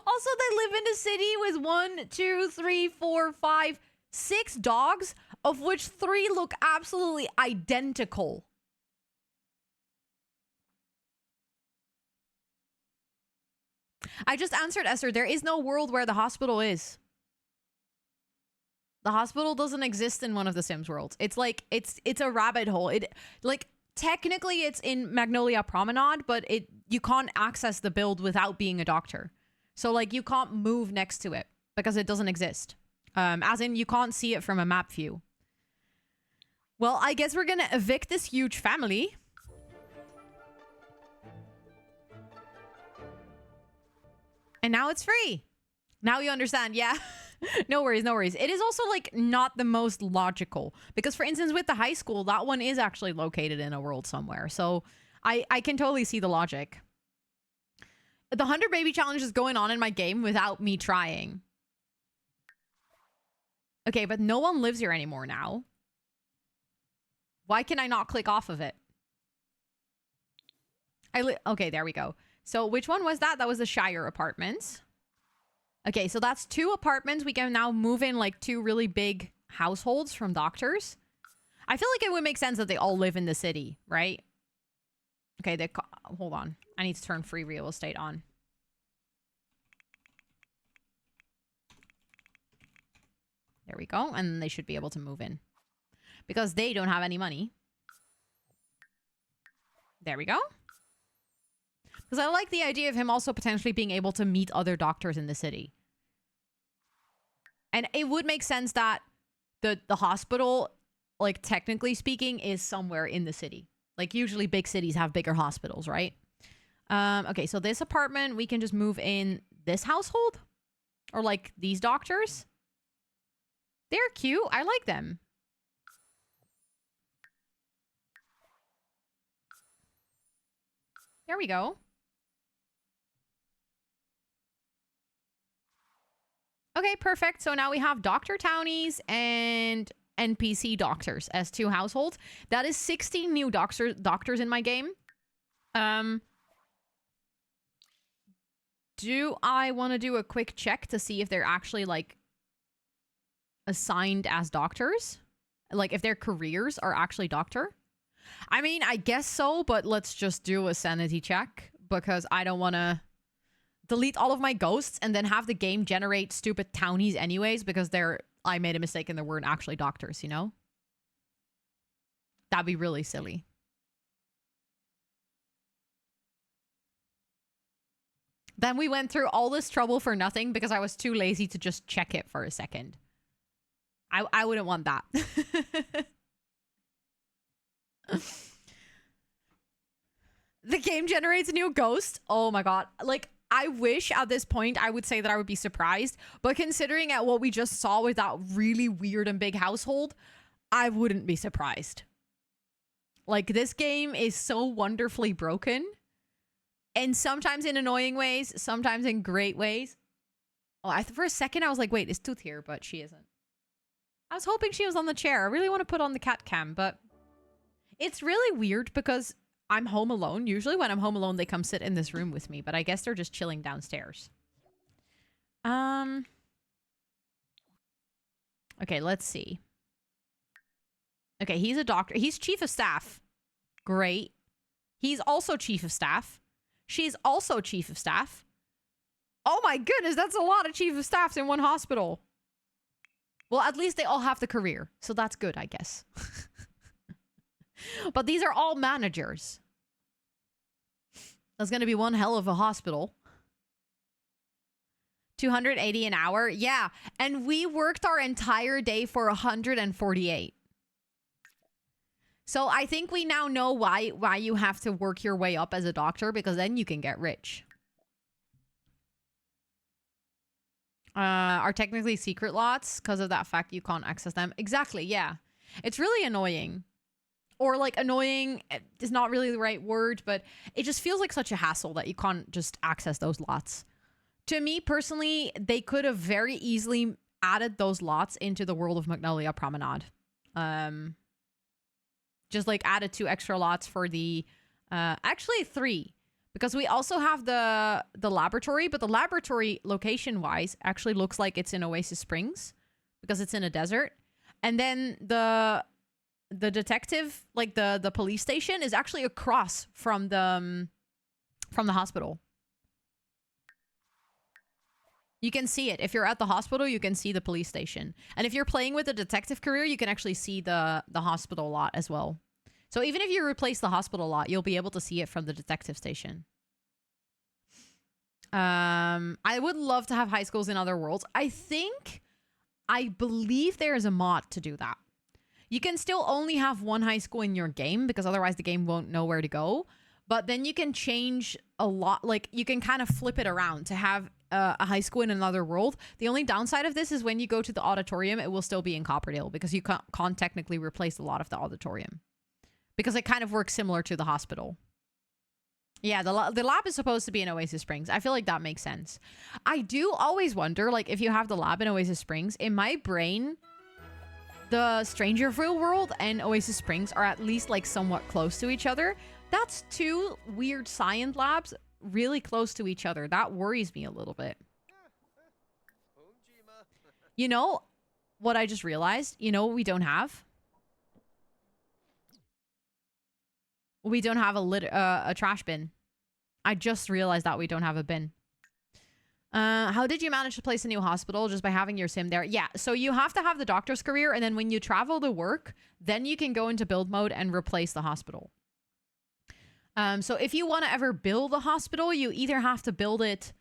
Also, they live in a city with 1, 2, 3, 4, 5, 6 dogs, of which 3 look absolutely identical. I just answered Esther. There is no world where the hospital is. The hospital doesn't exist in one of the Sims worlds. It's like it's a rabbit hole. It like technically it's in Magnolia Promenade, but you can't access the build without being a doctor. So like you can't move next to it because it doesn't exist. As in you can't see it from a map view. Well, I guess we're gonna evict this huge family. And now it's free. Now you understand. Yeah. No worries, no worries. It is also like not the most logical because for instance with the high school, that one is actually located in a world somewhere. So I can totally see the logic. The 100 baby challenge is going on in my game without me trying. Okay, but no one lives here anymore now. Why can I not click off of it? Okay, there we go. So which one was that? That was the Shire apartments. Okay, so that's 2 apartments. We can now move in like 2 really big households from doctors. I feel like it would make sense that they all live in the city, right? Okay, hold on. I need to turn free real estate on. There we go. And they should be able to move in. Because they don't have any money. There we go. Because I like the idea of him also potentially being able to meet other doctors in the city. And it would make sense that the hospital, like technically speaking, is somewhere in the city. Like usually big cities have bigger hospitals, right? Okay, so this apartment, we can just move in this household. Or like these doctors. They're cute. I like them. There we go. Okay, perfect. So now we have Dr. Townies and NPC doctors as 2 households. That is 16 new doctors in my game. Do I want to do a quick check to see if they're actually, like, assigned as doctors? Like, if their careers are actually doctor? I mean, I guess so, but let's just do a sanity check because I don't want to delete all of my ghosts and then have the game generate stupid townies anyways because I made a mistake and they weren't actually doctors, you know? That'd be really silly. Then we went through all this trouble for nothing because I was too lazy to just check it for a second. I wouldn't want that. The game generates a new ghost. Oh my god. Like, I wish at this point I would say that I would be surprised, but considering at what we just saw with that really weird and big household, I wouldn't be surprised. Like, this game is so wonderfully broken. And sometimes in annoying ways, sometimes in great ways. Oh, for a second I was like, wait, is Tooth here? But she isn't. I was hoping she was on the chair. I really want to put on the cat cam, but it's really weird because I'm home alone. Usually when I'm home alone, they come sit in this room with me, but I guess they're just chilling downstairs. Okay, let's see. Okay, he's a doctor. He's chief of staff. Great. He's also chief of staff. She's also chief of staff. Oh my goodness, that's a lot of chief of staffs in one hospital. Well, at least they all have the career, so that's good, I guess. But these are all managers. That's going to be one hell of a hospital. 280 an hour? Yeah, and we worked our entire day for 148. So I think we now know why you have to work your way up as a doctor, because then you can get rich. Are technically secret lots because of that fact you can't access them. Exactly, yeah. It's really annoying. Or, like, annoying is not really the right word, but it just feels like such a hassle that you can't just access those lots. To me, personally, they could have very easily added those lots into the World of Magnolia Promenade. Just, like, added 2 extra lots for the... actually, 3. Because we also have the laboratory, but the laboratory, location-wise, actually looks like it's in Oasis Springs. Because it's in a desert. And then the detective, like the police station, is actually across from the hospital. You can see it. If you're at the hospital, you can see the police station. And if you're playing with a detective career, you can actually see the hospital lot as well. So even if you replace the hospital lot, you'll be able to see it from the detective station. I would love to have high schools in other worlds. I believe there is a mod to do that. You can still only have one high school in your game because otherwise the game won't know where to go. But then you can change a lot. Like, you can kind of flip it around to have a high school in another world. The only downside of this is when you go to the auditorium, it will still be in Copperdale because you can't technically replace a lot of the auditorium. Because it kind of works similar to the hospital. Yeah, the lab is supposed to be in Oasis Springs. I feel like that makes sense. I do always wonder, like, if you have the lab in Oasis Springs, in my brain, the Strangerville world and Oasis Springs are at least, like, somewhat close to each other. That's 2 weird science labs really close to each other. That worries me a little bit. You know what I just realized? You know what we don't have? We don't have a trash bin. I just realized that we don't have a bin. How did you manage to place a new hospital? Just by having your sim there? Yeah, so you have to have the doctor's career, and then when you travel to work, then you can go into build mode and replace the hospital. So if you want to ever build a hospital, you either have to build it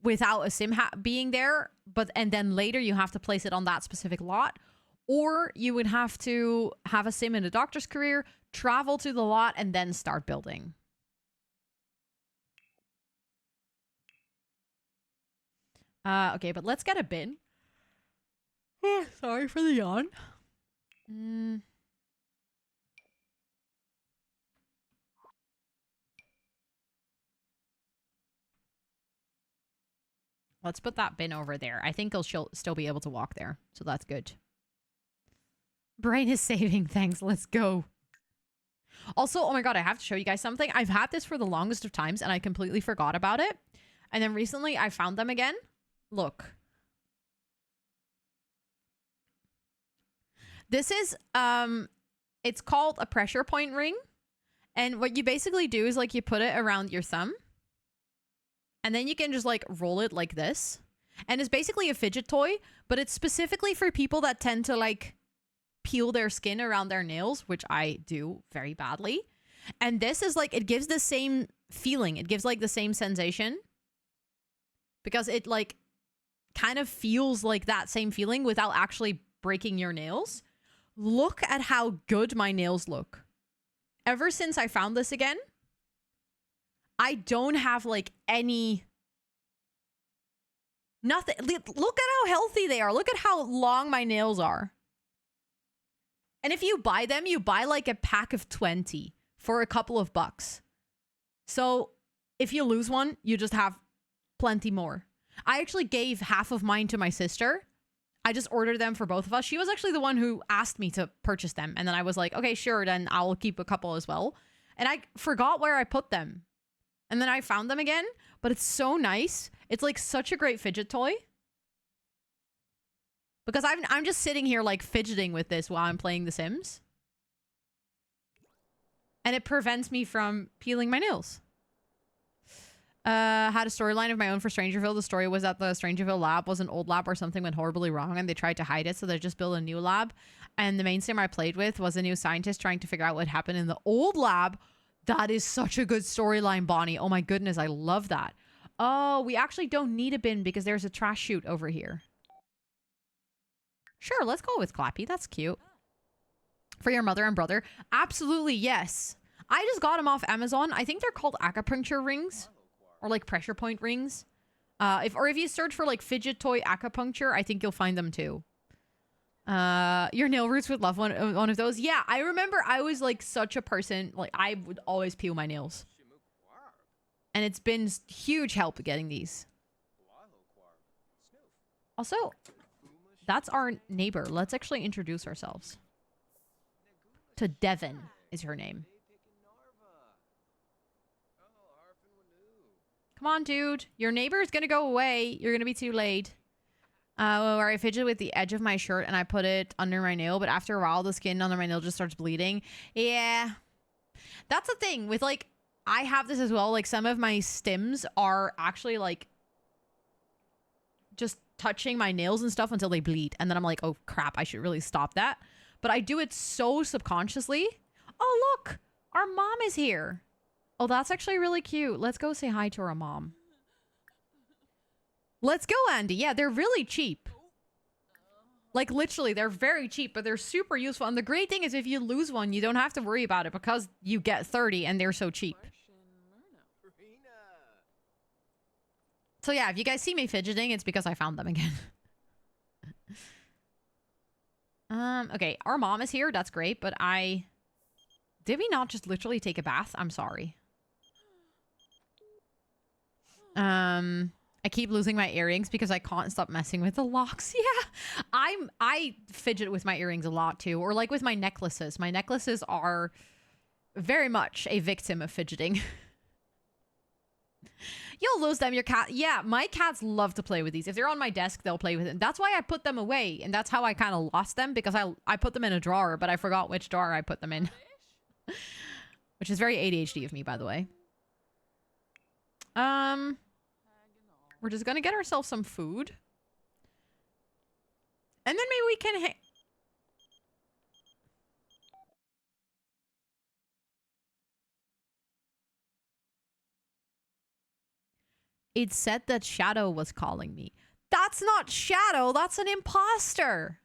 without a sim being there, and then later you have to place it on that specific lot, or you would have to have a sim in a doctor's career, travel to the lot, and then start building. Okay, but let's get a bin. Sorry for the yawn. Let's put that bin over there. I think she'll still be able to walk there. So that's good. Brain is saving. Thanks. Let's go. Also, oh my god, I have to show you guys something. I've had this for the longest of times and I completely forgot about it. And then recently I found them again. Look. This is, it's called a pressure point ring. And what you basically do is like you put it around your thumb. And then you can just like roll it like this. And it's basically a fidget toy, but it's specifically for people that tend to like peel their skin around their nails, which I do very badly. And this is like, it gives the same feeling. It gives like the same sensation. Because it like kind of feels like that same feeling without actually breaking your nails. Look at how good my nails look. Ever since I found this again, I don't have like any... Nothing. Look at how healthy they are. Look at how long my nails are. And if you buy them, you buy like a pack of 20 for a couple of bucks. So if you lose one, you just have plenty more. I actually gave half of mine to my sister. I just ordered them for both of us. She was actually the one who asked me to purchase them. And then I was like, okay, sure, then I'll keep a couple as well. And I forgot where I put them. And then I found them again. But it's so nice. It's like such a great fidget toy. Because I'm just sitting here like fidgeting with this while I'm playing The Sims. And it prevents me from peeling my nails. Had a storyline of my own for Strangerville. The story was that the Strangerville lab was an old lab where something went horribly wrong and they tried to hide it, so they just built a new lab. And the main sim I played with was a new scientist trying to figure out what happened in the old lab. That is such a good storyline, Bonnie. Oh my goodness, I love that. Oh, we actually don't need a bin because there's a trash chute over here. Sure, let's go with Clappy. That's cute. For your mother and brother? Absolutely, yes. I just got them off Amazon. I think they're called acupuncture rings. Or like pressure point rings. If you search for like fidget toy acupuncture, I think you'll find them too. Your nail roots would love one of those. Yeah, I remember I was like such a person. Like I would always peel my nails. And it's been huge help getting these. Also, that's our neighbor. Let's actually introduce ourselves. To Devon is her name. Come on, dude. Your neighbor is going to go away. You're going to be too late. Where I fidget with the edge of my shirt and I put it under my nail, but after a while, the skin under my nail just starts bleeding. Yeah. That's the thing with like, I have this as well. Like some of my stims are actually like just touching my nails and stuff until they bleed. And then I'm like, oh crap, I should really stop that. But I do it so subconsciously. Oh, look, our mom is here. Oh, that's actually really cute. Let's go say hi to our mom. Let's go, Andy. Yeah, they're really cheap. Like, literally, they're very cheap, but they're super useful. And the great thing is if you lose one, you don't have to worry about it because you get 30 and they're so cheap. So yeah, if you guys see me fidgeting, it's because I found them again. Okay, our mom is here. That's great, but did we not just literally take a bath? I'm sorry. I keep losing my earrings because I can't stop messing with the locks. Yeah, I fidget with my earrings a lot too, or like with my necklaces. My necklaces are very much a victim of fidgeting. You'll lose them, your cat. Yeah, my cats love to play with these. If they're on my desk, they'll play with it. That's why I put them away, and that's how I kind of lost them because I put them in a drawer, but I forgot which drawer I put them in. Which is very ADHD of me, by the way. We're just gonna get ourselves some food. And then maybe we can It said that Shadow was calling me. That's not Shadow, that's an imposter.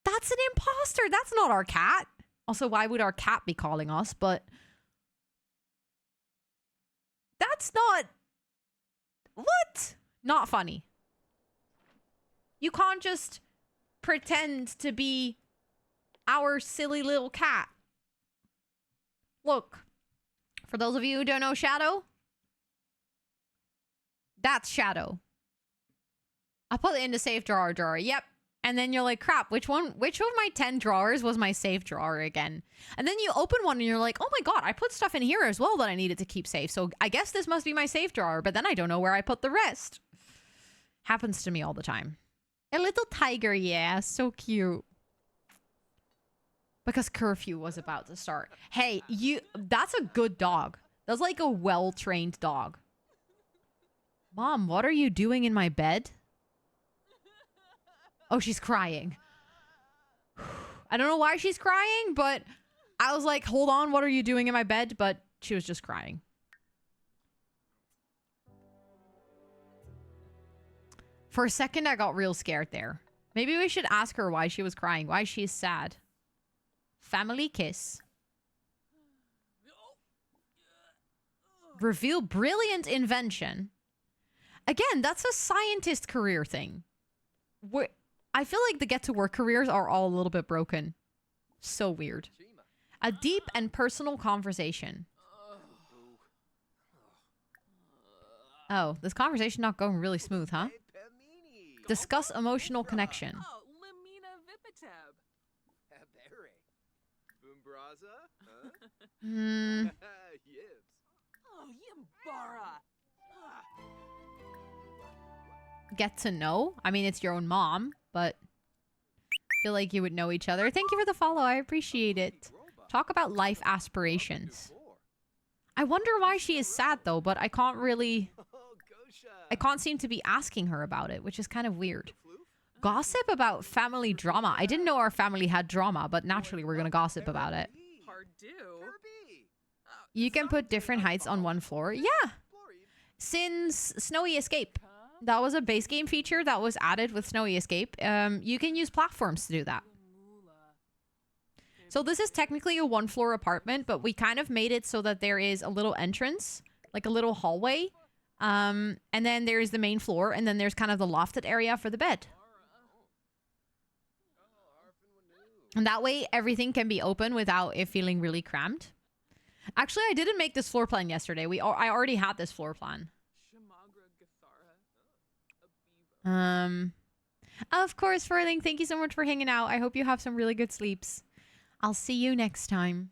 That's an imposter. That's not our cat. Also, why would our cat be calling us? But that's not... What? Not funny. You can't just pretend to be our silly little cat. Look, for those of you who don't know Shadow, That's Shadow. I put it in the safe drawer. Yep. And then you're like, crap, which of my 10 drawers was my safe drawer again? And then you open one and you're like, oh my God, I put stuff in here as well that I needed to keep safe. So I guess this must be my safe drawer, but then I don't know where I put the rest. Happens to me all the time. A little tiger, yeah, so cute. Because curfew was about to start. Hey, that's a good dog. That's like a well-trained dog. Mom, what are you doing in my bed? Oh, she's crying. I don't know why she's crying, but I was like, hold on, what are you doing in my bed? But she was just crying. For a second, I got real scared there. Maybe we should ask her why she was crying, why she's sad. Family kiss. Reveal brilliant invention. Again, that's a scientist career thing. I feel like the get-to-work careers are all a little bit broken. So weird. A deep and personal conversation. Oh, this conversation not going really smooth, huh? Discuss emotional connection. Get to know? I mean, it's your own mom, but I feel like you would know each other. Thank you for the follow. I appreciate it. Talk about life aspirations. I wonder why she is sad, though, but I can't seem to be asking her about it, which is kind of weird. Gossip about family drama. I didn't know our family had drama, but naturally we're going to gossip about it. You can put different heights on one floor. Yeah. Since Snowy Escape. That was a base game feature that was added with Snowy Escape. You can use platforms to do that. So this is technically a one-floor apartment, but we kind of made it so that there is a little entrance, like a little hallway. And then there's the main floor, and then there's kind of the lofted area for the bed. And that way, everything can be open without it feeling really cramped. Actually, I didn't make this floor plan yesterday. I already had this floor plan. Of course, Furling, thank you so much for hanging out. I hope you have some really good sleeps. I'll see you next time.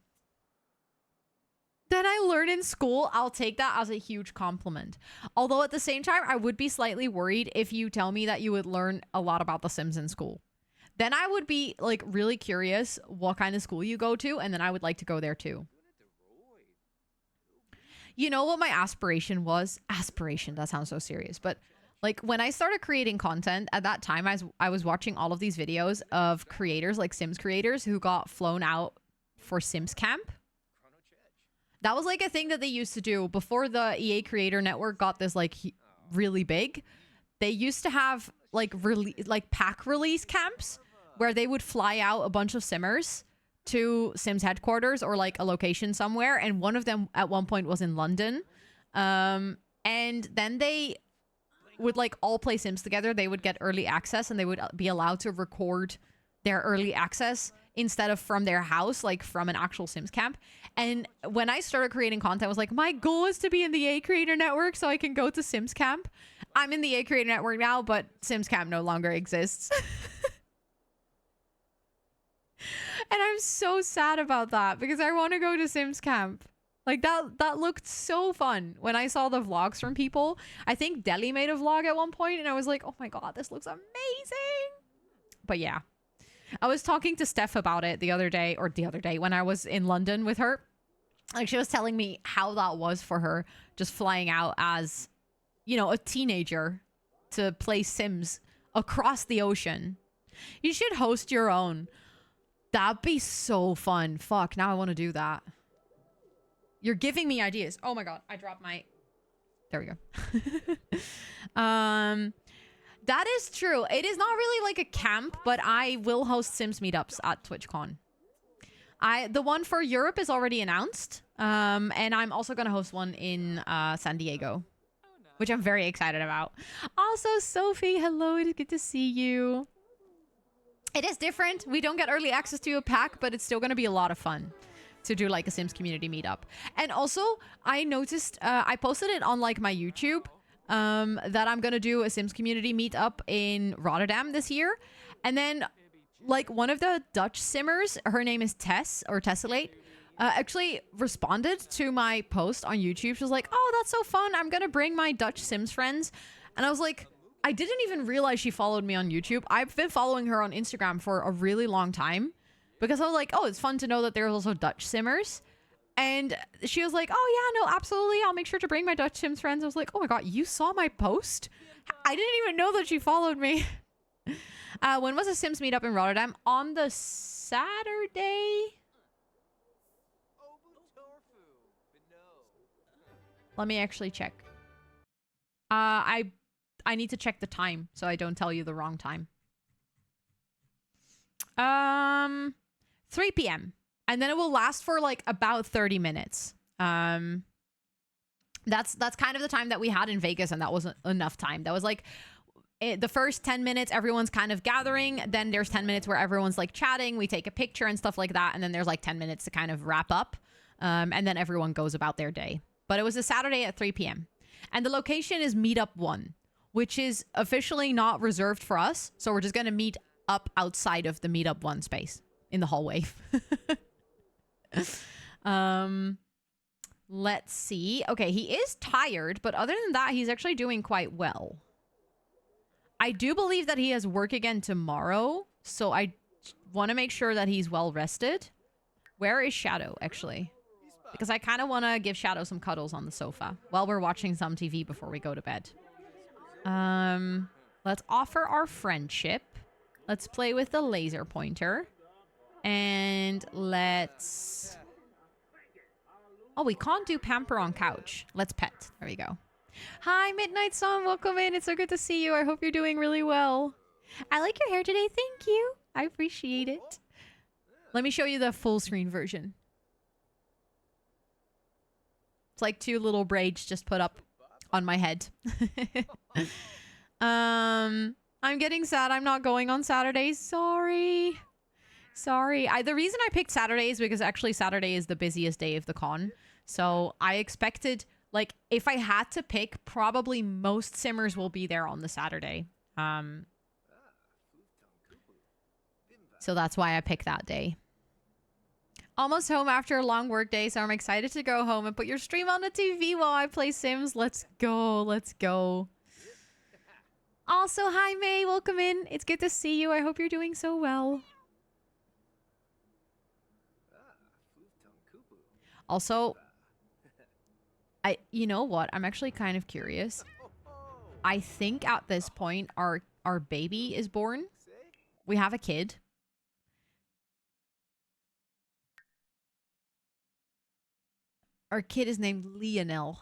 That I learned in school, I'll take that as a huge compliment. Although at the same time, I would be slightly worried if you tell me that you would learn a lot about The Sims in school. Then I would be like really curious what kind of school you go to, and then I would like to go there too. You know what my aspiration was? Aspiration, that sounds so serious, but like when I started creating content at that time, I was watching all of these videos of creators, like Sims creators who got flown out for Sims camp. That was like a thing that they used to do before the EA Creator Network got this like really big. They used to have like pack release camps where they would fly out a bunch of Simmers to Sims headquarters or like a location somewhere. And one of them at one point was in London. And then they would like all play Sims together. They would get early access and they would be allowed to record their early access instead of from their house, like from an actual Sims camp. And when I started creating content, I was like, my goal is to be in the EA Creator Network so I can go to Sims camp. I'm in the EA Creator Network now, but Sims camp no longer exists. And I'm so sad about that because I want to go to Sims camp. Like that looked so fun when I saw the vlogs from people. I think Deli made a vlog at one point and I was like, oh my God, this looks amazing. But yeah, I was talking to Steph about it the other day when I was in London with her. Like she was telling me how that was for her just flying out as, you know, a teenager to play Sims across the ocean. You should host your own. That'd be so fun. Fuck, now I want to do that. You're giving me ideas. Oh my God, I dropped my... There we go. That is true. It is not really like a camp, but I will host Sims meetups at TwitchCon. The one for Europe is already announced. And I'm also going to host one in San Diego, which I'm very excited about. Also, Sophie, hello. It is good to see you. It is different. We don't get early access to a pack, but it's still going to be a lot of fun to do like a Sims community meetup. And also, I noticed, I posted it on like my YouTube. that I'm gonna do a Sims community meetup in Rotterdam this year. And then, like, one of the Dutch Simmers, her name is Tess, or Tessellate, actually responded to my post on YouTube. She was like, oh, that's so fun. I'm gonna bring my Dutch Sims friends. And I was like, I didn't even realize she followed me on YouTube. I've been following her on Instagram for a really long time because I was like, oh, it's fun to know that there's also Dutch Simmers. And she was like, oh, yeah, no, absolutely. I'll make sure to bring my Dutch Sims friends. I was like, oh my God, you saw my post? I didn't even know that she followed me. When was the Sims meetup in Rotterdam? On the Saturday? Let me actually check. I need to check the time so I don't tell you the wrong time. 3 p.m. And then it will last for like about 30 minutes. That's kind of the time that we had in Vegas, and that wasn't enough time. That was like the first 10 minutes, everyone's kind of gathering. Then there's 10 minutes where everyone's like chatting. We take a picture and stuff like that. And then there's like 10 minutes to kind of wrap up. And then everyone goes about their day. But it was a Saturday at 3 p.m. And the location is Meetup 1, which is officially not reserved for us. So we're just going to meet up outside of the Meetup 1 space in the hallway. Let's see. Okay, he is tired, but other than that, he's actually doing quite well. I do believe that he has work again tomorrow, so I want to make sure that he's well rested. Where is Shadow, actually? Because I kind of want to give Shadow some cuddles on the sofa while we're watching some TV before we go to bed. Let's offer our friendship. Let's play with the laser pointer. And let's... Oh, we can't do pamper on couch. Let's pet. There we go. Hi, Midnight Sun. Welcome in. It's so good to see you. I hope you're doing really well. I like your hair today. Thank you. I appreciate it. Let me show you the full screen version. It's like 2 little braids just put up on my head. I'm getting sad. I'm not going on Saturdays. Sorry. Sorry. The reason I picked Saturday is because actually Saturday is the busiest day of the con. So I expected, like, if I had to pick, probably most simmers will be there on the Saturday. So that's why I picked that day. Almost home after a long work day, so I'm excited to go home and put your stream on the TV while I play Sims. Let's go. Let's go. Also, hi, May. Welcome in. It's good to see you. I hope you're doing so well. Also, you know what? I'm actually kind of curious. I think at this point, our baby is born. We have a kid. Our kid is named Lionel.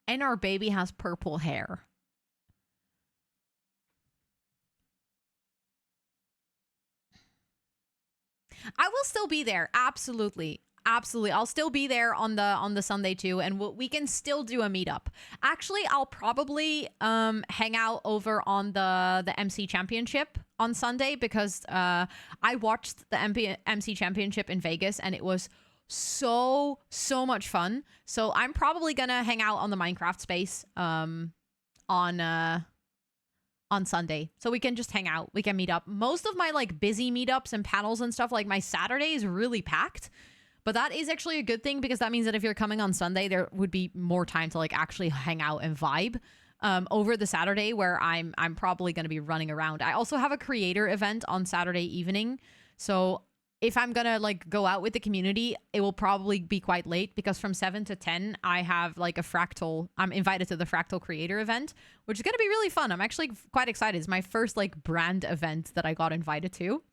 And our baby has purple hair. I will still be there. Absolutely. Absolutely. I'll still be there on the Sunday too, and we can still do a meetup. Actually, I'll probably hang out over on the MC Championship on Sunday because I watched the MC Championship in Vegas and it was so much fun. So I'm probably gonna hang out on the Minecraft space on Sunday. So we can just hang out. We can meet up. Most of my like busy meetups and panels and stuff, like my Saturday is really packed. But that is actually a good thing because that means that if you're coming on Sunday, there would be more time to like actually hang out and vibe over the Saturday where I'm probably going to be running around. I also have a creator event on Saturday evening. So if I'm going to like go out with the community, it will probably be quite late because from 7 to 10, I have like I'm invited to the Fractal creator event, which is going to be really fun. I'm actually quite excited. It's my first like brand event that I got invited to.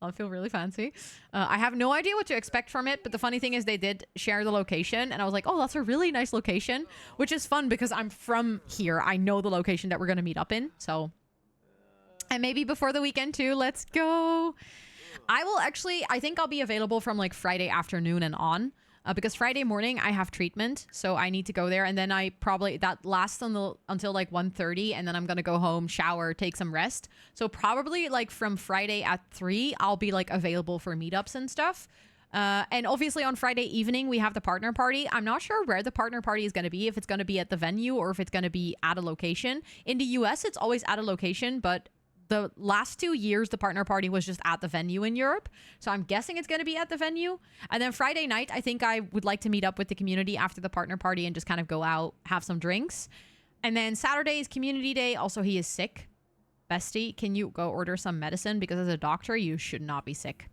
I feel really fancy. I have no idea what to expect from it, but the funny thing is they did share the location and I was like, oh, that's a really nice location, which is fun because I'm from here. I know the location that we're going to meet up in. So, and maybe before the weekend too. Let's go. I think I'll be available from like Friday afternoon and on. because Friday morning I have treatment, so I need to go there, and then I probably that lasts until like 1:30, and then I'm gonna go home, shower, take some rest. So probably like from Friday at 3, I'll be like available for meetups and stuff. And obviously on Friday evening we have the partner party. I'm not sure where the partner party is going to be, if it's going to be at the venue or if it's going to be at a location. In the US it's always at a location, but the last 2 years the partner party was just at the venue in Europe, so I'm guessing it's going to be at the venue. And then Friday night I think I would like to meet up with the community after the partner party and just kind of go out, have some drinks. And then Saturday is community day. Also, he is sick. Bestie, can you go order some medicine, because as a doctor you should not be sick.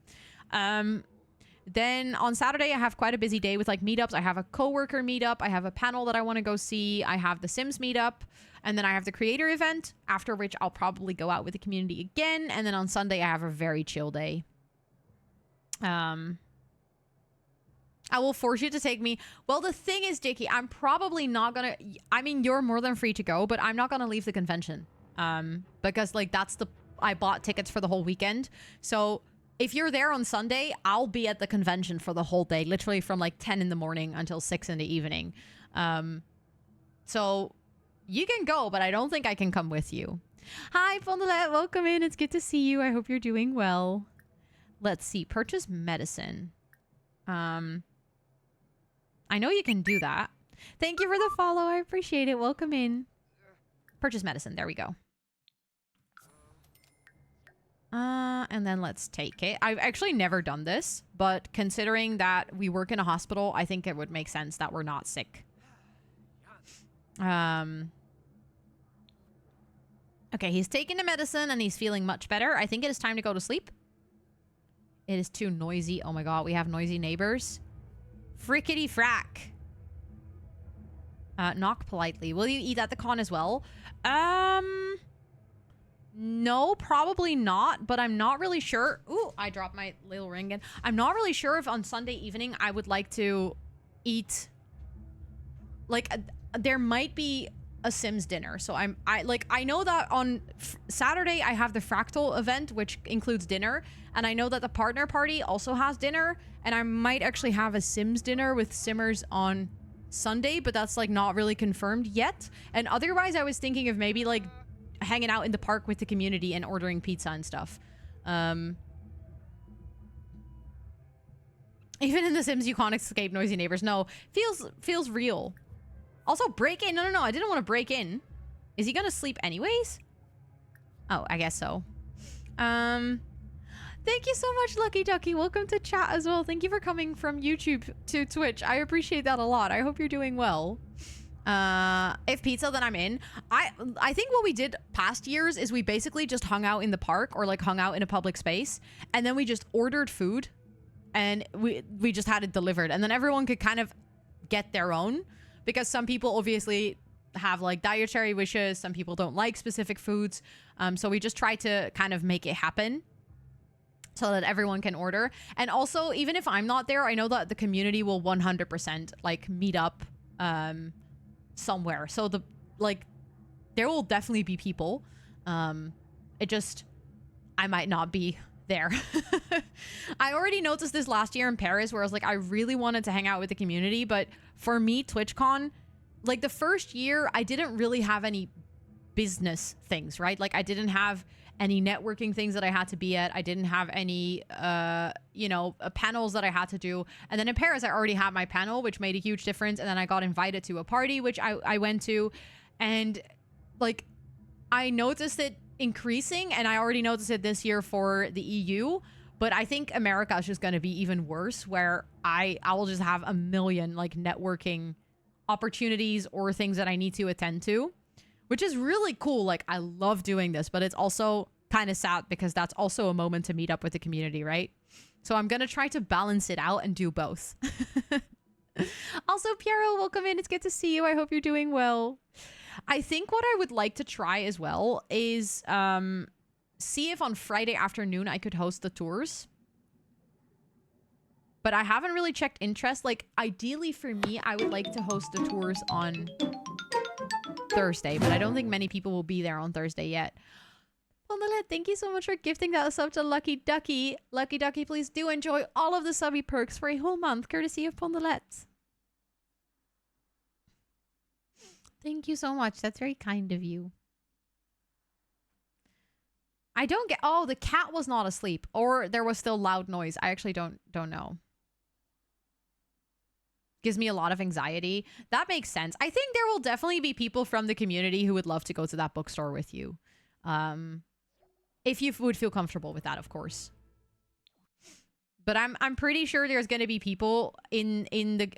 Then on Saturday, I have quite a busy day with like meetups. I have a coworker meetup. I have a panel that I want to go see. I have the Sims meetup. And then I have the creator event, after which I'll probably go out with the community again. And then on Sunday, I have a very chill day. I will force you to take me. Well, the thing is, Dickie, I'm probably not going to... I mean, you're more than free to go, but I'm not going to leave the convention. Because like that's the... I bought tickets for the whole weekend. So... if you're there on Sunday, I'll be at the convention for the whole day, literally from like 10 in the morning until 6 in the evening. So you can go, but I don't think I can come with you. Hi, Fondelette. Welcome in. It's good to see you. I hope you're doing well. Let's see. Purchase medicine. I know you can do that. Thank you for the follow. I appreciate it. Welcome in. Purchase medicine. There we go. And then let's take it. I've actually never done this, but considering that we work in a hospital, I think it would make sense that we're not sick. Okay, he's taking the medicine and he's feeling much better. I think it is time to go to sleep. It is too noisy. Oh my god, we have noisy neighbors. Frickety frack. Knock politely. Will you eat at the con as well? No, probably not, but I'm not really sure. Ooh, I dropped my little ring again. I'm not really sure if on Sunday evening I would like to eat... like, there might be a Sims dinner. So I know that on Saturday I have the Fractal event, which includes dinner. And I know that the partner party also has dinner. And I might actually have a Sims dinner with Simmers on Sunday, but that's, like, not really confirmed yet. And otherwise, I was thinking of maybe, like, hanging out in the park with the community and ordering pizza and stuff. Even in The Sims, you can't escape noisy neighbors. No, feels real. Also, break in. No, I didn't want to break in. Is he gonna sleep anyways? Oh, I guess so. Thank you so much, Lucky Ducky. Welcome to chat as well. Thank you for coming from YouTube to Twitch. I appreciate that a lot. I hope you're doing well. If pizza, then I'm in. I think what we did past years is we basically just hung out in the park or like hung out in a public space, and then we just ordered food and we just had it delivered, and then everyone could kind of get their own, because some people obviously have like dietary wishes, some people don't like specific foods, so we just try to kind of make it happen so that everyone can order. And also, even if I'm not there, I know that the community will 100% like meet up somewhere. So there will definitely be people. It just, I might not be there. I already noticed this last year in Paris, where I was like, I really wanted to hang out with the community, but for me, TwitchCon, like the first year, I didn't really have any business things, right? Like I didn't have any networking things that I had to be at. I didn't have any, panels that I had to do. And then in Paris, I already had my panel, which made a huge difference. And then I got invited to a party, which I went to. And like, I noticed it increasing, and I already noticed it this year for the EU. But I think America is just going to be even worse, where I will just have a million like networking opportunities or things that I need to attend to, which is really cool. Like, I love doing this, but it's also kind of sad because that's also a moment to meet up with the community, right? So I'm going to try to balance it out and do both. Also, Piero, welcome in. It's good to see you. I hope you're doing well. I think what I would like to try as well is see if on Friday afternoon I could host the tours. But I haven't really checked interest. Like, ideally for me, I would like to host the tours on Thursday, but I don't think many people will be there on Thursday yet. Pondalet, thank you so much for gifting that sub to Lucky Ducky. Lucky Ducky, please do enjoy all of the subby perks for a whole month, courtesy of Pondalet. Thank you so much. That's very kind of you. I don't get... Oh, the cat was not asleep. Or there was still loud noise. I actually don't know. Gives me a lot of anxiety. That makes sense. I think there will definitely be people from the community who would love to go to that bookstore with you. If you would feel comfortable with that, of course. But I'm pretty sure there's going to be people in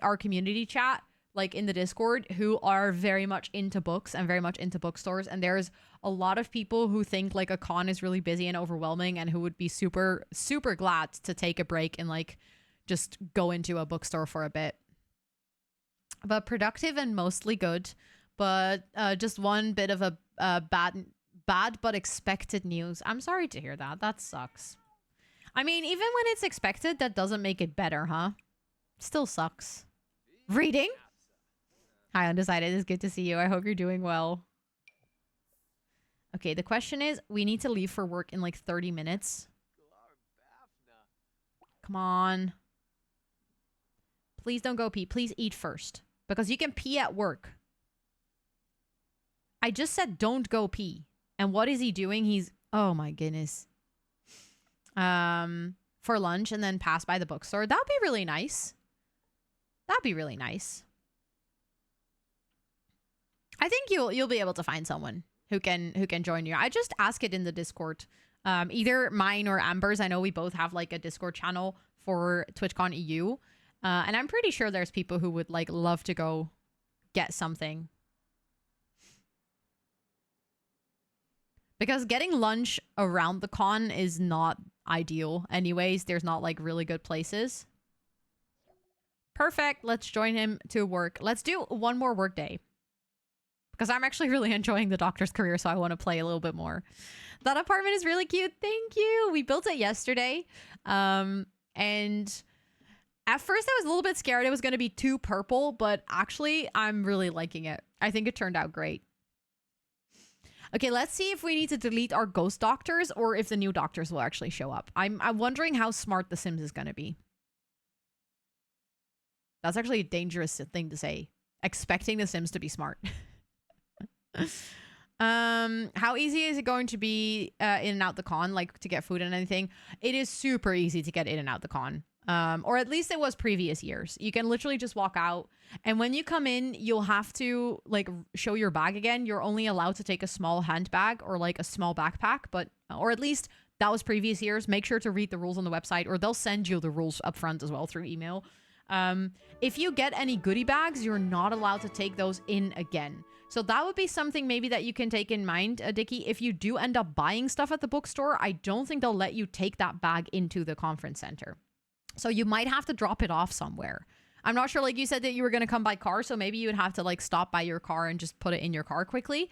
our community chat, like in the Discord, who are very much into books and very much into bookstores. And there's a lot of people who think like a con is really busy and overwhelming and who would be super, super glad to take a break and like just go into a bookstore for a bit. But productive and mostly good. But just one bit of a bad but expected news. I'm sorry to hear that. That sucks. I mean, even when it's expected, that doesn't make it better, huh? Still sucks. Reading? Hi, Undecided. It's good to see you. I hope you're doing well. Okay, the question is, we need to leave for work in like 30 minutes. Come on. Please don't go pee. Please eat first. Because you can pee at work. I just said don't go pee. And what is he doing? He's... Oh my goodness. For lunch and then pass by the bookstore. That'd be really nice. That'd be really nice. I think you'll be able to find someone who can join you. I just ask it in the Discord. Either mine or Amber's. I know we both have like a Discord channel for TwitchCon EU. And I'm pretty sure there's people who would like love to go get something. Because getting lunch around the con is not ideal anyways. There's not like really good places. Perfect. Let's join him to work. Let's do one more work day. Because I'm actually really enjoying the doctor's career, so I want to play a little bit more. That apartment is really cute. Thank you. We built it yesterday. And at first I was a little bit scared it was going to be too purple, but actually I'm really liking it. I think it turned out great. Okay, let's see if we need to delete our ghost doctors or if the new doctors will actually show up. I'm wondering how smart The Sims is going to be. That's actually a dangerous thing to say. Expecting The Sims to be smart. How easy is it going to be in and out the con, like to get food and anything? It is super easy to get in and out the con. Or at least it was previous years. You can literally just walk out, and when you come in, you'll have to like show your bag again. You're only allowed to take a small handbag or like a small backpack, but or at least that was previous years. Make sure to read the rules on the website, or they'll send you the rules up front as well through email. If you get any goodie bags, you're not allowed to take those in again. So that would be something maybe that you can take in mind, Dickie. If you do end up buying stuff at the bookstore, I don't think they'll let you take that bag into the conference center. So you might have to drop it off somewhere. I'm not sure, like you said that you were going to come by car, so maybe you would have to like stop by your car and just put it in your car quickly.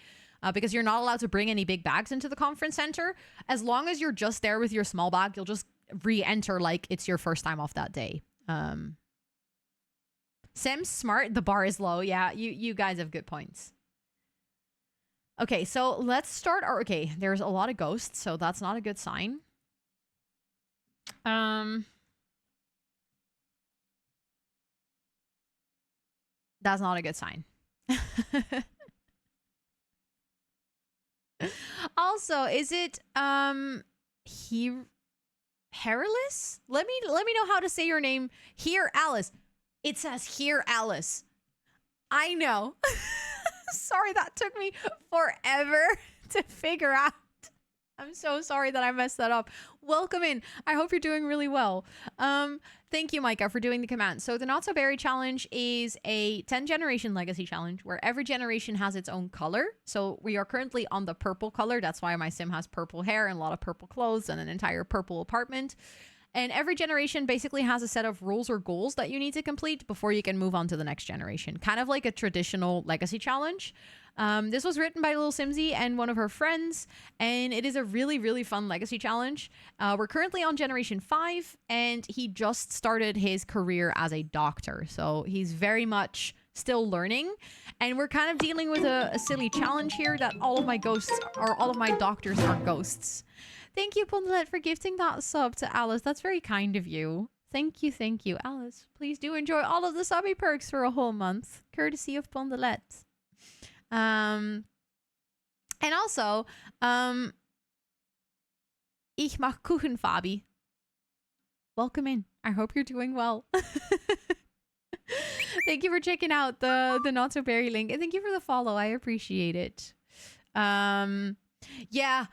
Because you're not allowed to bring any big bags into the conference center. As long as you're just there with your small bag, you'll just re-enter like it's your first time off that day. Sims smart, the bar is low. Yeah, you guys have good points. Okay, so let's start our... Okay, there's a lot of ghosts, so that's not a good sign. That's not a good sign. Also, is it Hairless? Let me know how to say your name. Here, Alice. It says here, Alice. I know. Sorry, that took me forever to figure out. I'm so sorry that I messed that up. Welcome in. I hope you're doing really well. Thank you, Micah, for doing the command. So the Not So Berry challenge is a 10 generation legacy challenge where every generation has its own color. So we are currently on the purple color. That's why my sim has purple hair and a lot of purple clothes and an entire purple apartment. And every generation basically has a set of rules or goals that you need to complete before you can move on to the next generation. Kind of like a traditional legacy challenge. This was written by Little Simsy and one of her friends, and it is a really, really fun legacy challenge. We're currently on Generation 5, and he just started his career as a doctor. So he's very much still learning. And we're kind of dealing with a silly challenge here that all of my ghosts, or all of my doctors are ghosts. Thank you, Pondelet, for gifting that sub to Alice. That's very kind of you. Thank you, Alice. Please do enjoy all of the subby perks for a whole month, courtesy of Pondelet. And also, ich mach Kuchen, Fabi. Welcome in. I hope you're doing well. Thank you for checking out the Not So Berry link. And thank you for the follow. I appreciate it. Yeah,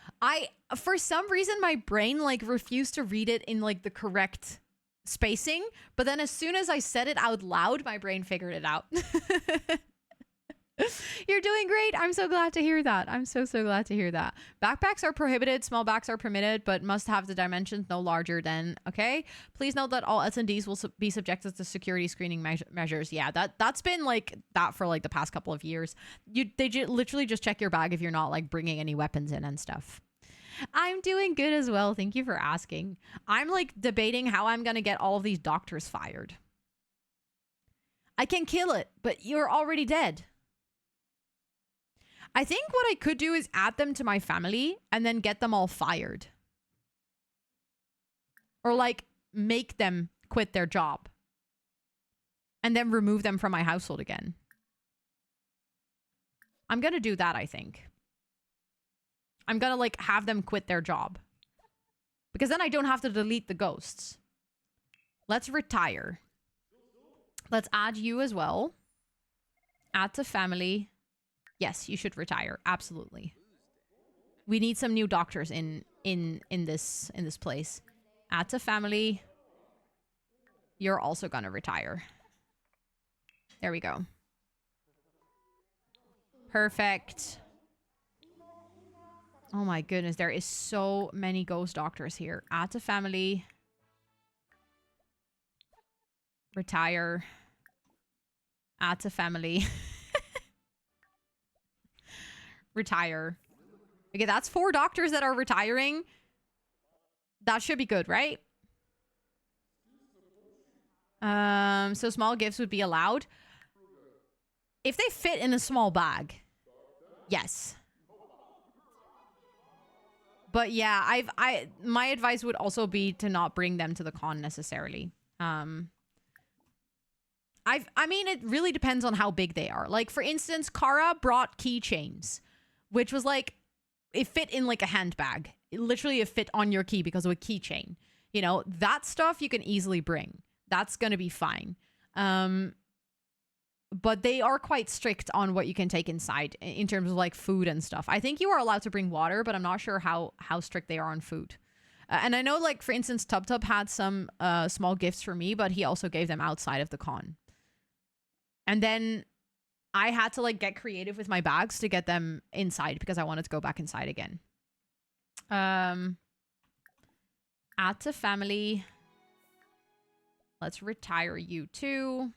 for some reason, my brain, like, refused to read it in, like, the correct spacing. But then as soon as I said it out loud, my brain figured it out. You're doing great. I'm so glad to hear that. I'm so glad to hear that. Backpacks are prohibited. Small bags are permitted, but must have the dimensions no larger than, okay? Please note that all attendees will be subjected to security screening measures. Yeah, that's been like that for like the past couple of years. They literally just check your bag if you're not like bringing any weapons in and stuff. I'm doing good as well. Thank you for asking. I'm like debating how I'm going to get all of these doctors fired. I can kill it, but you're already dead. I think what I could do is add them to my family and then get them all fired. Or like make them quit their job. And then remove them from my household again. I'm going to do that, I think. I'm going to like have them quit their job. Because then I don't have to delete the ghosts. Let's retire. Let's add you as well. Add to family. Yes, you should retire. Absolutely. We need some new doctors in this place. Add to family. You're also gonna retire. There we go. Perfect. Oh my goodness, there is so many ghost doctors here. Add to family. Retire. Add to family. Retire. Okay, that's 4 doctors that are retiring. That should be good, right? So small gifts would be allowed. If they fit in a small bag. Yes. But yeah, my advice would also be to not bring them to the con necessarily. I mean, it really depends on how big they are. Like, for instance, Kara brought keychains. Which was like, it fit in like a handbag. It fit on your key because of a keychain. You know, that stuff you can easily bring. That's going to be fine. But they are quite strict on what you can take inside in terms of like food and stuff. I think you are allowed to bring water, but I'm not sure how strict they are on food. And I know, like, for instance, Tub Tub had some small gifts for me, but he also gave them outside of the con. And then I had to like get creative with my bags to get them inside because I wanted to go back inside again. Add to family. Let's retire you too.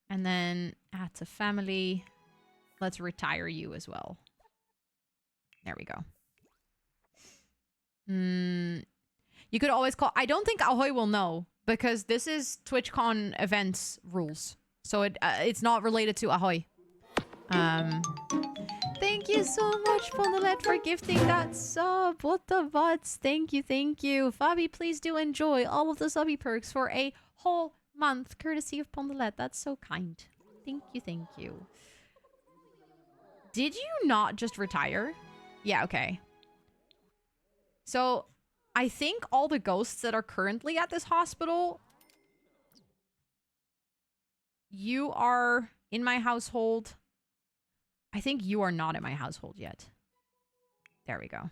And then add to family. Let's retire you as well. There we go. You could always call. I don't think Ahoy will know because this is TwitchCon events rules. So it's not related to Ahoy. Thank you so much, Pondelet, for gifting that sub. What the butts? Thank you. Fabi, please do enjoy all of the subby perks for a whole month, courtesy of Pondelet. That's so kind. Thank you. Did you not just retire? Yeah, okay. So, I think all the ghosts that are currently at this hospital... You are in my household. I think you are not in my household yet. There we go.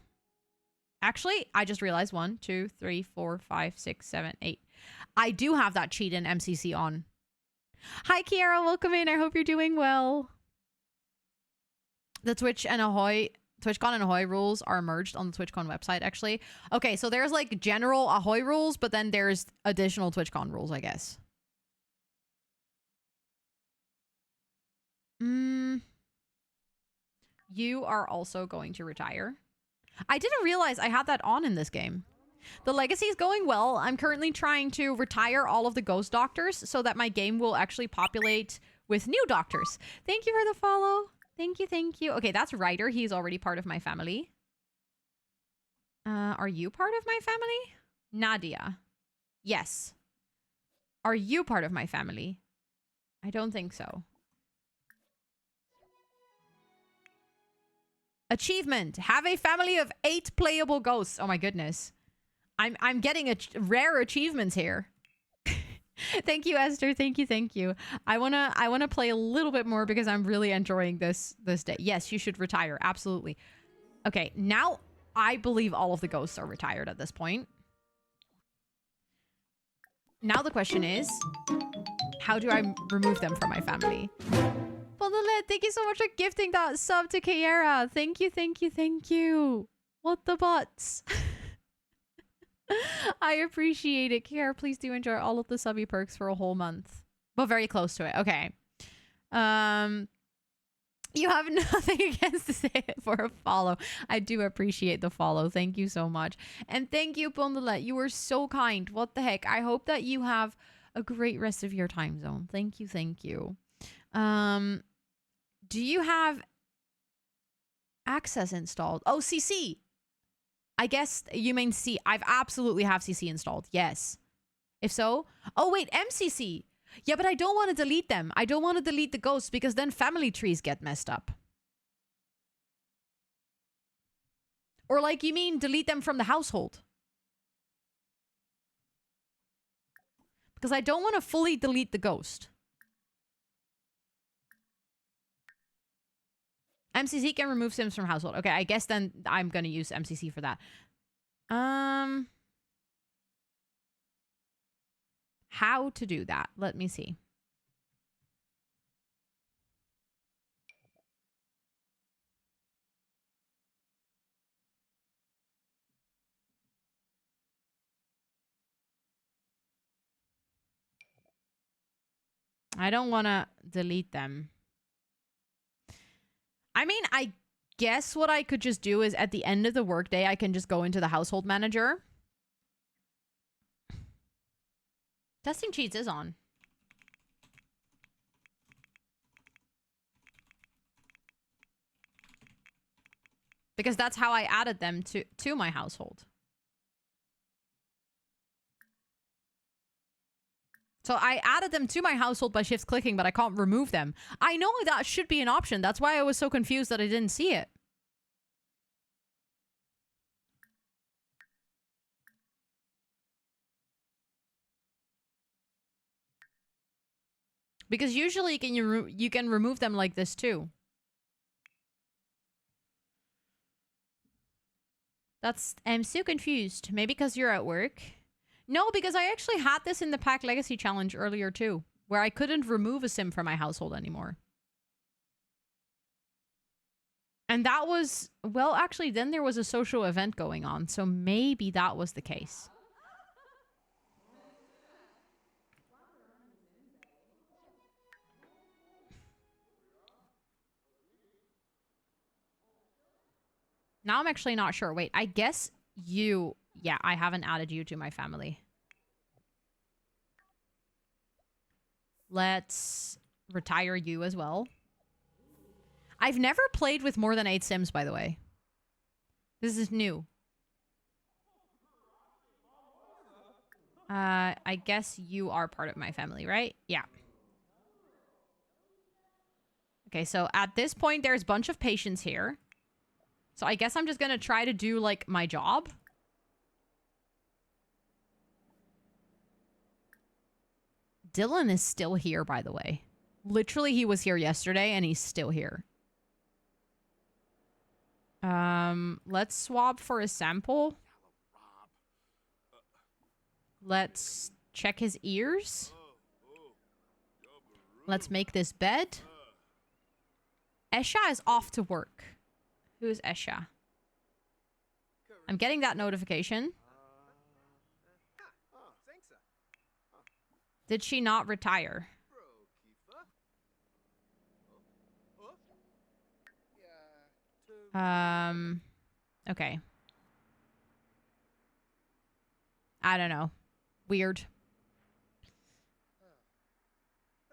Actually, I just realized 1, 2, 3, 4, 5, 6, 7, 8. I do have that cheat in MCC on. Hi, Kiara. Welcome in. I hope you're doing well. The TwitchCon and Ahoy rules are merged on the TwitchCon website, actually. Okay, so there's like general Ahoy rules, but then there's additional TwitchCon rules, I guess. You are also going to retire. I didn't realize I had that on in this game. The legacy is going well. I'm currently trying to retire all of the ghost doctors so that my game will actually populate with new doctors. Thank you for the follow. Thank you, thank you. Okay, that's Ryder. He's already part of my family. Are you part of my family? Nadia. Yes. Are you part of my family? I don't think so. Achievement. Have a family of 8 playable ghosts. Oh my goodness. I'm getting rare achievements here. Thank you, Esther. Thank you, thank you. I wanna play a little bit more because I'm really enjoying this day. Yes, you should retire. Absolutely. Okay, now I believe all of the ghosts are retired at this point. Now the question is, how do I remove them from my family? Bondalet, thank you so much for gifting that sub to Kiera. Thank you, thank you, thank you. What the butts? I appreciate it. Kiera, please do enjoy all of the subby perks for a whole month. But very close to it. Okay. You have nothing against to say it for a follow. I do appreciate the follow. Thank you so much. And thank you, Bondalet. You were so kind. What the heck? I hope that you have a great rest of your time zone. Thank you, thank you. Do you have access installed? Oh, CC. I guess you mean C. I've absolutely have CC installed. Yes. If so, oh wait, MCC. Yeah, but I don't want to delete them. I don't want to delete the ghosts because then family trees get messed up. Or like you mean delete them from the household? Because I don't want to fully delete the ghost. MCC can remove Sims from household. Okay, I guess then I'm going to use MCC for that. How to do that? Let me see. I don't want to delete them. I mean, I guess what I could just do is at the end of the workday, I can just go into the household manager. Testing cheats is on. Because that's how I added them to my household. So I added them to my household by shift clicking, but I can't remove them. I know that should be an option. That's why I was so confused that I didn't see it. Because usually you can remove them like this too. I'm so confused. Maybe because you're at work? No, because I actually had this in the Pack Legacy Challenge earlier too, where I couldn't remove a sim from my household anymore. And that was, well, actually, then there was a social event going on, so maybe that was the case. Now I'm actually not sure. Wait, I guess you... Yeah, I haven't added you to my family. Let's retire you as well. I've never played with more than 8 Sims, by the way. This is new. I guess you are part of my family, right? Yeah. Okay, so at this point, there's a bunch of patients here. So I guess I'm just gonna try to do, like, my job. Dylan is still here, by the way. Literally, he was here yesterday, and he's still here. Let's swap for a sample. Let's check his ears. Let's make this bed. Esha is off to work. Who is Esha? I'm getting that notification. Did she not retire? Okay. I don't know. Weird.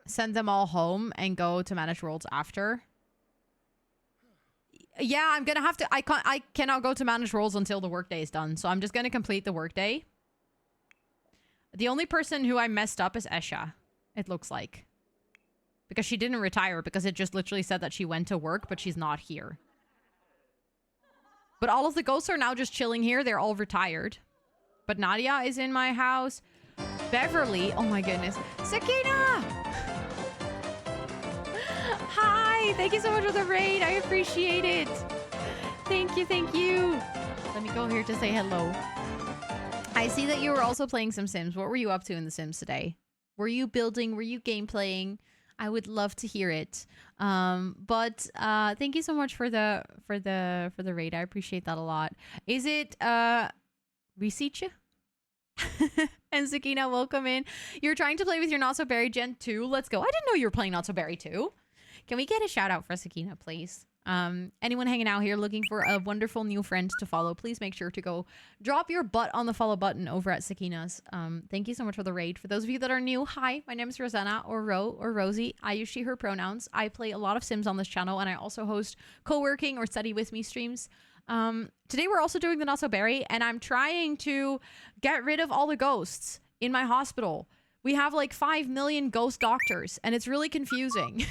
Send them all home and go to manage worlds after. Yeah, I'm gonna have to. I cannot go to manage roles until the workday is done. So I'm just gonna complete the workday. The only person who I messed up is Esha. It looks like, because she didn't retire, because it just literally said that she went to work, but she's not here. But all of the ghosts are now just chilling here. They're all retired. But Nadia is in my house. Beverly, oh my goodness, Sakina. Hi, thank you so much for the raid. I appreciate it. Thank you, thank you. Let me go here to say hello. I see that you were also playing some Sims. What were you up to in the Sims today? Were you building? Were you gameplaying? I would love to hear it. But thank you so much for the raid. I appreciate that a lot. Is it Risicha? And Sakina, welcome in. You're trying to play with your Not So Berry Gen 2. Let's go. I didn't know you were playing Not So Berry 2. Can we get a shout out for Sakina, please? Anyone hanging out here looking for a wonderful new friend to follow, please make sure to go drop your butt on the follow button over at Sakina's. Thank you so much for the raid. For those of you that are new, hi, my name is Rosanna, or Ro, or Rosie. I use she, her pronouns. I play a lot of Sims on this channel, and I also host co-working or study with me streams. Today we're also doing the Not So Berry, and I'm trying to get rid of all the ghosts in my hospital. We have like 5 million ghost doctors, and it's really confusing.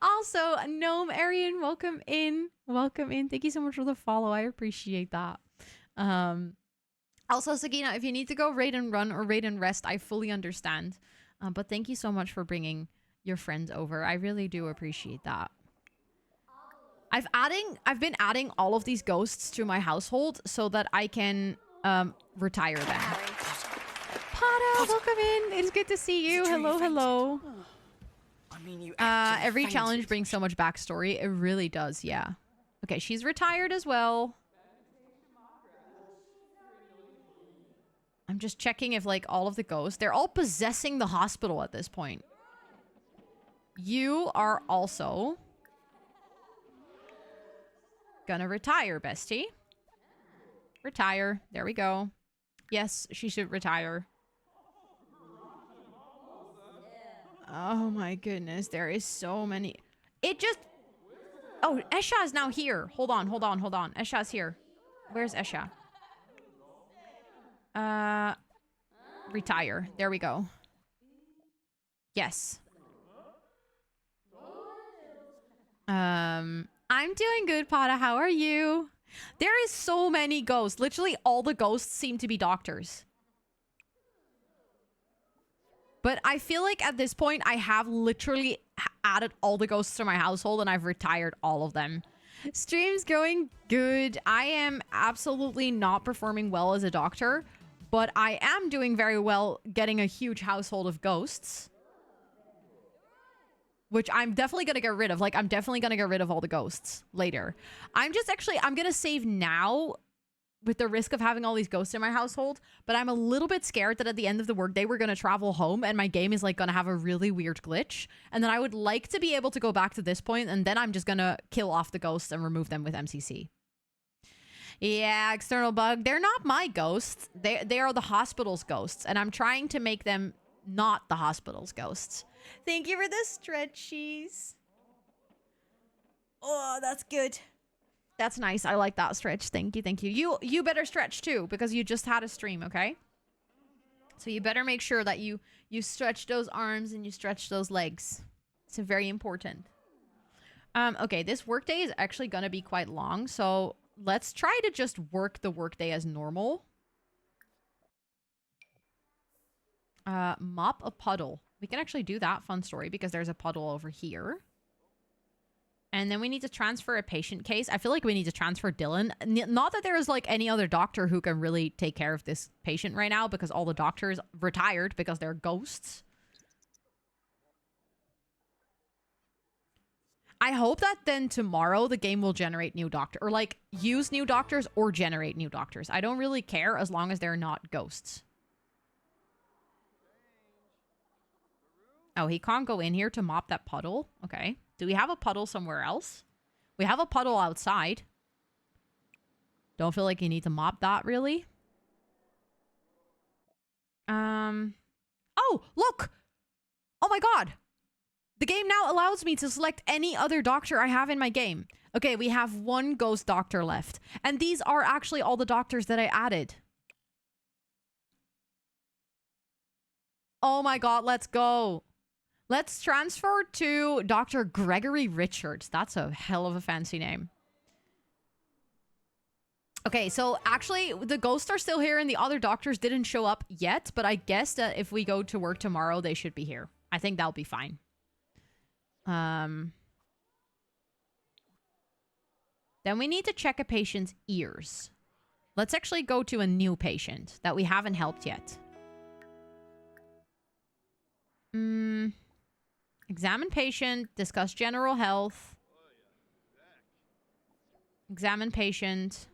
Also, Gnome Arian, welcome in. Welcome in. Thank you so much for the follow. I appreciate that. Also, Sakina, if you need to go raid and run or raid and rest, I fully understand. But thank you so much for bringing your friends over. I really do appreciate that. I've been adding all of these ghosts to my household so that I can retire them. Pada, welcome in. It's good to see you. Hello, hello. Every challenge brings so much backstory. It really does, yeah. Okay, she's retired as well. I'm just checking if, like, all of the ghosts... They're all possessing the hospital at this point. You are also... gonna retire, bestie. Retire. There we go. Yes, she should retire. Oh my goodness, there is so many. It just... Oh, Esha is now here. Hold on, hold on, hold on. Esha's here. Where's Esha? Retire. There we go. Yes. I'm doing good, Pada. How are you? There is so many ghosts. Literally all the ghosts seem to be doctors. But I feel like at this point, I have literally added all the ghosts to my household and I've retired all of them. Stream's going good. I am absolutely not performing well as a doctor, but I am doing very well getting a huge household of ghosts. Which I'm definitely going to get rid of. Like, I'm definitely going to get rid of all the ghosts later. I'm going to save now with the risk of having all these ghosts in my household, but I'm a little bit scared that at the end of the workday, we're going to travel home and my game is like going to have a really weird glitch. And then I would like to be able to go back to this point, and then I'm just going to kill off the ghosts and remove them with MCC. Yeah, external bug. They're not my ghosts. They are the hospital's ghosts, and I'm trying to make them not the hospital's ghosts. Thank you for the stretchies. Oh, that's good. That's nice. I like that stretch. Thank you. Thank you. You better stretch too, because you just had a stream, okay? So you better make sure that you stretch those arms and you stretch those legs. It's very important. Okay, this workday is actually going to be quite long, so let's try to just work the workday as normal. Mop a puddle. We can actually do that. Fun story, because there's a puddle over here. And then we need to transfer a patient case. I feel like we need to transfer Dylan. Not that there is like any other doctor who can really take care of this patient right now, because all the doctors retired because they're ghosts. I hope that then tomorrow the game will generate new doctor, or like use new doctors or generate new doctors. I don't really care as long as they're not ghosts. Oh, he can't go in here to mop that puddle. Okay. Do we have a puddle somewhere else? We have a puddle outside. Don't feel like you need to mop that, really. Oh, look! Oh my god! The game now allows me to select any other doctor I have in my game. Okay, we have one ghost doctor left. And these are actually all the doctors that I added. Oh my god, let's go. Let's transfer to Dr. Gregory Richards. That's a hell of a fancy name. Okay, so actually, the ghosts are still here and the other doctors didn't show up yet, but I guess that if we go to work tomorrow, they should be here. I think that'll be fine. Then we need to check a patient's ears. Let's actually go to a new patient that we haven't helped yet. Examine patient, discuss general health. Examine patient.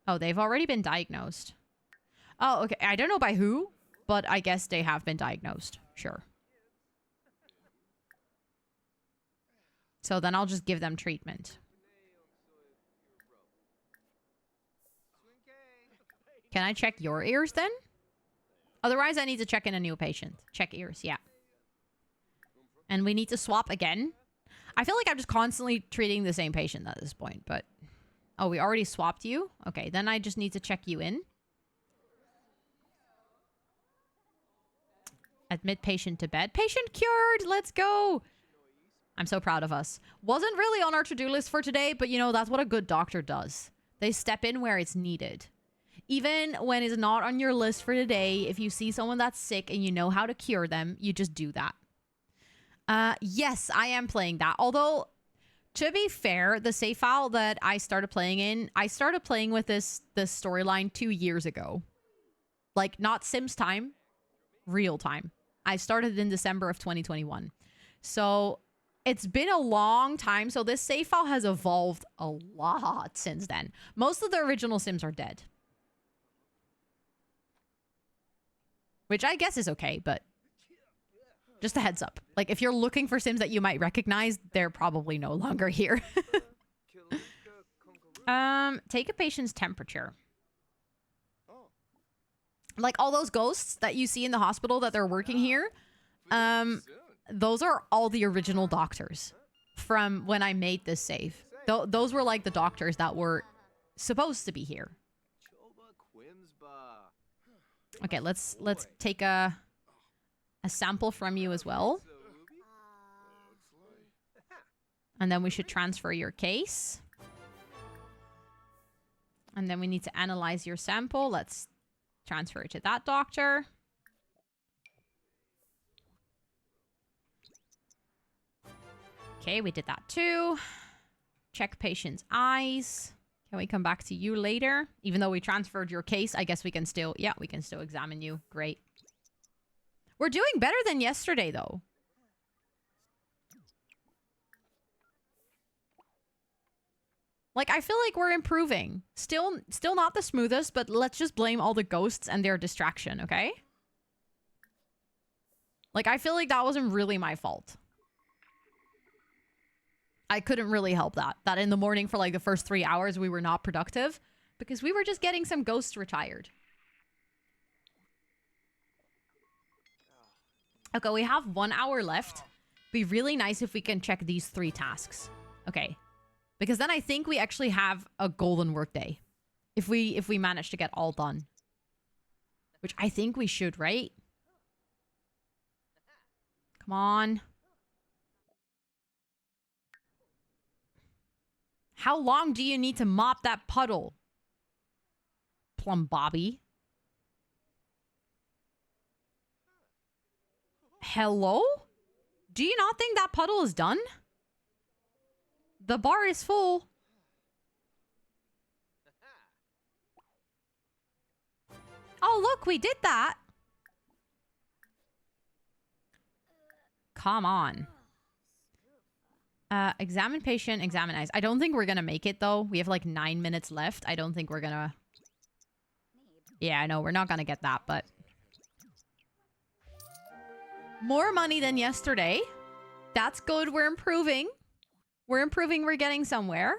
Oh, they've already been diagnosed. Oh, okay. I don't know by who, but I guess they have been diagnosed. Sure. So then I'll just give them treatment. Can I check your ears then? Otherwise, I need to check in a new patient. Check ears, yeah. And we need to swap again. I feel like I'm just constantly treating the same patient at this point, but... Oh, we already swapped you? Okay, then I just need to check you in. Admit patient to bed. Patient cured! Let's go! I'm so proud of us. Wasn't really on our to-do list for today, but you know, that's what a good doctor does. They step in where it's needed. Even when it's not on your list for today, if you see someone that's sick and you know how to cure them, you just do that. Yes, I am playing that. Although, to be fair, the save file that I started playing in, I started playing with this storyline 2 years ago. Like, not Sims time, real time. I started in December of 2021. So, it's been a long time. So, this save file has evolved a lot since then. Most of the original Sims are dead. Which I guess is okay, but just a heads up. Like, if you're looking for Sims that you might recognize, they're probably no longer here. Take a patient's temperature. Like, all those ghosts that you see in the hospital that they're working here, those are all the original doctors from when I made this save. Those were, like, the doctors that were supposed to be here. Okay, let's take a sample from you as well. And then we should transfer your case. And then we need to analyze your sample. Let's transfer it to that doctor. Okay, we did that too. Check patient's eyes. Can we come back to you later? Even though we transferred your case, I guess we can still... Yeah, we can still examine you. Great. We're doing better than yesterday, though. Like, I feel like we're improving. Still not the smoothest, but let's just blame all the ghosts and their distraction, okay? Like, I feel like that wasn't really my fault. I couldn't really help that. That in the morning for like the first 3 hours, we were not productive because we were just getting some ghosts retired. Okay, we have 1 hour left. Be really nice if we can check these 3 tasks. Okay. Because then I think we actually have a golden workday. If we manage to get all done. Which I think we should, right? Come on. How long do you need to mop that puddle? Plum Bobby. Hello? Do you not think that puddle is done? The bar is full. Oh, look, we did that. Come on. Examine patient, examine eyes. I don't think we're gonna make it, though. We have like 9 minutes left. I don't think we're gonna... Yeah, I know. We're not gonna get that, but... More money than yesterday. That's good. We're improving. We're improving. We're getting somewhere.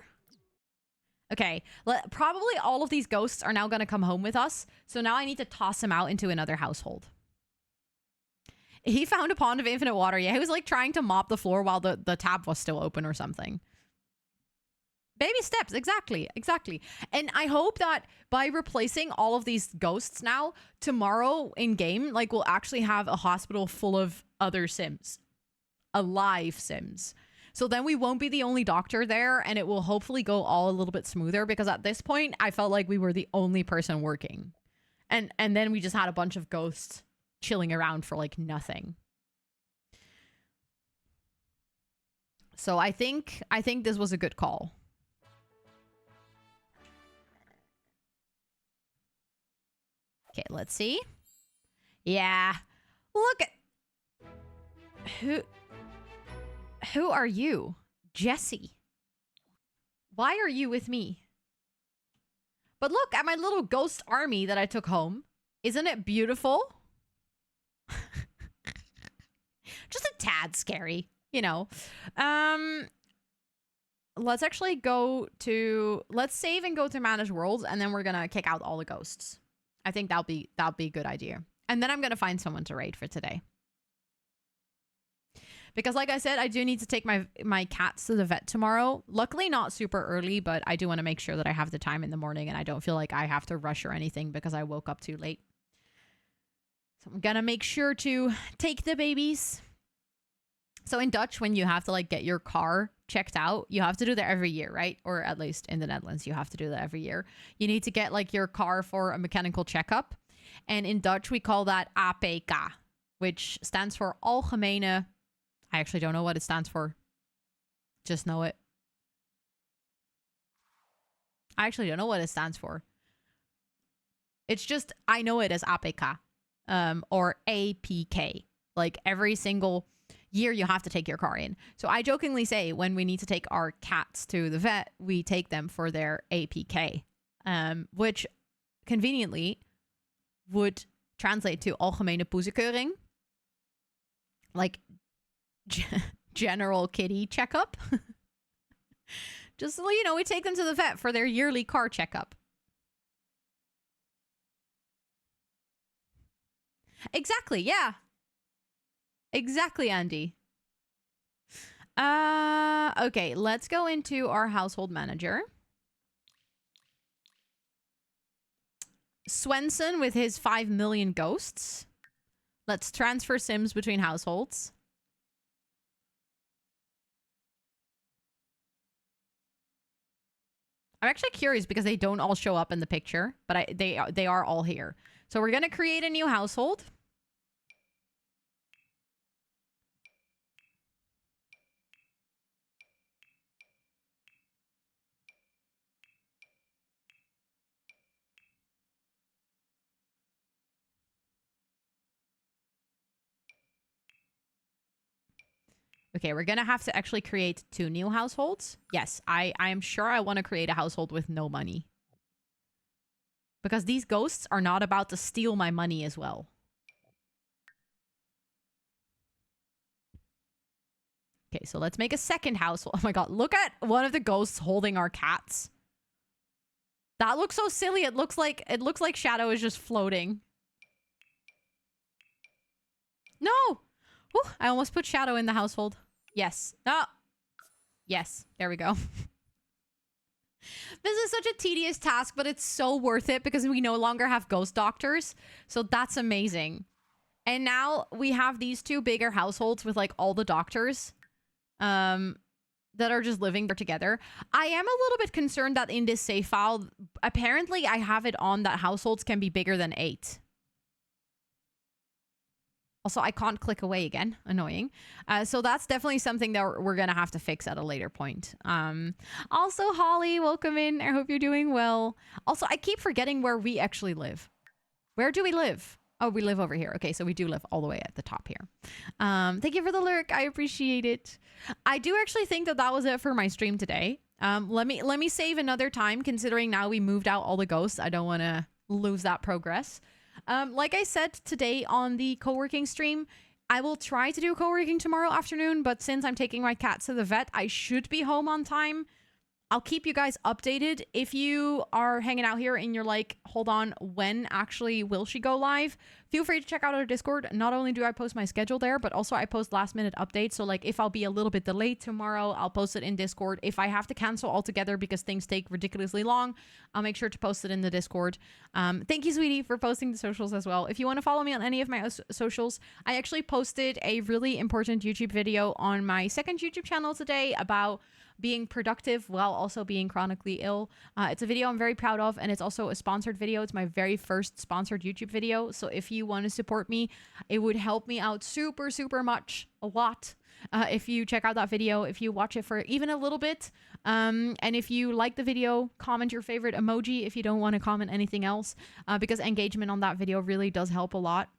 Okay, probably all of these ghosts are now going to come home with us. So now I need to toss him out into another household. He found a pond of infinite water. Yeah, he was like trying to mop the floor while the tap was still open or something. Baby steps, exactly. And I hope that by replacing all of these ghosts now, tomorrow in game, like we'll actually have a hospital full of other Sims. Alive Sims. So then we won't be the only doctor there, and it will hopefully go all a little bit smoother, because at this point I felt like we were the only person working. And then we just had a bunch of ghosts chilling around for like nothing. So I think this was a good call. Okay, let's see. Yeah. Look at who are you? Jesse. Why are you with me? But look at my little ghost army that I took home. Isn't it beautiful? Just a tad scary, you know. Let's actually let's save and go to manage worlds, and then we're gonna kick out all the ghosts. I think that'll be a good idea. And then I'm gonna find someone to raid for today. Because like I said, I do need to take my cats to the vet tomorrow. Luckily not super early, but I do want to make sure that I have the time in the morning and I don't feel like I have to rush or anything because I woke up too late. So I'm gonna make sure to take the babies. So in Dutch, when you have to like get your car checked out, you have to do that every year, right? Or at least in the Netherlands, you have to do that every year. You need to get like your car for a mechanical checkup. And in Dutch, we call that APK, which stands for Algemene... I actually don't know what it stands for. Just know it. I actually don't know what it stands for. It's just, I know it as APK. Or APK. Like every single year you have to take your car in. So I jokingly say when we need to take our cats to the vet, we take them for their APK. Which conveniently would translate to Algemene Poesekeuring. Like general kitty checkup. Just, you know, we take them to the vet for their yearly car checkup. Exactly, yeah. Exactly, Andy. Okay, let's go into our household manager. Swenson with his 5 million ghosts. Let's transfer Sims between households. I'm actually curious because they don't all show up in the picture, but they are all here. So we're going to create a new household. Okay, we're going to have to actually create 2 new households. Yes, I am sure I want to create a household with no money. Because these ghosts are not about to steal my money as well. Okay, so let's make a second household. Oh my god, look at one of the ghosts holding our cats. That looks so silly. It looks like Shadow is just floating. No! Whew, I almost put Shadow in the household. Yes. Oh. Yes. There we go. This is such a tedious task, but it's so worth it because we no longer have ghost doctors. So that's amazing. And now we have these 2 bigger households with like all the doctors that are just living there together. I am a little bit concerned that in this save file, apparently I have it on that households can be bigger than 8. Also, I can't click away again. Annoying. So that's definitely something that we're going to have to fix at a later point. Also, Holly, welcome in. I hope you're doing well. Also, I keep forgetting where we actually live. Where do we live? Oh, we live over here. Okay, so we do live all the way at the top here. Thank you for the lurk. I appreciate it. I do actually think that that was it for my stream today. Let me save another time, considering now we moved out all the ghosts. I don't want to lose that progress. Like I said today on the co-working stream, I will try to do co-working tomorrow afternoon, but since I'm taking my cats to the vet, I should be home on time. I'll keep you guys updated. If you are hanging out here and you're like, hold on, when actually will she go live? Feel free to check out our Discord. Not only do I post my schedule there, but also I post last minute updates. So like if I'll be a little bit delayed tomorrow, I'll post it in Discord. If I have to cancel altogether because things take ridiculously long, I'll make sure to post it in the Discord. Thank you, sweetie, for posting the socials as well. If you want to follow me on any of my socials, I actually posted a really important YouTube video on my second YouTube channel today about being productive while also being chronically ill. It's a video I'm very proud of, and it's also a sponsored video. It's my very first sponsored YouTube video. So if you want to support me, it would help me out super, super much, a lot. If you check out that video, if you watch it for even a little bit, and if you like the video, comment your favorite emoji if you don't want to comment anything else, because engagement on that video really does help a lot.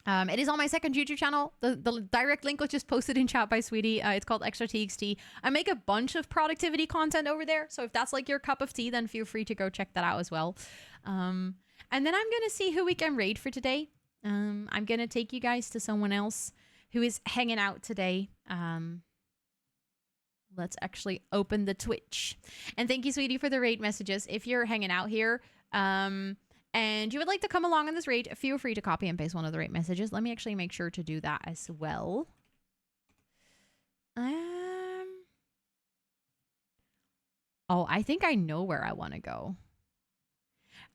It is on my second YouTube channel. The direct link was just posted in chat by Sweetie. It's called ELSWHERE. I make a bunch of productivity content over there. So if that's like your cup of tea, then feel free to go check that out as well. And then I'm going to see who we can raid for today. I'm going to take you guys to someone else who is hanging out today. Let's actually open the Twitch. And thank you, Sweetie, for the raid messages. If you're hanging out here, and you would like to come along on this raid, feel free to copy and paste one of the raid messages. Let me actually make sure to do that as well. Oh, I think I know where I want to go.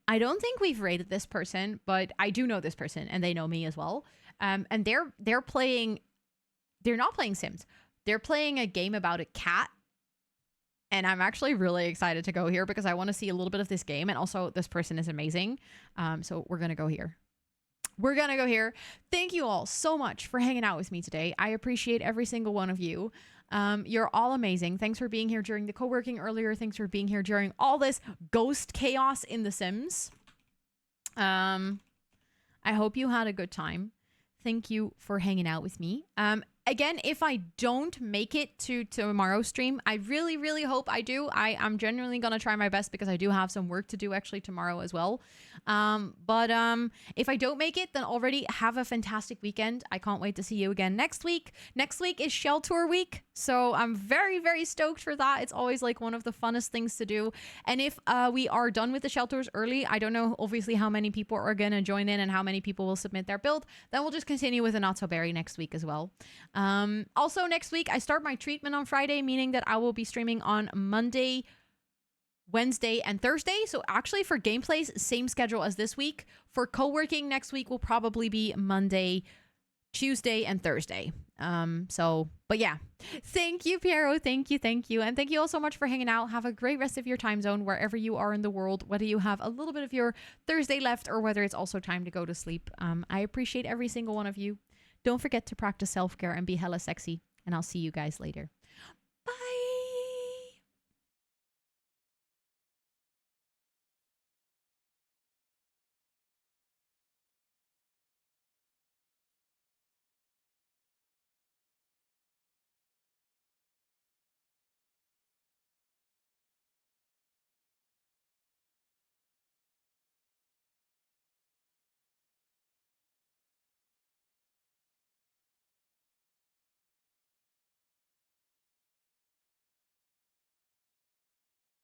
I don't think we've raided this person, but I do know this person, and they know me as well. And they're playing... They're not playing Sims. They're playing a game about a cat. And I'm actually really excited to go here because I want to see a little bit of this game. And also, this person is amazing. So we're going to go here. We're going to go here. Thank you all so much for hanging out with me today. I appreciate every single one of you. You're all amazing. Thanks for being here during the co-working earlier. Thanks for being here during all this ghost chaos in The Sims. I hope you had a good time. Thank you for hanging out with me. Again, if I don't make it to tomorrow's stream, I really, really hope I do. I'm genuinely going to try my best because I do have some work to do actually tomorrow as well. But if I don't make it, then already have a fantastic weekend. I can't wait to see you again next week. Next week is Shell Tour week. So I'm very, very stoked for that. It's always like one of the funnest things to do. And if we are done with the Shell Tours early, I don't know obviously how many people are going to join in and how many people will submit their build. Then we'll just continue with a Not So Berry next week as well. Also next week, I start my treatment on Friday, meaning that I will be streaming on Monday, Wednesday, and Thursday. So actually for gameplays, same schedule as this week. For co-working next week will probably be Monday, Tuesday, and Thursday. But yeah, thank you, Piero. Thank you. And thank you all so much for hanging out. Have a great rest of your time zone wherever you are in the world, whether you have a little bit of your Thursday left or whether it's also time to go to sleep. I appreciate every single one of you. Don't forget to practice self-care and be hella sexy. And I'll see you guys later.